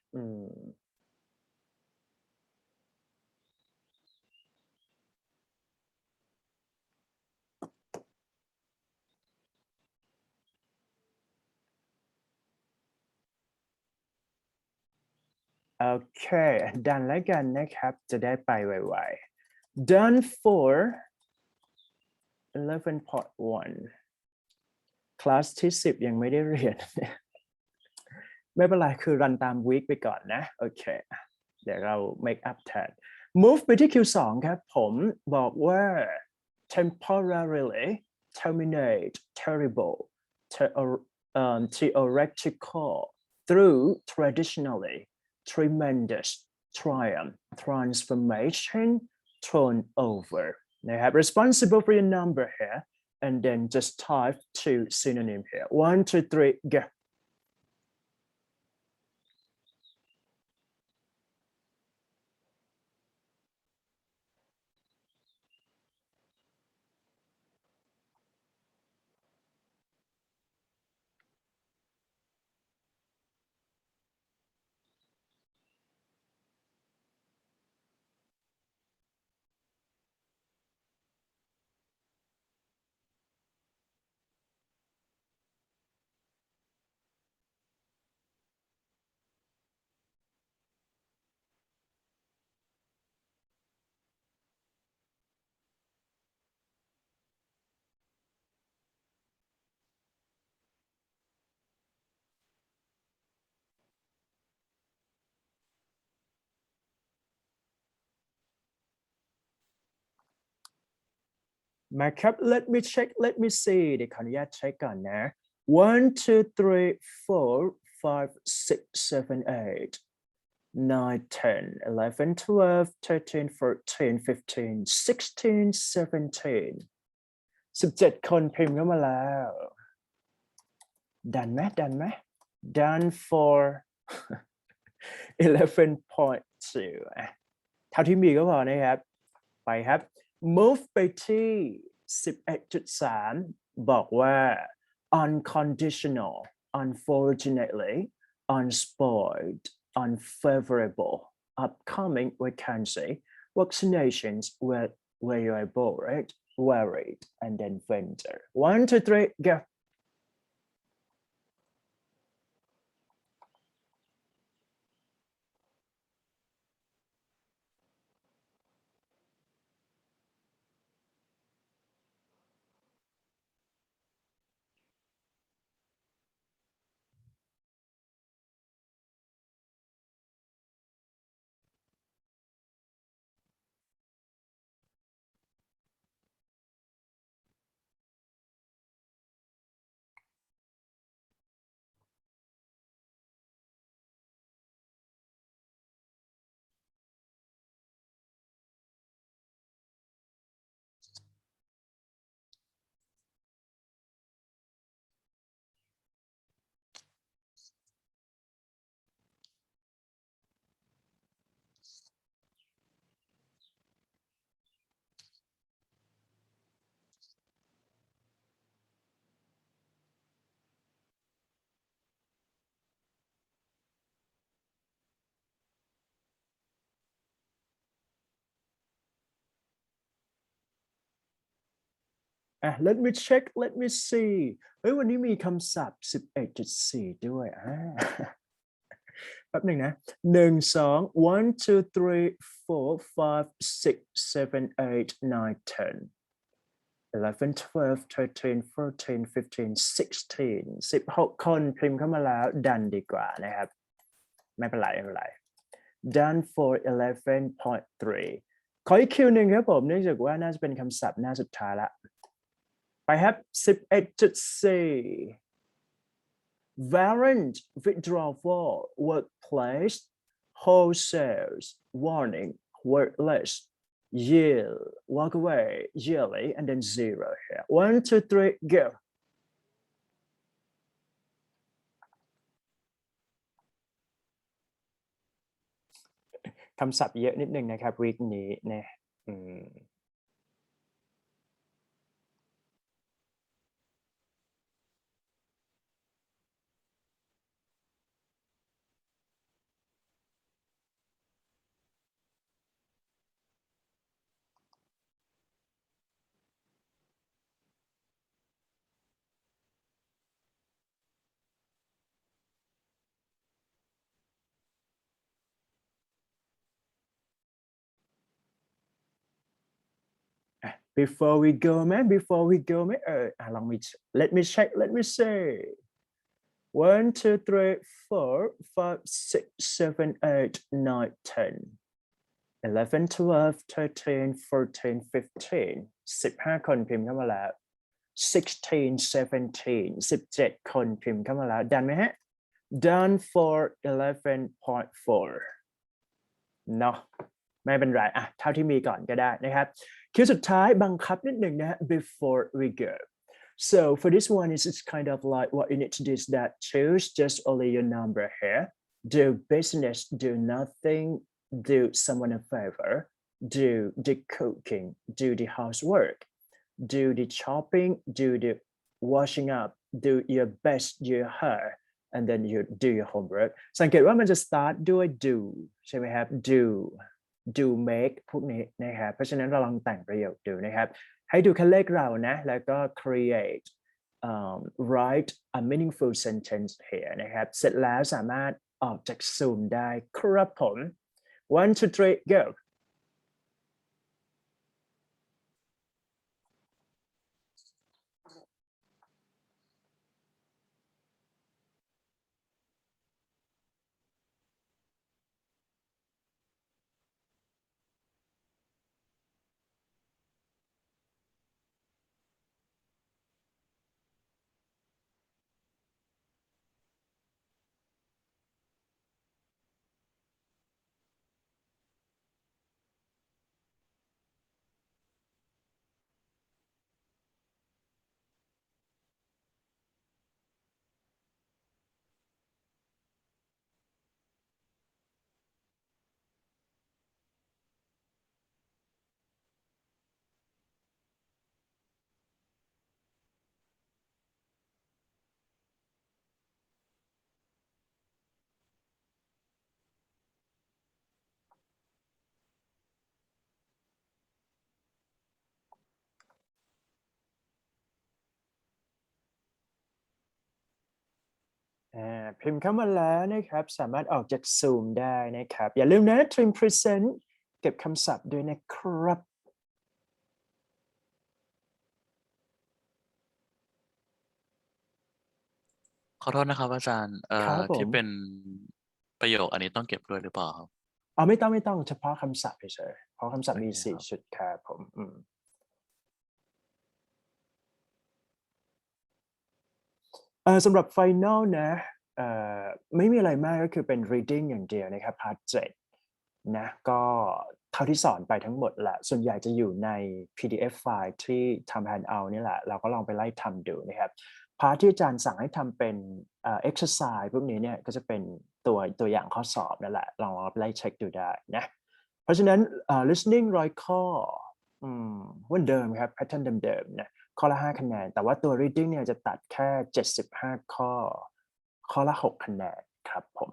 โอเคดันแล้วกันนะครับจะได้ไปไวๆ done for 11.1 คลาสที่10ยังไม่ได้เรียน ไม่เป็นไรคือรันตามวีคไปก่อนนะโอเคเดี๋ยวเรา make up แทน move ไปที่ Q2 ครับผมบอกว่า temporarily terminate terrible theoretical through traditionally tremendous triumph transformation thrown overนะครับ responsible for your number here and then just type 2 synonym here 1 2 3 go มาครับ let me check let me see เดี๋ยวขออนุญาตเช็คก่อนนะ 1 2 3 4 5 6 7 8 9 10 11 12 13 14 15 16 17 17 คนพิมพ์เข้ามาแล้วดันไหม done for 11.2 เท่าที่มีก็พอนะครับไปครับ move ไปที่ 11.3 บอกว่า unconditional unfortunately unspoiled unfavorable upcoming vacancy vaccinations were variable right varied and then vendor 1 2 3 go let me check let me see เฮ้ยวันนี้มีคำศัพท์ 11.4 ด้วยแป๊บหนึ่งนะ1 2 1 2 3 4 5 6 7 8 9 10 11 12 13 14 15 16 16 คนพิมพ์เข้ามาแล้วดันดีกว่านะครับไม่เป็นไร done for 11.3 ขออีกคิวหนึ่งครับผมเนื่องจากว่าน่าจะเป็นคำศัพท์หน้าสุดท้ายละไปครับ 11.4 variant withdrawal workplace wholesales warning worthless yield walk away yearly and then zero here 1 2 3 go คำศัพท์เยอะนิดนึงนะครับวีคนี้นะbefore we go ไหม before we go ไหมลองมี let me check let me say 1 2 3 4 5 6 7 8 9 10 11 12 13 14 15 15 คนพิมพ์เข้ามาแล้ว16 17 17 คนพิมพ์เข้ามาแล้วดันไหมฮะ done for 11.4 เนาะไม่เป็นไรเท่าที่มีก่อนก็ได้นะครับคิวสุดท้ายบังคับนิดหนึ่งนะฮะ before we go so for this one it's kind of like what you need to do is that choose just only your number here do business do nothing do someone a favor do the cooking do the housework do the shopping do the washing up do your best your hair and then you do your homework สังเกตว่ามันจะ start ด้วย do ใช่ไหมครับ do make พวกนี้นะครับเพราะฉะนั้นเราลองแต่งประโยคดูนะครับให้ดูแค่เลขเรานะแล้วก็ create write a meaningful sentence here นะครับเสร็จแล้วสามารถออกจาก Zoom ได้ครับผม 1 2 3 go พิมพ์เข้ามาแล้วนะครับสามารถออกจากซูมได้นะครับอย่าลืมนะ trim present เก็บคำศัพท์ด้วยนะครับขอโทษนะครับอาจารย์ครับผ ที่ ม เป็นประโยคอันนี้ต้องเก็บด้วยหรือเปล่าครับ ไม่ต้องเฉพาะคำศัพท์เฉยๆเพราะคำศัพท์มี โอเคครับ 4 ชุดครับผมสำหรับ Final นะไม่มีอะไรมากก็คือเป็น reading อย่างเดียวนะครับ part 7นะก็เท่าที่สอนไปทั้งหมดแหละส่วนใหญ่จะอยู่ใน PDF ไฟล์ที่ทำ handout นี่แหละเราก็ลองไปไล่ทำดูนะครับพาร์ทที่อาจารย์สั่งให้ทำเป็นexercise พวกนี้เนี่ยก็จะเป็นตัวอย่างข้อสอบนั่นแหละลองไปไล่เช็คดูได้นะเพราะฉะนั้นlistening 100 ข้อเหมือนเดิมครับ pattern เดิมๆนะข้อละ5คะแนนแต่ว่าตัว reading เนี่ยจะตัดแค่75ข้อข้อละ6คะแนนครับผม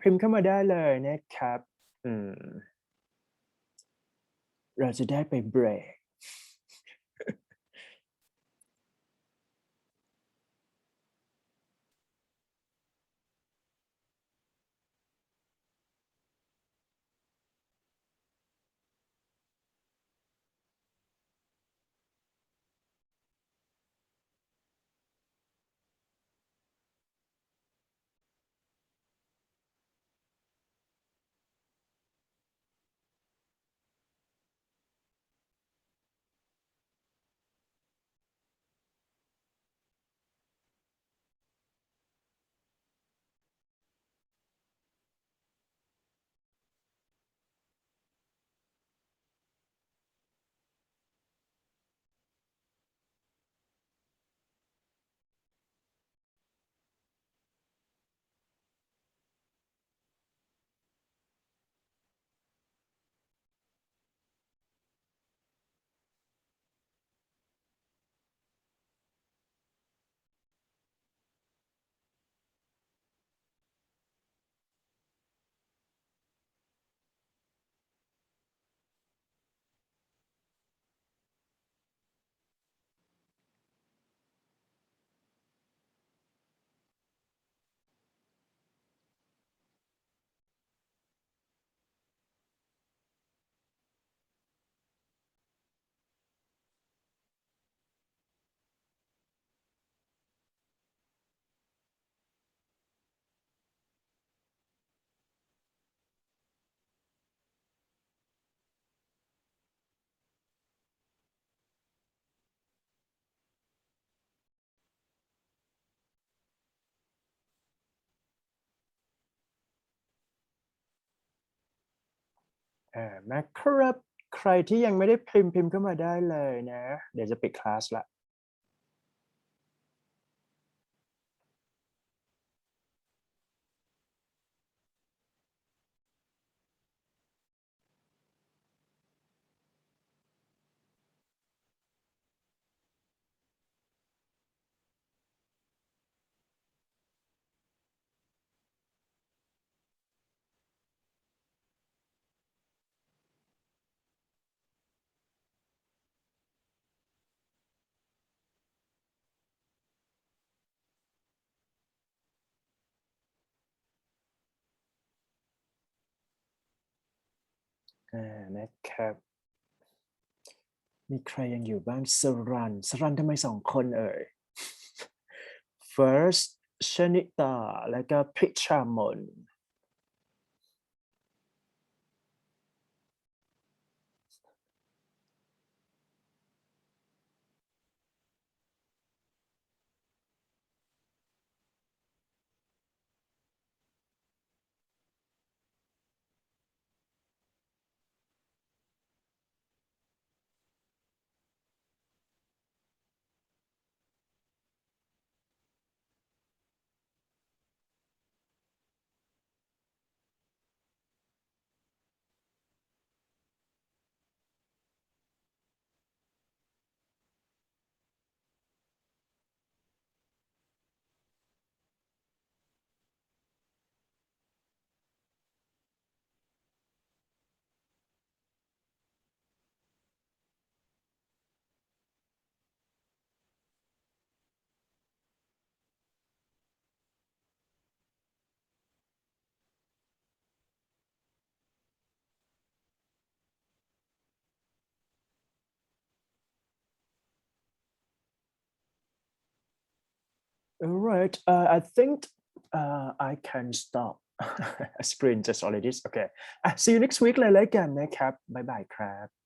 พิมพ์เข้ามาได้เลยนะครับเราจะได้ไปเบรก นะครับใครที่ยังไม่ได้พิมพ์เข้ามาได้เลยนะเดี๋ยวจะปิดคลาสละนะครับมีใครยังอยู่บ้างสรันทำไม2 คนเอ่ย First ชนิตาแล้วก็พิชามน All right, I think I can stop sprint just already. Okay, see you next week เลยแล้วกันนะครับบ๊ายบายครับ